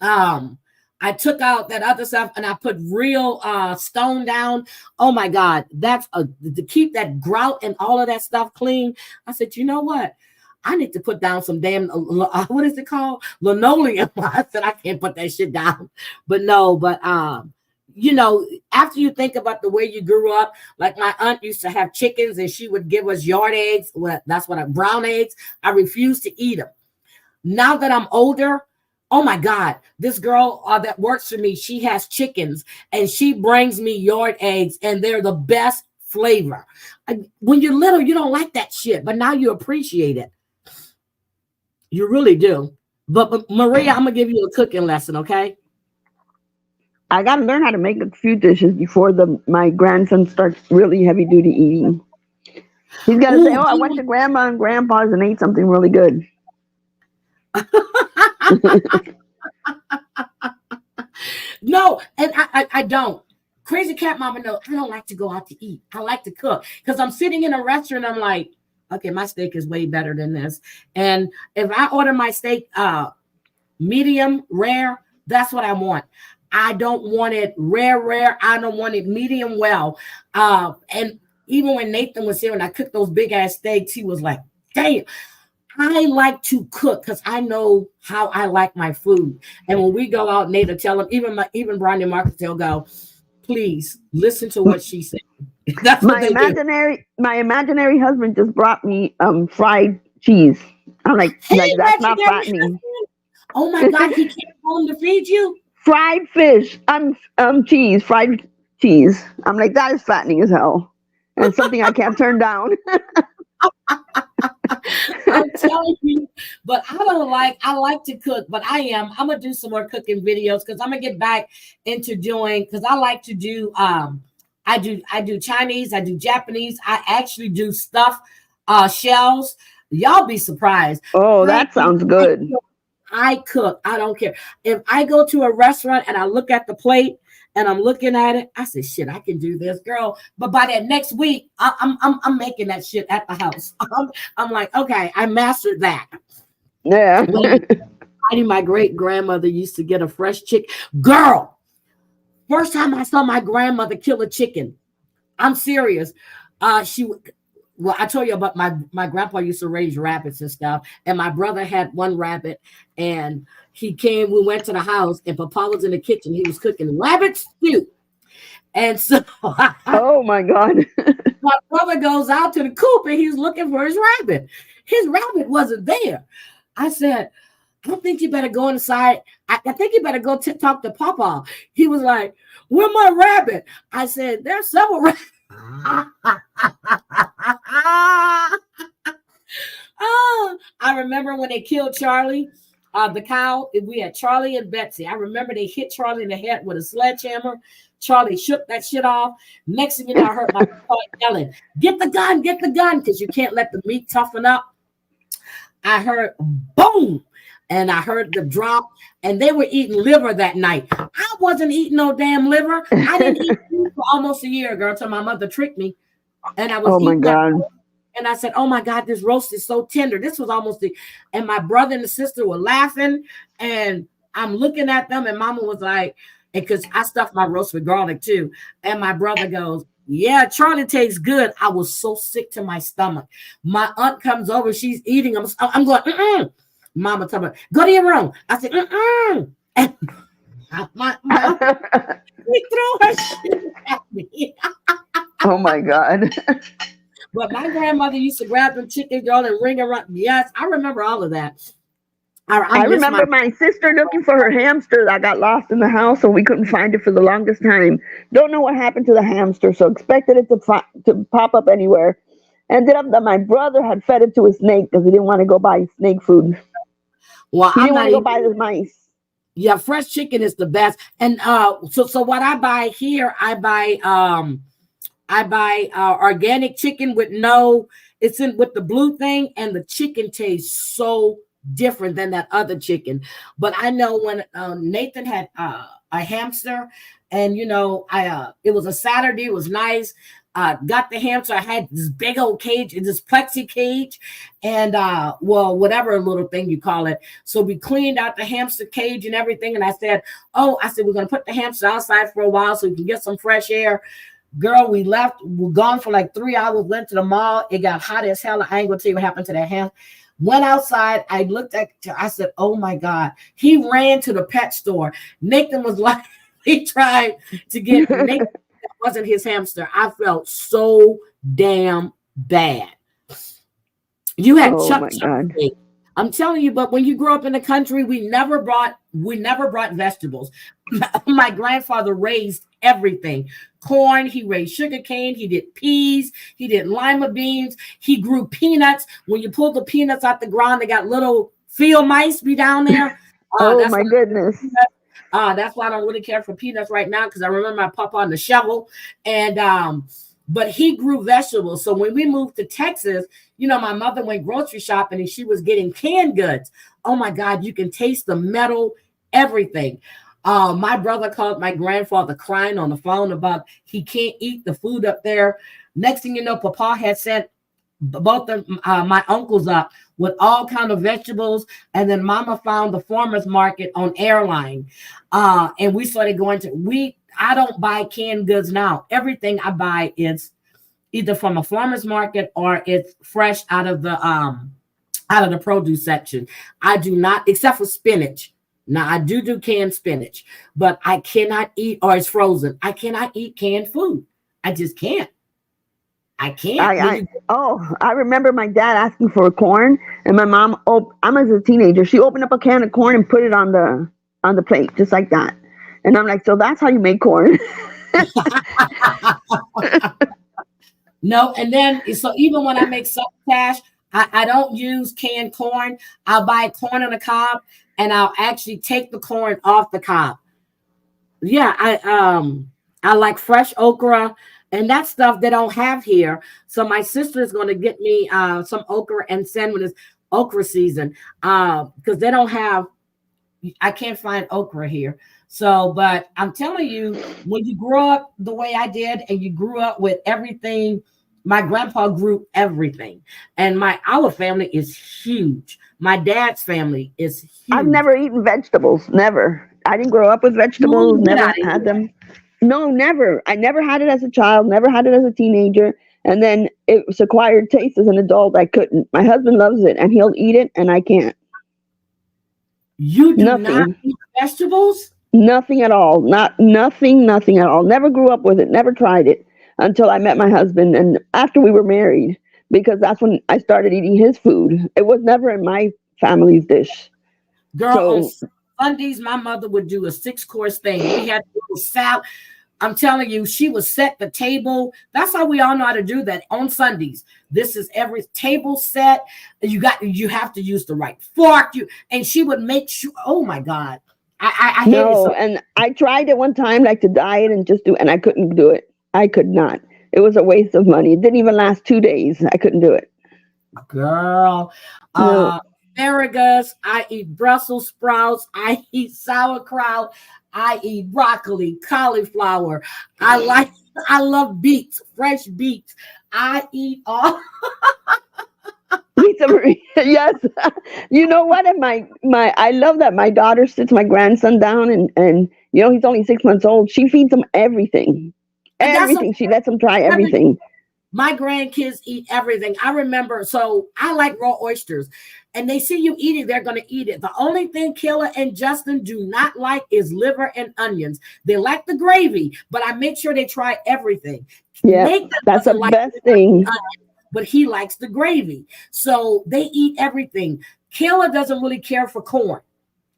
I took out that other stuff and I put real stone down. Oh my God, that's to keep that grout and all of that stuff clean. I said, you know what? I need to put down some damn what is it called? Linoleum. I said I can't put that shit down. But you know, after you think about the way you grew up, like my aunt used to have chickens and she would give us yard eggs. Well, that's what brown eggs. I refused to eat them. Now that I'm older, oh my God, this girl that works for me, she has chickens and she brings me yard eggs and they're the best flavor. When you're little, you don't like that shit, but now you appreciate it. You really do. But Maria, I'm going to give you a cooking lesson, okay?
I got to learn how to make a few dishes before my grandson starts really heavy duty eating. He's got to say, oh, I went to grandma and grandpa's and ate something really good.
No, and I don't. Crazy Cat Mama, no, I don't like to go out to eat. I like to cook because I'm sitting in a restaurant. I'm like, okay, my steak is way better than this. And if I order my steak medium rare, that's what I want. I don't want it rare. I don't want it medium well. And even when Nathan was here and I cooked those big ass steaks, he was like, damn. I like to cook because I know how I like my food. And when we go out, Nate will tell him, even Brian and Marcus, they'll go, please listen to what she said. That's what
my imaginary husband just brought me fried cheese. I'm like that's not fattening.
Oh my God, he came home to feed you?
Fried fish, cheese, fried cheese. I'm like, that is fattening as hell. And something I can't turn down.
I'm telling you, but I like to cook, but I'm gonna do some more cooking videos because I'm gonna get back into doing, because I like to do I do Chinese, I do Japanese, I actually do stuff shells. Y'all be surprised.
Oh, that sounds good.
I cook. I don't care. If I go to a restaurant and I look at the plate and I'm looking at it, I say, shit, I can do this, girl. But by that next week, I'm making that shit at the house. I'm like, okay, I mastered that.
Yeah.
My great grandmother used to get a fresh chicken. Girl, first time I saw my grandmother kill a chicken. I'm serious. Well, I told you about my grandpa used to raise rabbits and stuff. And my brother had one rabbit and we went to the house and Papa was in the kitchen. He was cooking rabbit stew. And so
Oh my God.
my brother goes out to the coop and he's looking for his rabbit. His rabbit wasn't there. I said, I think you better go inside. I think you better go talk to Papa. He was like, where's my rabbit? I said, there's several rabbits. Oh, I remember when they killed Charlie, the cow. We had Charlie and Betsy. I remember they hit Charlie in the head with a sledgehammer. Charlie shook that shit off. Next thing you know, I heard my papa yelling, get the gun, because you can't let the meat toughen up. I heard boom, and I heard the drop, and they were eating liver that night. I wasn't eating no damn liver. I didn't eat food for almost a year, girl, till my mother tricked me. And I was
Oh my
eating that.
God.
And I said, oh my God, this roast is so tender. This was almost and my brother and the sister were laughing. And I'm looking at them, and Mama was like, because I stuffed my roast with garlic too. And my brother goes, yeah, Charlie tastes good. I was so sick to my stomach. My aunt comes over, she's eating. I'm going, Mama told me, go to your room. I said, and my she threw her shit at me.
Oh my God.
But my grandmother used to grab them chicken, girl, and ring around. Yes, I remember all of that.
I remember my sister looking for her hamster that got lost in the house, so we couldn't find it for the longest time. Don't know what happened to the hamster, so expected it to pop up anywhere. Ended up that my brother had fed it to a snake because he didn't want to go buy snake food.
Well,
He didn't want to go buy the mice.
Yeah, fresh chicken is the best. And so what I buy here, I buy organic chicken with it's in with the blue thing, and the chicken tastes so different than that other chicken. But I know when Nathan had a hamster, and it was a Saturday, it was nice. Got the hamster. I had this big old cage, this plexi cage, and whatever little thing you call it. So we cleaned out the hamster cage and everything. And I said, we're gonna put the hamster outside for a while so we can get some fresh air. Girl, we left. We're gone for like 3 hours. Went to the mall. It got hot as hell. I ain't gonna tell you what happened to that hamster. Went outside. I looked at. I said, "Oh my God!" He ran to the pet store. Nathan was like, he tried to get Nathan. That wasn't his hamster. I felt so damn bad. You had Chuck. I'm telling you, but when you grow up in the country, we never brought vegetables. My grandfather raised everything. Corn, he raised sugarcane, he did peas, he did lima beans, he grew peanuts. When you pull the peanuts out the ground, they got little field mice be down there.
Oh my goodness.
That's why I don't really care for peanuts right now, because I remember my papa on the shovel. And but he grew vegetables. So when we moved to Texas, my mother went grocery shopping and she was getting canned goods. Oh my God, you can taste the metal, everything. My brother called my grandfather crying on the phone about he can't eat the food up there. Next thing you know, Papa had sent both of my uncles up with all kind of vegetables, and then Mama found the farmers market on Airline, and we started going to. I don't buy canned goods now. Everything I buy is either from a farmer's market or it's fresh out of the produce section. I do not, except for spinach. Now I do canned spinach, but I cannot eat, or it's frozen. I cannot eat canned food. I just can't. I can't.
I remember my dad asking for corn, and my mom. I'm as a teenager. She opened up a can of corn and put it on the plate, just like that. And I'm like, so that's how you make corn.
No, and then so even when I make succotash, I don't use canned corn. I'll buy corn on the cob, and I'll actually take the corn off the cob. Yeah, I like fresh okra and that stuff they don't have here. So my sister is going to get me some okra and send when it's okra season, because they don't have. I can't find okra here. So, but I'm telling you, when you grow up the way I did, and you grew up with everything, my grandpa grew everything, and our family is huge. My dad's family is huge.
I've never eaten vegetables. Never. I didn't grow up with vegetables. Never had them. No, never. I never had it as a child. Never had it as a teenager. And then it was acquired taste as an adult. I couldn't. My husband loves it, and he'll eat it, and I can't.
You do not eat vegetables?
Nothing at all. Nothing at all. Never grew up with it. Never tried it until I met my husband and after we were married, because that's when I started eating his food. It was never in my family's dish.
Girl, on
So
Sundays, my mother would do a 6-course thing. We had a salad. I'm telling you, she would set the table. That's how we all know how to do that on Sundays. This is every table set. You have to use the right fork. And she would make sure. Oh my God. I hate it
no,
so.
and I tried it one time, like to diet and just do, and I couldn't do it. I could not. It was a waste of money. It didn't even last 2 days. I couldn't do it.
Girl,
No,
asparagus. I eat Brussels sprouts. I eat sauerkraut. I eat broccoli, cauliflower. I love beets, fresh beets. I eat all.
Lisa Marie, yes. You know what? And I love that my daughter sits my grandson down and he's only 6 months old. She feeds him everything.
And that's
Everything. She lets him try everything.
My grandkids eat everything. I remember, so I like raw oysters, and they see you eat it, they're going to eat it. The only thing Kayla and Justin do not like is liver and onions. They like the gravy, but I make sure they try everything.
Yeah,
Nathan
that's the
doesn't like
best thing.
but he likes the gravy. So they eat everything. Kayla doesn't really care for corn.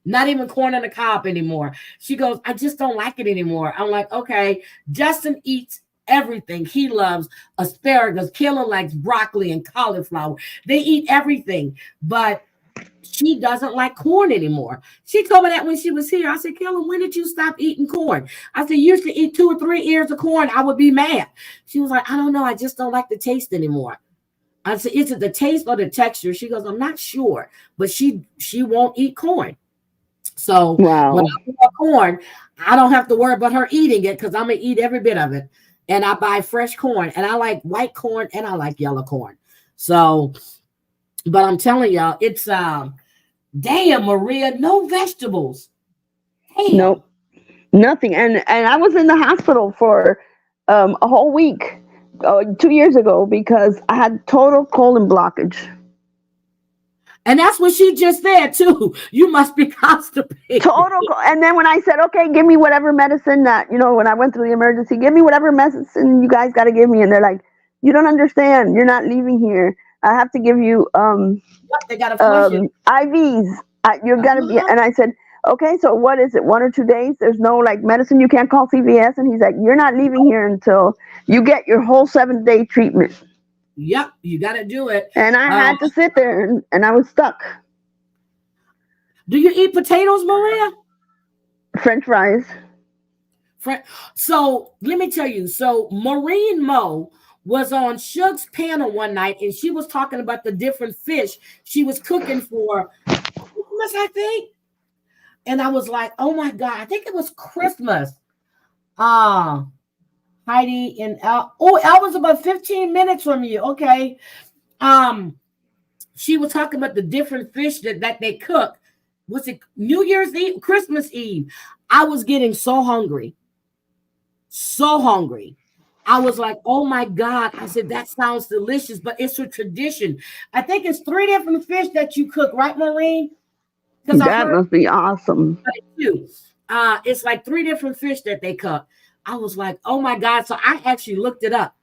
Not even corn on the cob anymore. She goes, I just don't like it anymore. I'm like, okay. Justin eats everything. He loves asparagus. Kayla likes broccoli and cauliflower. They eat everything, but she doesn't like corn anymore. She told me that when she was here. I said, Kayla, when did you stop eating corn? I said, you used to eat 2 or 3 ears of corn. I would be mad. She was like, I don't know. I just don't like the taste anymore. I said, is it the taste or the texture? She goes, I'm not sure, but she won't eat corn. So
Wow.
when I eat corn, I don't have to worry about her eating it because I'm going to eat every bit of it. And I buy fresh corn, and I like white corn and I like yellow corn. So, but I'm telling y'all, it's damn, Maria, no vegetables. Damn.
Nope, nothing. And I was in the hospital for a whole week 2 years ago because I had total colon blockage.
And that's what she just said too. You must be constipated.
And then when I said, okay, give me whatever medicine that, when I went through the emergency, give me whatever medicine you guys got to give me. And they're like, you don't understand. You're not leaving here. I have to give you
they got to flush you.
IVs. You're going to be. And I said, okay, so what is it? 1 or 2 days? There's no medicine. You can't call CVS. And he's like, you're not leaving here until you get your whole 7-day treatment.
Yep, you got to do it.
And I had to sit there and I was stuck.
Do you eat potatoes, Maria?
French fries.
So let me tell you. So Maureen Moe was on Suge's panel one night, and she was talking about the different fish she was cooking for Christmas, I think. And I was like, oh my God, I think it was Christmas. Heidi and El. Oh, El was about 15 minutes from you. Okay. She was talking about the different fish that they cook. Was it New Year's Eve, Christmas Eve? I was getting so hungry. So hungry. I was like, oh my God. I said, that sounds delicious, but it's a tradition. I think it's 3 different fish that you cook, right, Maureen?
That must be awesome.
It's like 3 different fish that they cook. I was like, oh my God. So I actually looked it up.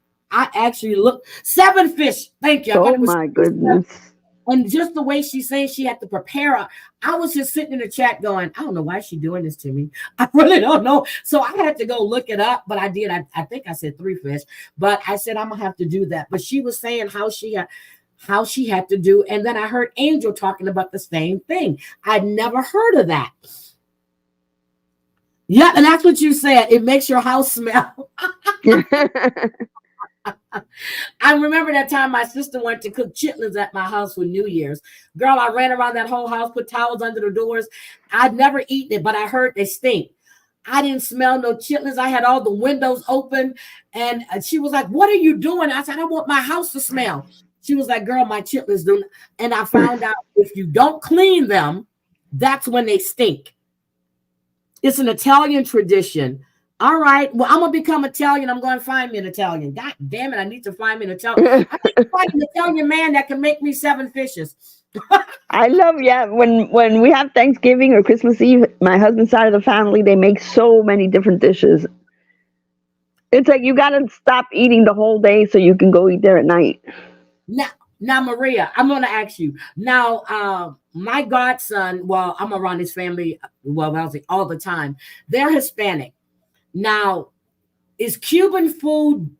7 fish. Thank you.
Oh my goodness.
And just the way she said she had to prepare, I was just sitting in the chat going, I don't know why she's doing this to me. I really don't know. So I had to go look it up, but I did. I think I said 3 fish, but I said, I'm gonna have to do that. But she was saying how she had to do. And then I heard Angel talking about the same thing. I'd never heard of that. Yeah, and that's what you said. It makes your house smell. I remember that time my sister went to cook chitlins at my house for New Year's. Girl, I ran around that whole house, put towels under the doors. I'd never eaten it, but I heard they stink. I didn't smell no chitlins. I had all the windows open. And she was like, what are you doing? I said, I want my house to smell. She was like, girl, my chitlins do. And I found out if you don't clean them, that's when they stink. It's an Italian tradition. All right. Well, I'm going to become Italian. I'm going to find me an Italian. God damn it. I need to find me an Italian. I need to find an Italian man that can make me 7 fishes.
I love, yeah, when we have Thanksgiving or Christmas Eve, my husband's side of the family, they make so many different dishes. It's like you gotta stop eating the whole day so you can go eat there at night.
Now, now, Maria, I'm going to ask you. Now, my godson, well, I'm around his family, well, I was like, all the time. They're Hispanic. Now, is Cuban food,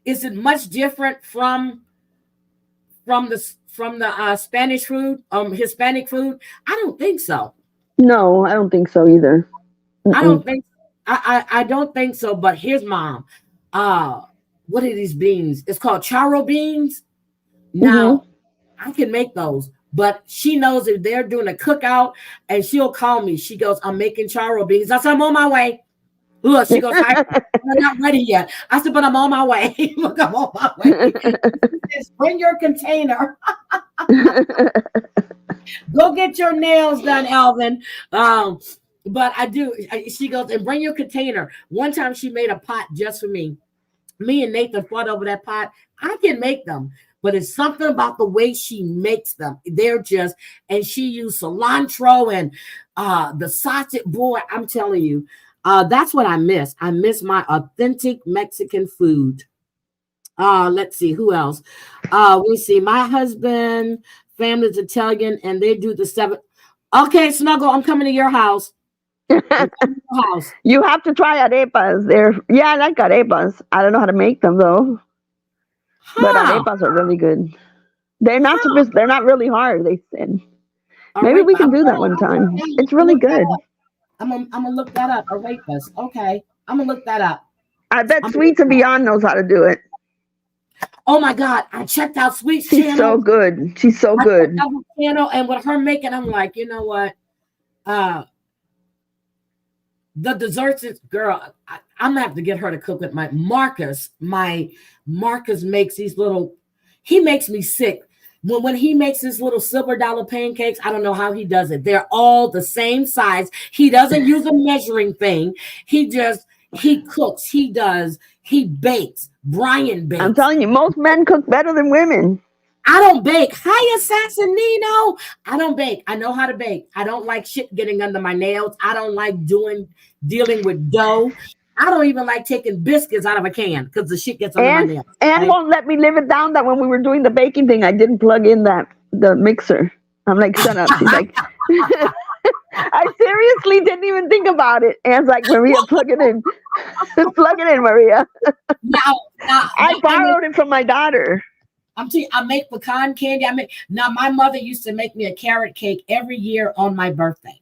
is it much different from the Spanish food, Hispanic food? I don't think so.
No, I don't think so either.
I
Mm-mm.
don't think I don't think so. But here's mom. Uh, what are these beans? It's called charro beans.
Mhm.
Now I can make those, but she knows if they're doing a cookout, and she'll call me. She goes, "I'm making charro beans." I said, "I'm on my way." Look, she goes, "Hi, I'm not ready yet." I said, "But I'm on my way." Look, I'm on my way. She says, "Bring your container. Go get your nails done, Alvin." But I do. She goes, "And bring your container." One time she made a pot just for me. Me and Nathan fought over that pot. I can make them, but it's something about the way she makes them. They're just, and she used cilantro and the sausage. Boy, I'm telling you, that's what I miss. I miss my authentic Mexican food. Let's see who else. We see my husband, family's Italian, and they do the seven. Okay, Snuggle, I'm coming to your house. I'm coming to your house.
You have to try arepas. Yeah, I like arepas. I don't know how to make them though, but
Huh?
arepas are really good. They're not
Huh?
supposed. They're not really hard. They said maybe we
Arepa.
can do that one time. It's
I'm gonna
really
look that
good.
up. I'm gonna look that up. Arepas. Okay. I'm gonna look that up.
I bet
I'm gonna look
Sweets and
that up.
Beyond knows how to do it.
Oh my God. I checked out Sweet's
She's so
channel.
good. She's so
I checked
good.
out her channel, and with her making, I'm like, you know what? Uh the desserts is, girl, I'm gonna have to get her to cook with my Marcus. My Marcus makes these little, he makes me sick. When he makes his little silver dollar pancakes, I don't know how he does it. They're all the same size. He doesn't use a measuring thing. He cooks, he does, he bakes. Brian
I'm
bakes.
telling you, most men cook better than women.
I don't bake. Hi, Assassinino. I don't bake. I know how to bake. I don't like shit getting under my nails. I don't like dealing with dough. I don't even like taking biscuits out of a can because the shit gets under my
And
nails.
Anne
Right?
won't let me live it down that when we were doing the baking thing, I didn't plug in the mixer. I'm like, shut up. She's like, I seriously didn't even think about it. Anne's like, Maria, plug it in. Plug it in, Maria. I
Now
borrowed it from my daughter.
I make pecan candy. Now my mother used to make me a carrot cake every year on my birthday.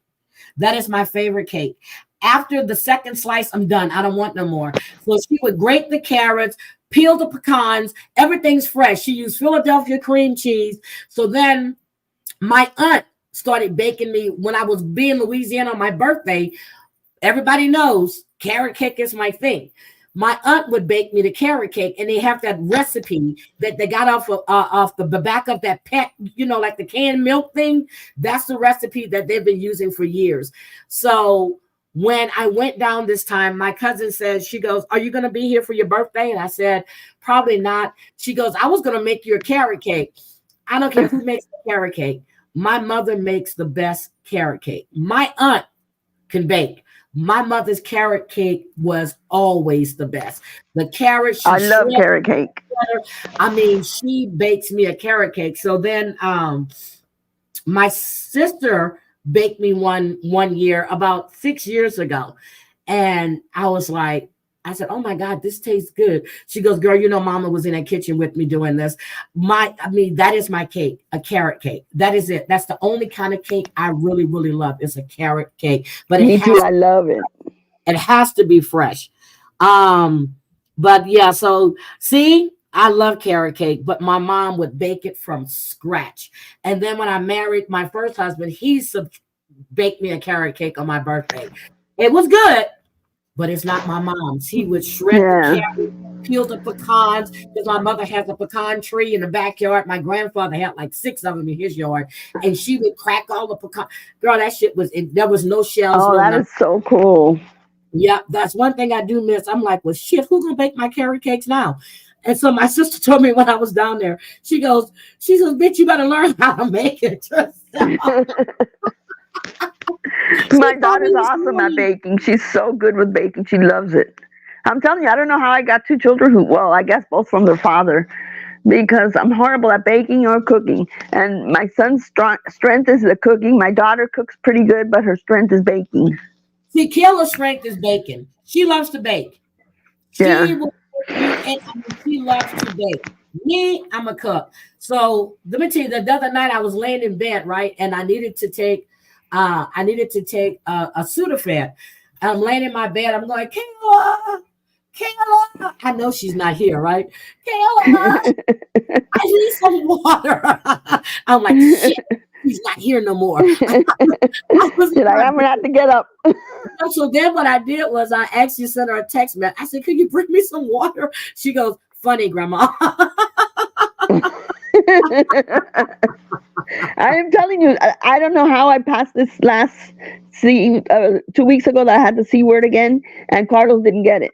That is my favorite cake. After the second slice, I'm done. I don't want no more. So she would grate the carrots, peel the pecans, everything's fresh. She used Philadelphia cream cheese. So then my aunt started baking me when I was being in Louisiana on my birthday. Everybody knows carrot cake is my thing. My aunt would bake me the carrot cake, and they have that recipe that they got off the back of that pack, like the canned milk thing. That's the recipe that they've been using for years. So when I went down this time, my cousin says, she goes, "Are you going to be here for your birthday?" And I said, "Probably not." She goes, "I was going to make you a carrot cake." I don't care who makes the carrot cake. My mother makes the best carrot cake. My aunt can bake. My mother's carrot cake was always the best. The carrot, she
I love
shreds
carrot cake.
butter. I mean, she bakes me a carrot cake. So then my sister baked me one year about 6 years ago. And I said, "Oh my God, this tastes good." She goes, "Girl, Mama was in that kitchen with me doing this." That is my cake, a carrot cake. That is it. That's the only kind of cake I really, really love. It's a carrot cake, but
Me too. I love it.
it has to be fresh. But yeah, so see, I love carrot cake, but my mom would bake it from scratch. And then when I married my first husband, baked me a carrot cake on my birthday. It was good, but it's not my mom's. He would shred the
Yeah.
carrot, peel the pecans, because my mother has a pecan tree in the backyard. My grandfather had like 6 of them in his yard, and she would crack all the pecan. Girl, that shit there was no shells,
Oh,
no
that
nothing.
is so cool.
Yeah, that's one thing I do miss. I'm like, well, shit, who's gonna bake my carrot cakes now? And so my sister told me when I was down there, she says, bitch, you better learn how to make it yourself.
My daughter's awesome at baking. She's so good with baking. She loves it. I'm telling you, I don't know how I got two children who, well, I guess both from their father, because I'm horrible at baking or cooking. And my son's strength is the cooking. My daughter cooks pretty good, but her strength is baking.
See, Kayla's strength is baking. She loves to bake.
Yeah.
She will cook you, and she loves to bake. Me, I'm a cook. So let me tell you, the other night I was laying in bed, right, and I needed to take a Sudafed. I'm laying in my bed. I'm going, Kayla. I know she's not here, right? Kayla, I need some water. I'm like, shit, she's not here no more.
I'm gonna have to get up.
So then what I did was I actually sent her a text message. I said, could you bring me some water? She goes, funny, Grandma.
I am telling you, I don't know how I passed this last 2 weeks ago that I had the C word again, and Carlos didn't get it.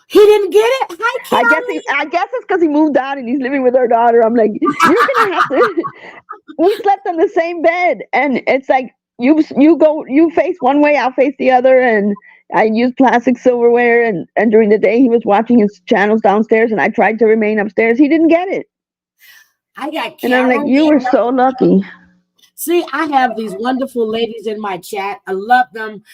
He didn't get it?
I guess it's because he moved out and he's living with our daughter. I'm like, you're gonna have to. We slept on the same bed, and it's like you face one way, I'll face the other, and I used plastic silverware, and during the day he was watching his channels downstairs, and I tried to remain upstairs. He didn't get it.
I got Carol.
And I'm like, you were so lucky.
See, I have these wonderful ladies in my chat. I love them.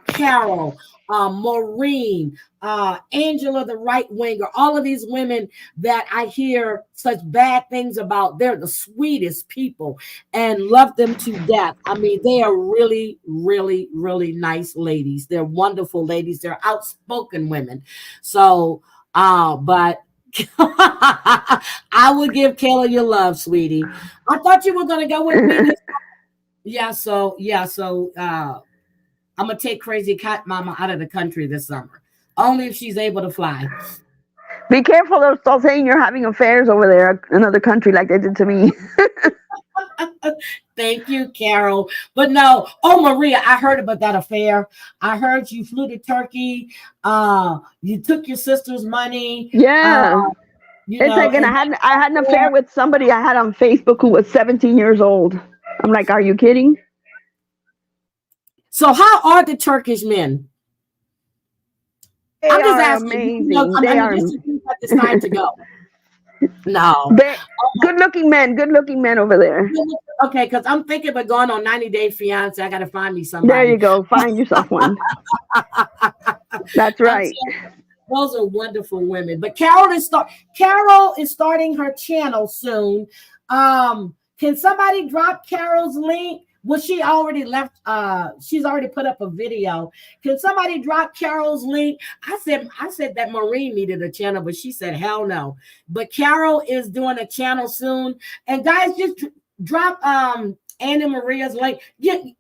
Carol, Maureen, Angela, the right winger, all of these women that I hear such bad things about. They're the sweetest people and love them to death. I mean, they are really, really, really nice ladies. They're wonderful ladies. They're outspoken women. So, but I would give Kayla your love, sweetie. I thought you were going to go with me. So I'm going to take Crazy Cat Mama out of the country this summer. Only if she's able to fly.
Be careful of still saying you're having affairs over there in another country like they did to me.
Thank you, Carol. But no, Maria, I heard about that affair. I heard you flew to Turkey. You took your sister's money.
Yeah. And I had an affair with somebody I had on Facebook who was 17 years old. I'm like, are you kidding?
So how are the Turkish men?
I'm just asking. Amazing. They are.
Decide to go. No.
Good-looking men over there.
Okay, because I'm thinking about going on 90-Day Fiance. I got to find me somebody.
There you go. Find yourself one. That's right.
Those are wonderful women. But Carol is starting her channel soon. Can somebody drop Carol's link? Well, she already left. She's already put up a video. Can somebody drop Carol's link? I said that Maureen needed a channel, but she said hell no. But Carol is doing a channel soon. And guys, just drop Anna Maria's link. You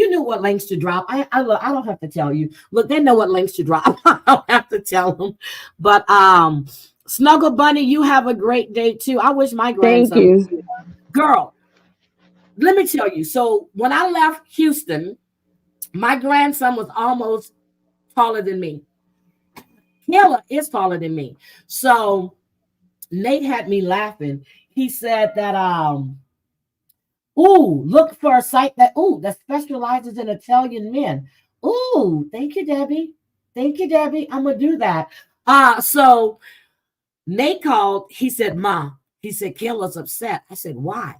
knew what links to drop. I don't have to tell you. Look, they know what links to drop. I don't have to tell them. But Snuggle Bunny, you have a great day too. I wish my grandson.
Thank you,
girl. Let me tell you. So when I left Houston, my grandson was almost taller than me. Kayla is taller than me. So Nate had me laughing. He said that look for a site that specializes in Italian men. Thank you, Debbie. I'm gonna do that. So Nate called. He said, Ma, he said, Kayla's upset. I said, why?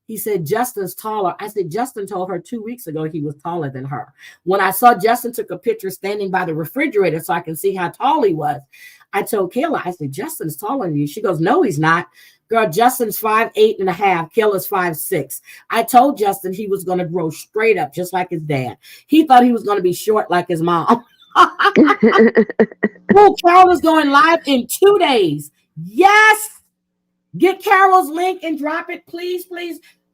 He said, Justin's taller. I said, Justin told her 2 weeks ago he was taller than her. When I saw Justin took a picture standing by the refrigerator so I can see how tall he was, I told Kayla, I said, Justin's taller than you. She goes, no, he's not. Girl, Justin's 5'8.5". Kayla's 5'6". I told Justin he was going to grow straight up just like his dad. He thought he was going to be short like his mom. Carol is going live in 2 days. Yes. Get Carol's link and drop it, please.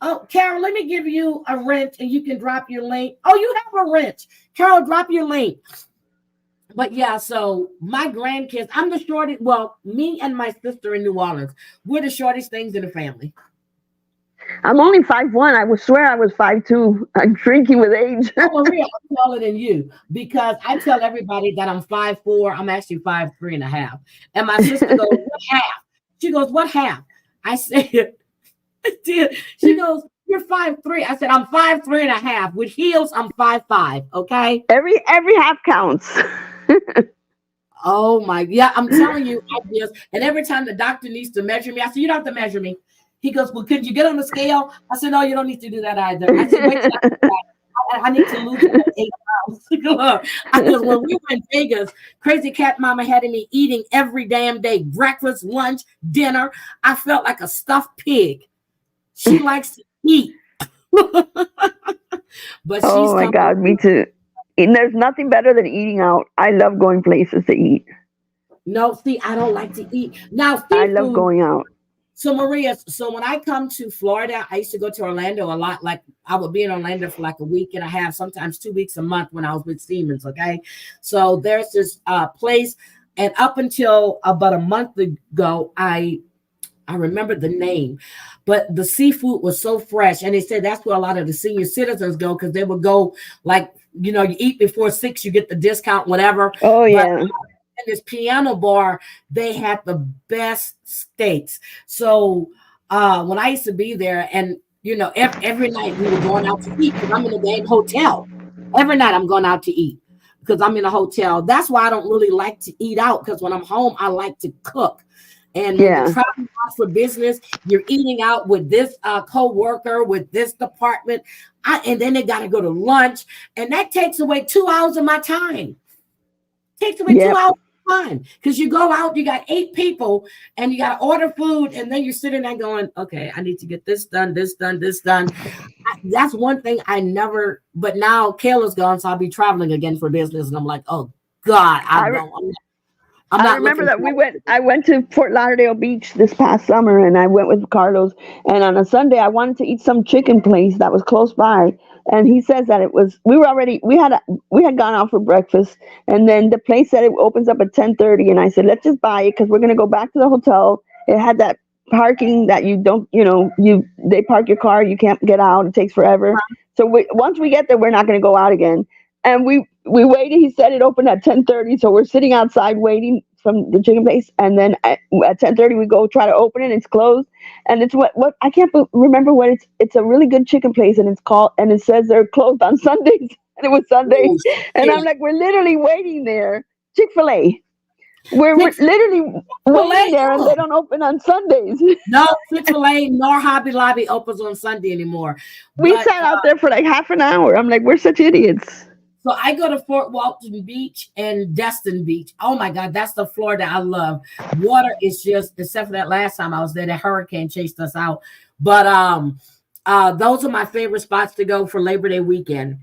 Oh, Carol, let me give you a wrench and you can drop your link. Oh, you have a wrench. Carol, drop your link. But yeah, so my grandkids, I'm the shortest. Well, me and my sister in New Orleans, we're the shortest things in the family.
I'm only 5'1". I would swear I was 5'2". I'm shrinking with age.
Oh, Maria, I'm taller than you because I tell everybody that I'm 5'4". I'm actually 5'3.5". And my sister goes, "What half?" She goes, "What half?" I said, she goes, "You're 5'3". I said, "I'm 5'3.5". With heels, I'm 5'5". Okay.
Every half counts.
Oh my, yeah, I'm telling you, I just, and every time the doctor needs to measure me, I said, "You don't have to measure me." He goes, "Well, could you get on the scale?" I said, "No, you don't need to do that either." I said, "Wait till I need to lose about 8 pounds." Look, I said, when we were in Vegas, Crazy Cat Mama had me eating every damn day, breakfast, lunch, dinner. I felt like a stuffed pig. She likes to eat. But she's
Oh my
coming.
God, me too. And there's nothing better than eating out. I love going places to eat.
No, see, I don't like to eat. Now,
I love
seafood.
going out.
So Maria, so when I come to Florida, I used to go to Orlando a lot. Like I would be in Orlando for like a week and a half, sometimes 2 weeks, a month when I was with Siemens. Okay. So there's this place, and up until about a month ago, I remember the name, but the seafood was so fresh. And they said that's where a lot of the senior citizens go because they would go like, you eat before 6, you get the discount, whatever.
Oh
But
yeah.
in this piano bar, they had the best steaks. So when I used to be there, and every night we were going out to eat because I'm in a dang hotel. Every night I'm going out to eat because I'm in a hotel. That's why I don't really like to eat out because when I'm home, I like to cook. And when you're traveling out for business, you're eating out with this co-worker, with this department, and then they got to go to lunch, and that takes away 2 hours of my time. Takes away 2
Yep.
hours of time because you go out, you got 8 people, and you got to order food, and then you're sitting there going, "Okay, I need to get this done, this done, this done." That's one thing I never. But now Kayla's gone, so I'll be traveling again for business, and I'm like, "Oh God, I'm
I
not
remember
looking
that
forward
I went to Fort Lauderdale Beach this past summer, and I went with Carlos, and on a Sunday I wanted to eat some chicken place that was close by, and he says that we had gone out for breakfast, and then the place said it opens up at 10:30, and I said, "Let's just buy it because we're going to go back to the hotel." It had that parking that you don't, they park your car, you can't get out, it takes forever. So once we get there, we're not going to go out again. And we waited. He said it opened at 10:30, so we're sitting outside waiting from the chicken place. And then at 10:30, we go try to open it. It's closed, and it's what I can't remember what it's a really good chicken place, and it's called, and it says they're closed on Sundays, and it was Sunday,
Oh,
and I'm like, we're literally waiting there. Chick-fil-A. We're literally waiting there, and they don't open on Sundays.
No, Chick-fil-A nor Hobby Lobby opens on Sunday anymore.
We
But,
sat out there for like half an hour. I'm like, we're such idiots.
So I go to Fort Walton Beach and Destin Beach. Oh my God, that's the Florida I love. Water is just, except for that last time I was there, that hurricane chased us out. But those are my favorite spots to go for Labor Day weekend.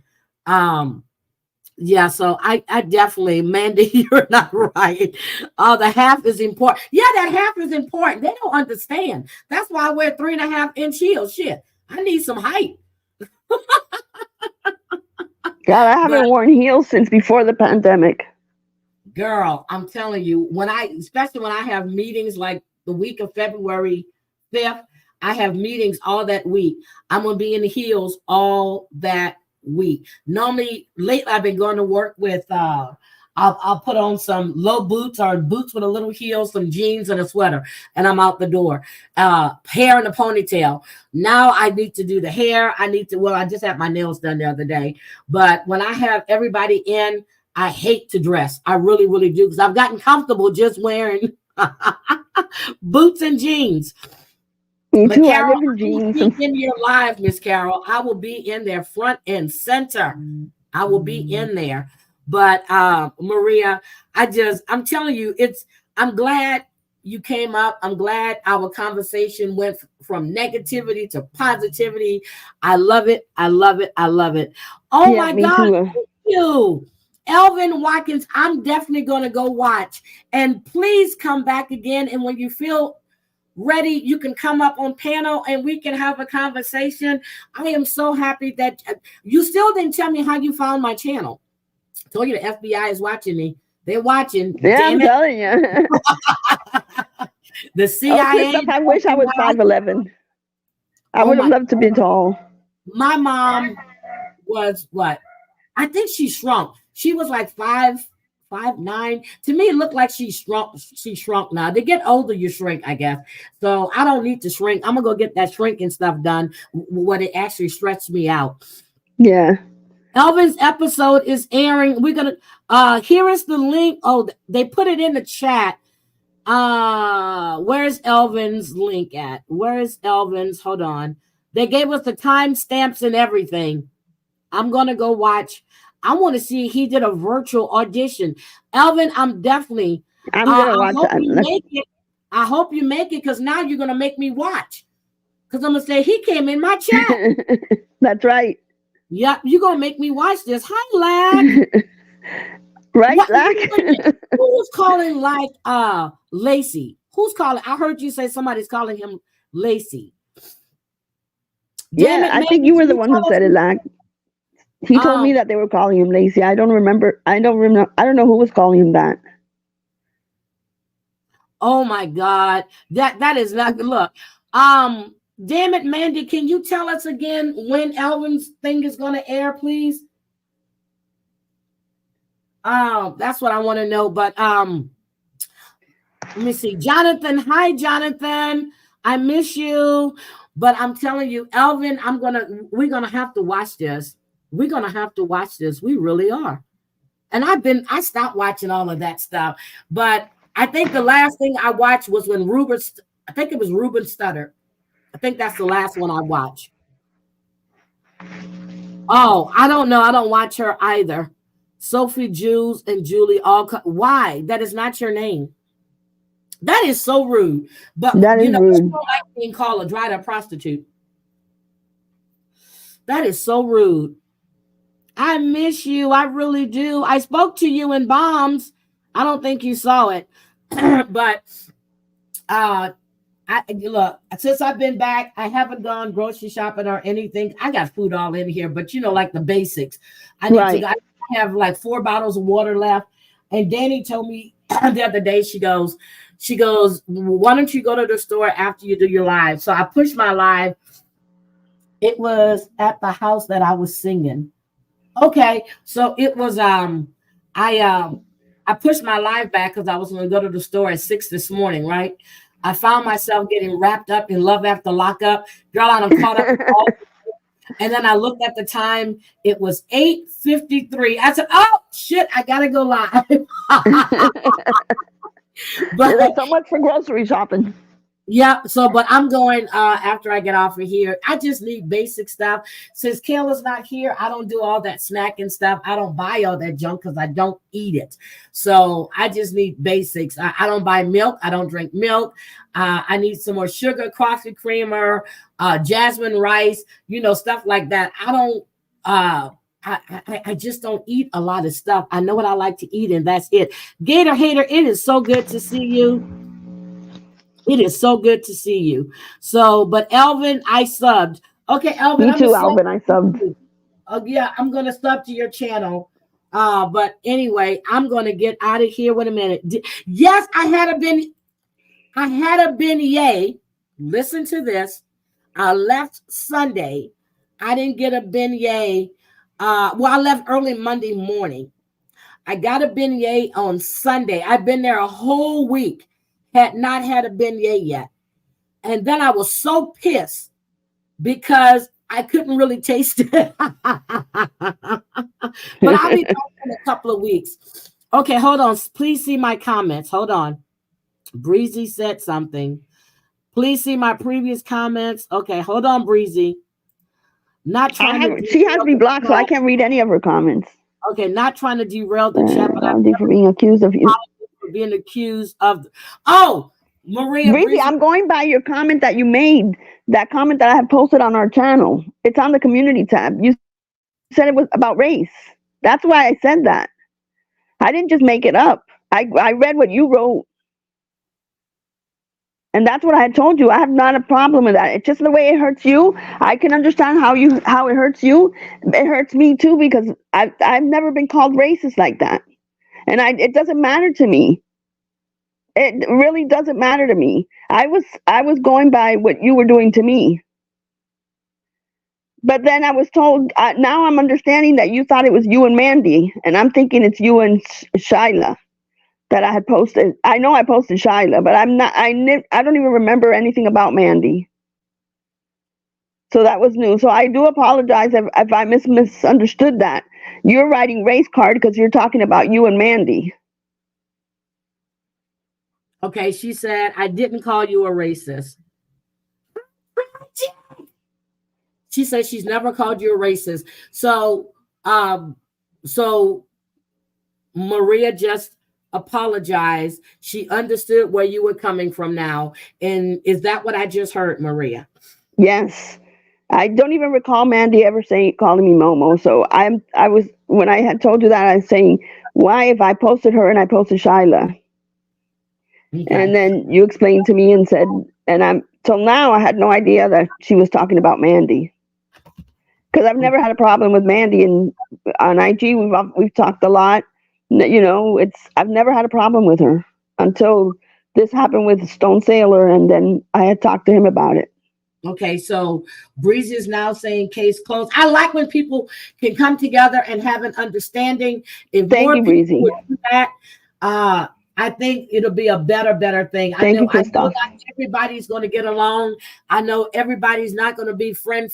Yeah, so I definitely, Mandy, you're not right. The half is important. Yeah, that half is important. They don't understand. That's why I wear 3.5-inch heels. Shit, I need some height.
God, I haven't worn heels since before the pandemic.
Girl, I'm telling you, especially when I have meetings like the week of February 5th, I have meetings all that week. I'm going to be in the heels all that week. Normally, lately, I've been going to work with, I'll put on some low boots or boots with a little heel, some jeans and a sweater, and I'm out the door. Hair in a ponytail. Now I need to do the hair. I just had my nails done the other day. But when I have everybody in, I hate to dress. I really, really do, because I've gotten comfortable just wearing boots and jeans.
Me too.
Carol,
I live in jeans.
in your live, Miss Carol. I will be in there front and center. I will be in there. But Maria, I'm telling you, I'm glad you came up. I'm glad our conversation went from negativity to positivity. I love it. I love it. I love it. Oh
Yeah,
my
me
God.
too.
Thank you. Elvin Watkins, I'm definitely going to go watch. And please come back again. And when you feel ready, you can come up on panel and we can have a conversation. I am so happy that you still didn't tell me how you found my channel. I told you the FBI is watching me. They're watching.
Yeah,
Damn
I'm telling you.
The CIA.
I wish I was 5'11". I
Oh
would have
my,
loved to be tall.
my mom was what? I think she shrunk. She was like 5'9". To me, it looked like she shrunk. She shrunk now. To get older, you shrink, I guess. So I don't need to shrink. I'm gonna go get that shrinking stuff done when it actually stretched me out.
Yeah.
Elvin's episode is airing. We're gonna here is the link. Oh, they put it in the chat. Where's Elvin's link at? Where's Elvin's? Hold on. They gave us the timestamps and everything. I'm gonna go watch. I want to see he did a virtual audition. Elvin, I'm definitely
I'm gonna watch
hope
that.
you make it. I hope you make it because now you're gonna make me watch. Because I'm gonna say he came in my chat.
That's right.
Yep, you're gonna make me watch this. Hi, Lack.
Right,
What,
Lack?
who's calling like Lacey? Who's calling? I heard you say somebody's calling him Lacey. Damn
Yeah,
it,
I
man,
think you were the
you
one who
told
said it,
me-
Lack. He told me that they were calling him Lacey. I don't remember. I don't know who was calling him that.
Oh my God, that is not good. Look, damn it, Mandy, can you tell us again when Elvin's thing is going to air, please? That's what I want to know. But let me see, Jonathan. Hi, Jonathan. I miss you, but I'm telling you, Elvin, we're gonna have to watch this. We're gonna have to watch this. We really are. And I stopped watching all of that stuff, but I think the last thing I watched was when I think it was Ruben Studdard. I think that's the last one I watched. Oh, I don't know. I don't watch her either. Sophie, Jules, and Julie why? That is not your name. That is so rude. But
That
you
is
know,
rude.
people like being called a dried up prostitute. That is so rude. I miss you. I really do. I spoke to you in Bombs. I don't think you saw it. But look, since I've been back, I haven't gone grocery shopping or anything. I got food all in here, but like the basics. I need to go. I have like 4 bottles of water left. And Danny told me the other day, she goes, why don't you go to the store after you do your live? So I pushed my live. It was at the house that I was singing. Okay, so it was I pushed my live back because I was going to go to the store at 6 this morning, right? I found myself getting wrapped up in Love After Lockup. Girl, I'm caught up. And then I looked at the time. It was 8:53. I said, oh, shit, I got to go live.
But there's so much for grocery shopping.
Yeah, but I'm going after I get off of here. I just need basic stuff. Since Kayla's not here, I don't do all that snacking stuff. I don't buy all that junk because I don't eat it. So I just need basics. I don't buy milk. I don't drink milk. I need some more sugar, coffee creamer, jasmine rice, stuff like that. I don't I just don't eat a lot of stuff. I know what I like to eat, and that's it. Gator Hater, it is so good to see you. It is so good to see you. So, but Elvin, I subbed. Okay, Elvin.
Me too, Alvin. I subbed.
Oh, yeah, I'm going to sub to your channel. But anyway, I'm going to get out of here. Wait a minute. Yes, I had a beignet. Listen to this. I left Sunday. I didn't get a beignet. I left early Monday morning. I got a beignet on Sunday. I've been there a whole week. Had not had a beignet yet. And then I was so pissed because I couldn't really taste it. But I'll be back in a couple of weeks. Okay, hold on. Please see my comments. Hold on. Breezy said something. Please see my previous comments. Okay, hold on, Breezy.
She has me blocked, so I can't read any of her comments.
Okay, not trying to derail the chat, but
I'm being accused of you.
Being accused of Maria
Breezy, I'm going by your comment that you made, that comment that I have posted on our channel. It's on the community tab. You said it was about race. That's why I said that. I didn't just make it up. I read what you wrote. And that's what I had told you. I have not a problem with that. It's just the way it hurts you. I can understand how it hurts you. It hurts me too because I've never been called racist like that. And it doesn't matter to me. It really doesn't matter to me. I was going by what you were doing to me. But then I was told, now I'm understanding that you thought it was you and Mandy, and I'm thinking it's you and Shyla that I had posted. I know I posted Shyla, but I'm not. I don't even remember anything about Mandy. So that was new. So I do apologize if I misunderstood that. You're writing race card because you're talking about you and Mandy.
Okay, she said, I didn't call you a racist. She said she's never called you a racist. So Maria just apologized. She understood where you were coming from now. And is that what I just heard, Maria?
Yes. I don't even recall Mandy ever calling me Momo. So I was, when I had told you that, I was saying, why if I posted her and I posted Shyla? Okay. And then you explained to me and said, and till now I had no idea that she was talking about Mandy. Because I've never had a problem with Mandy, and on IG we've talked a lot. You know, I've never had a problem with her until this happened with Stone Sailor, and then I had talked to him about it.
Okay, so Breezy is now saying case closed. I like when people can come together and have an understanding. If
Thank
more
you,
people
Breezy.
would do that, I think it'll be a better thing. I know not everybody's going to get along. I know everybody's not going to be friend,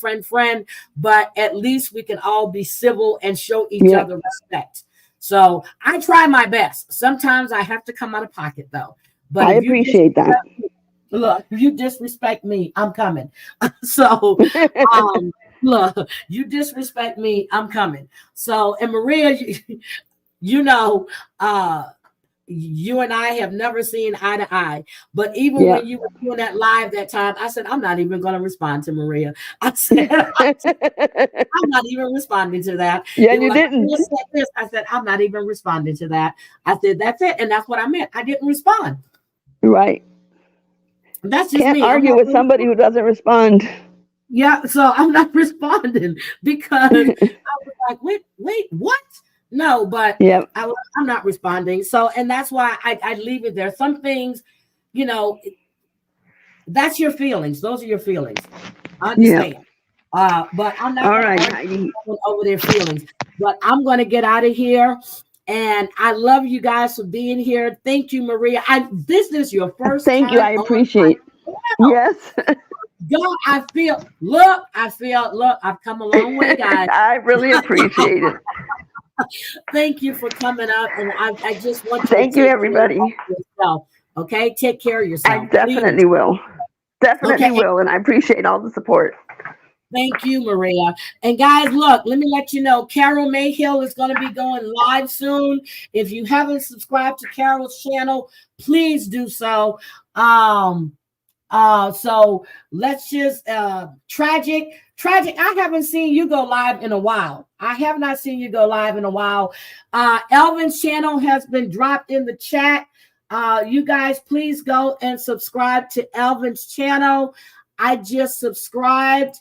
but at least we can all be civil and show each other respect. So I try my best. Sometimes I have to come out of pocket though. But
I appreciate that.
Look, if you disrespect me, I'm coming. So look, you disrespect me, I'm coming. So, and Maria, you know, you and I have never seen eye to eye. But even when you were doing that live that time, I said, I'm not even going to respond to Maria. I said, I'm not even responding to that.
Yeah, you didn't.
I said, I'm not even responding to that. I said, that's it. And that's what I meant. I didn't respond.
Right.
That's just
Can't
me.
argue with somebody who doesn't respond.
Yeah, so I'm not responding because I was like, wait, what? No, but I'm not responding. So, and that's why I leave it there. Some things, you know, that's your feelings. Those are your feelings. I understand. But I'm not going to argue over their feelings. But I'm going to get out of here. And I love you guys for being here. Thank you, Maria. This is your first time.
Thank you. I appreciate. Yes.
God, I feel, look, I've come a long way, guys.
I really appreciate it.
Thank you for coming up. And I just want you
Thank you, everybody.
Yourself, okay? Take care of yourself.
I definitely will. Definitely will. And I appreciate all the support.
Thank you, Maria. And guys, look, let me let you know, Carol Mayhill is going to be going live soon. If you haven't subscribed to Carol's channel, please do so. So let's just tragic. I haven't seen you go live in a while. I have not seen you go live in a while. Elvin's channel has been dropped in the chat. You guys, please go and subscribe to Elvin's channel. I just subscribed.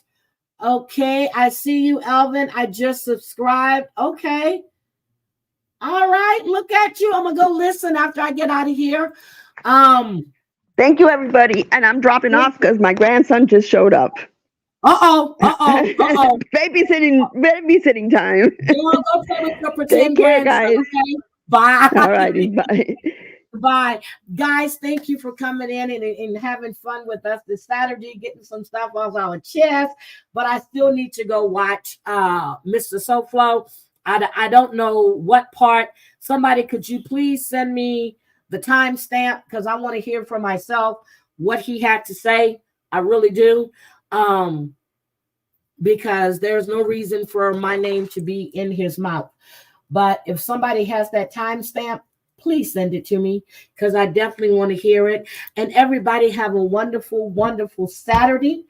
Okay, I see you, Elvin. I just subscribed. Okay. All right, look at you. I'm gonna go listen after I get out of here.
Thank you, everybody. And I'm dropping off because my grandson just showed up. Babysitting time.
Go play with your pretend grandson,
guys.
Okay? Bye.
All righty, bye.
Bye. Guys, thank you for coming in and having fun with us this Saturday, getting some stuff off our chest. But I still need to go watch Mr. SoFlo. I don't know what part. Somebody, could you please send me the timestamp? Because I want to hear from myself what he had to say. I really do. Because there's no reason for my name to be in his mouth. But if somebody has that timestamp, please send it to me because I definitely want to hear it. And everybody have a wonderful, wonderful Saturday.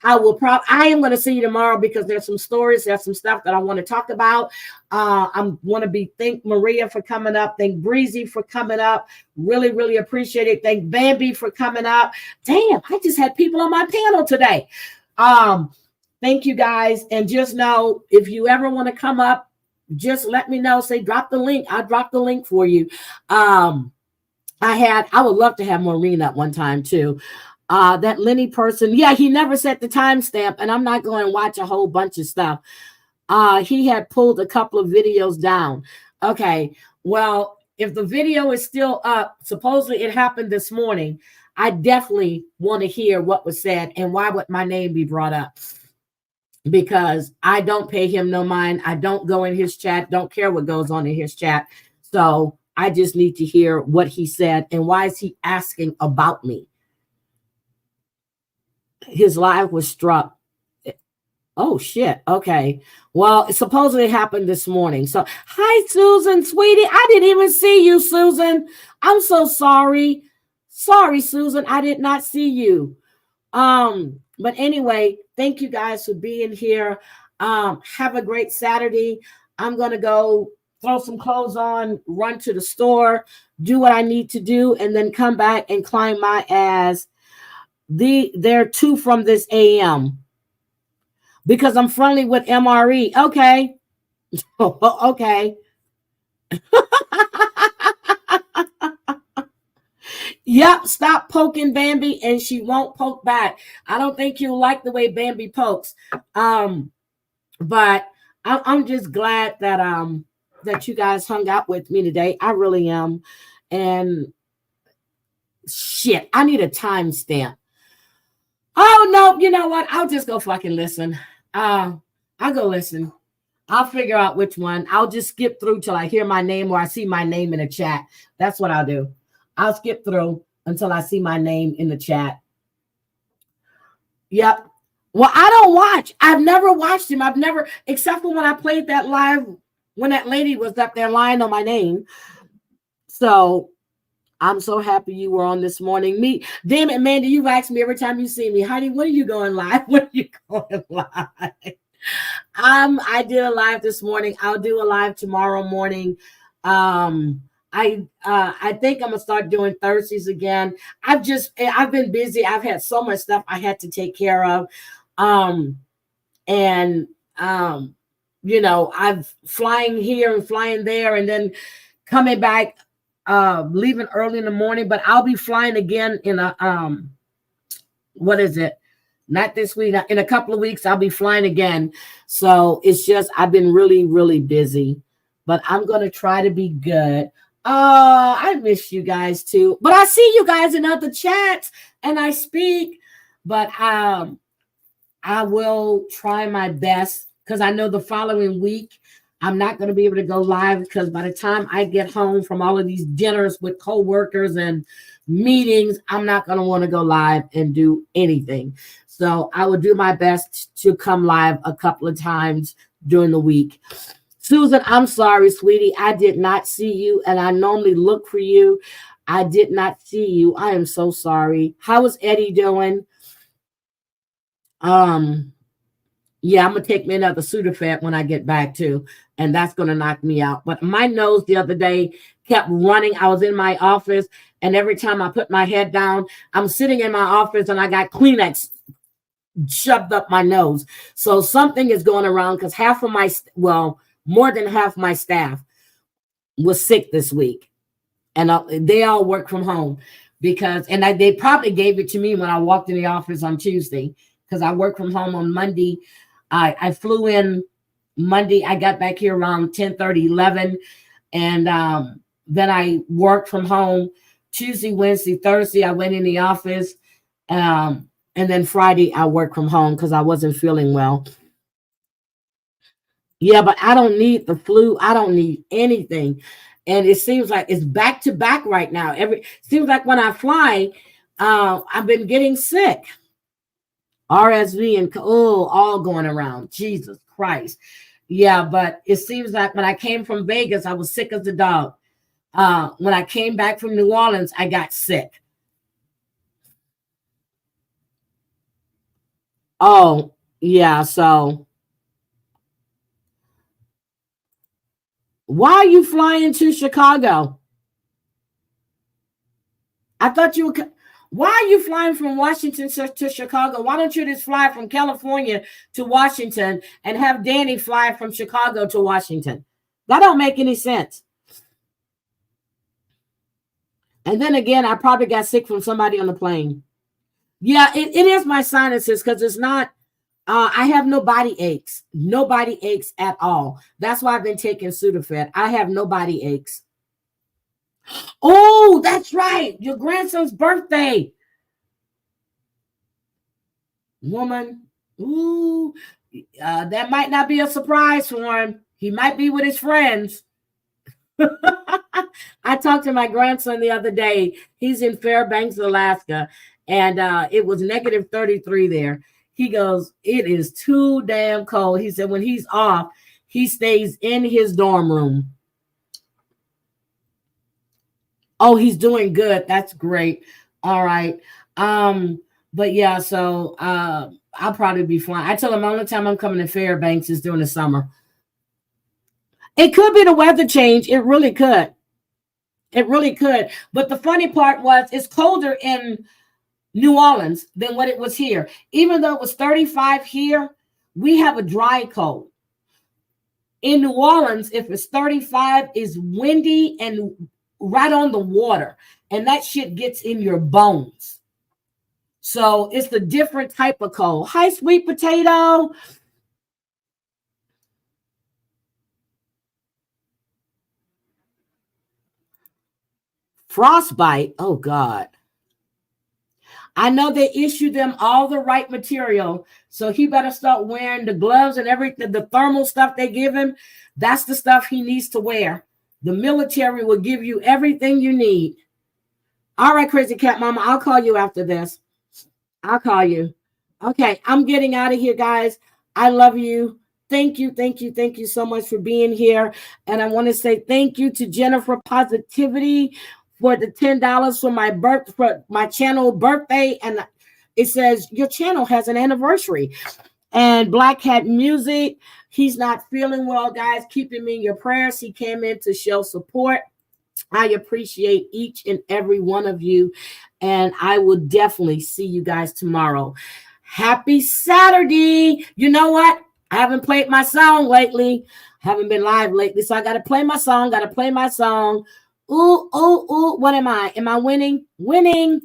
I am going to see you tomorrow because there's some stories, there's some stuff that I want to talk about. Thank Maria for coming up. Thank Breezy for coming up. Really, really appreciate it. Thank Bambi for coming up. Damn, I just had people on my panel today. Thank you guys. And just know, if you ever want to come up, just let me know. Say, drop the link. I'll drop the link for you. I would love to have Maureen up one time too. That Lenny person, yeah, he never set the timestamp, and I'm not going to watch a whole bunch of stuff. He had pulled a couple of videos down. Okay, well, if the video is still up, supposedly it happened this morning. I definitely want to hear what was said and why would my name be brought up, because I don't pay him no mind. I don't go in his chat, don't care what goes on in his chat. So I just need to hear what he said and why is he asking about me. His live was struck. Oh shit. Okay. Well, it supposedly happened this morning. So hi, Susan, sweetie. I didn't even see you, Susan. I'm so sorry. Sorry, Susan. I did not see you. But anyway, thank you guys for being here. Have a great Saturday. I'm gonna go throw some clothes on, run to the store, do what I need to do, and then come back and climb my ass. They're 2 from this AM because I'm friendly with MRE. Okay. Okay. Yep, stop poking Bambi and she won't poke back. I don't think you like the way Bambi pokes. But I'm just glad that you guys hung out with me today. I really am. And shit, I need a timestamp. Oh no, you know what? I'll just go fucking listen. I'll go listen. I'll figure out which one. I'll just skip through till I hear my name or I see my name in a chat. That's what I'll do. I'll skip through until I see my name in the chat. Yep. Well, I don't watch. I've never watched him. I've never, except for when I played that live, when that lady was up there lying on my name. So I'm so happy you were on this morning. Me, damn it, Mandy, you've asked me every time you see me, honey, when are you going live? When are you going live? I did a live this morning. I'll do a live tomorrow morning. I think I'm gonna start doing Thursdays again. I've been busy. I've had so much stuff I had to take care of. You know, I've flying here and flying there and then coming back, leaving early in the morning, but I'll be flying again in a, what is it? Not this week. In a couple of weeks, I'll be flying again. So it's just, I've been really, really busy, but I'm going to try to be good. I miss you guys too, but I see you guys in other chats and I speak, but I will try my best because I know the following week I'm not going to be able to go live because by the time I get home from all of these dinners with co-workers and meetings, I'm not going to want to go live and do anything. So I will do my best to come live a couple of times during the week. Susan, I'm sorry, sweetie. I did not see you, and I normally look for you. I did not see you. I am so sorry. How is Eddie doing? Yeah, I'm gonna take me another Sudafed when I get back too, and that's gonna knock me out. But my nose the other day kept running. I was in my office, and every time I put my head down, I'm sitting in my office, and I got Kleenex shoved up my nose. So something is going around because half of my, well, more than half my staff was sick this week, and they all work from home because, and they probably gave it to me when I walked in the office on Tuesday because I work from home on Monday. I flew in Monday. I got back here around 10:30, 11. And then I worked from home Tuesday, Wednesday, Thursday. I went in the office. And then Friday, I worked from home because I wasn't feeling well. Yeah, but I don't need the flu. I don't need anything. And it seems like it's back to back right now. Seems like when I fly, I've been getting sick. RSV and all going around. Jesus Christ. Yeah, but it seems like when I came from Vegas, I was sick as a dog. When I came back from New Orleans, I got sick. Oh, yeah. So why are you flying to Chicago? I thought you were. Why are you flying from Washington to Chicago? Why don't you just fly from California to Washington and have Danny fly from Chicago to Washington? That don't make any sense. And then again, I probably got sick from somebody on the plane. Yeah, it is my sinuses because it's not. I have no body aches, at all. That's why I've been taking Sudafed. I have no body aches. Oh, that's right. Your grandson's birthday. Woman. Ooh, that might not be a surprise for him. He might be with his friends. I talked to my grandson the other day. He's in Fairbanks, Alaska, and it was negative 33 there. He goes, it is too damn cold. He said when he's off, he stays in his dorm room. Oh, he's doing good. That's great. All right. But yeah, so I'll probably be flying. I tell him the only time I'm coming to Fairbanks is during the summer. It could be the weather change. It really could. It really could. But the funny part was it's colder in New Orleans than what it was here. Even though it was 35 here, we have a dry cold. In New Orleans, if it's 35, it's windy and right on the water. And that shit gets in your bones. So it's a different type of cold. Hi, sweet potato. Frostbite. Oh, God. I know they issue them all the right material, so he better start wearing the gloves and everything, the thermal stuff they give him. That's the stuff he needs to wear. The military will give you everything you need. All right, Crazy Cat Mama, I'll call you after this. I'll call you. Okay, I'm getting out of here, guys. I love you. Thank you so much for being here. And I want to say thank you to Jennifer Positivity for the $10 for my channel birthday. And it says your channel has an anniversary. And Black Hat Music, he's not feeling well, guys. Keep him in your prayers. He came in to show support. I appreciate each and every one of you. And I will definitely see you guys tomorrow. Happy Saturday. You know what? I haven't played my song lately. Haven't been live lately. So I got to play my song. Ooh, ooh, ooh. What am I? Am I winning? Winning.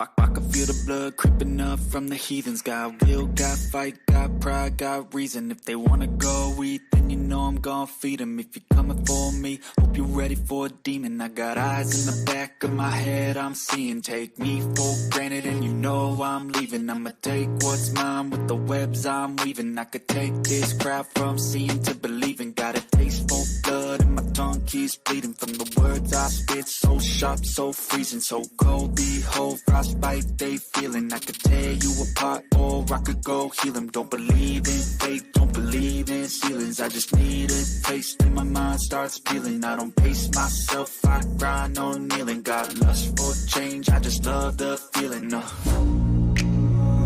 I can feel the blood creeping up from the heathens. Got will, got fight, got pride, got reason. If they wanna go eat, then you know I'm gonna feed them. If you're coming for me, hope you're ready for a demon. I got eyes in the back of my head, I'm seeing. Take me for granted and you know I'm leaving. I'ma take what's mine with the webs I'm weaving. I could take this crowd from seeing to believing. Got a taste for blood and my tongue keeps bleeding. From the words I spit, so sharp, so freezing. So cold, behold, frostbite they feeling. I could tear you apart or I could go heal them. Don't believe in fate, don't believe in ceilings. I just need a taste and my mind starts peeling. I don't pace myself, I grind on kneeling. Got lust for change, I just love the feeling.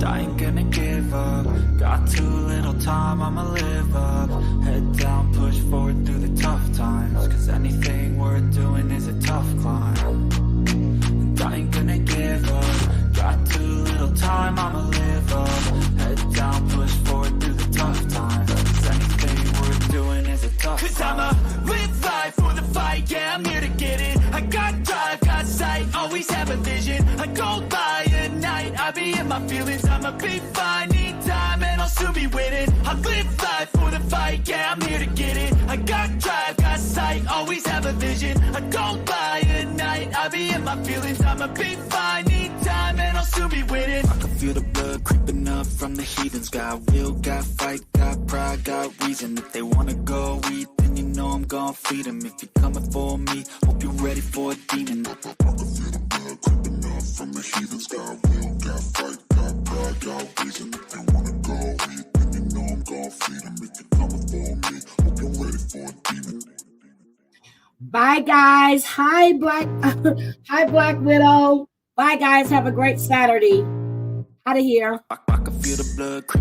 I ain't gonna give up. Got too little time, I'ma live up. Head down, push forward through the tough times. Cause anything worth doing is a tough climb. I ain't gonna give up. Got too little time, I'ma live up. Head down, push forward through the tough times. Cause anything worth doing is a tough climb. Cause I'ma live life for the fight, yeah, I'm here to get it. I got drive, got sight, always have a vision. I go by at night, I be in my feelings. I'ma be fine, need time, and I'll soon be winning. I live life for the fight, yeah, I'm here to get it. I got drive, got sight, always have a vision. I go by at night, I be in my feelings. I'ma be fine, need time, and I'll soon be winning. I can feel the blood creeping up from the heathens. Got will, got fight, got pride, got reason. If they wanna go eat, then you know I'm gonna feed them. If you're coming for me, hope you're ready for a demon. I can feel the blood creeping up from the heathens. Got will, got fight, got pride, got reason. If they wanna go eat, then you know I'm gonna feed them. If you're coming for me, hope you're ready for a demon.
Bye, guys. Hi, Black Widow. Bye, guys. Have a great Saturday. Out of here.
I can feel the blood creeping.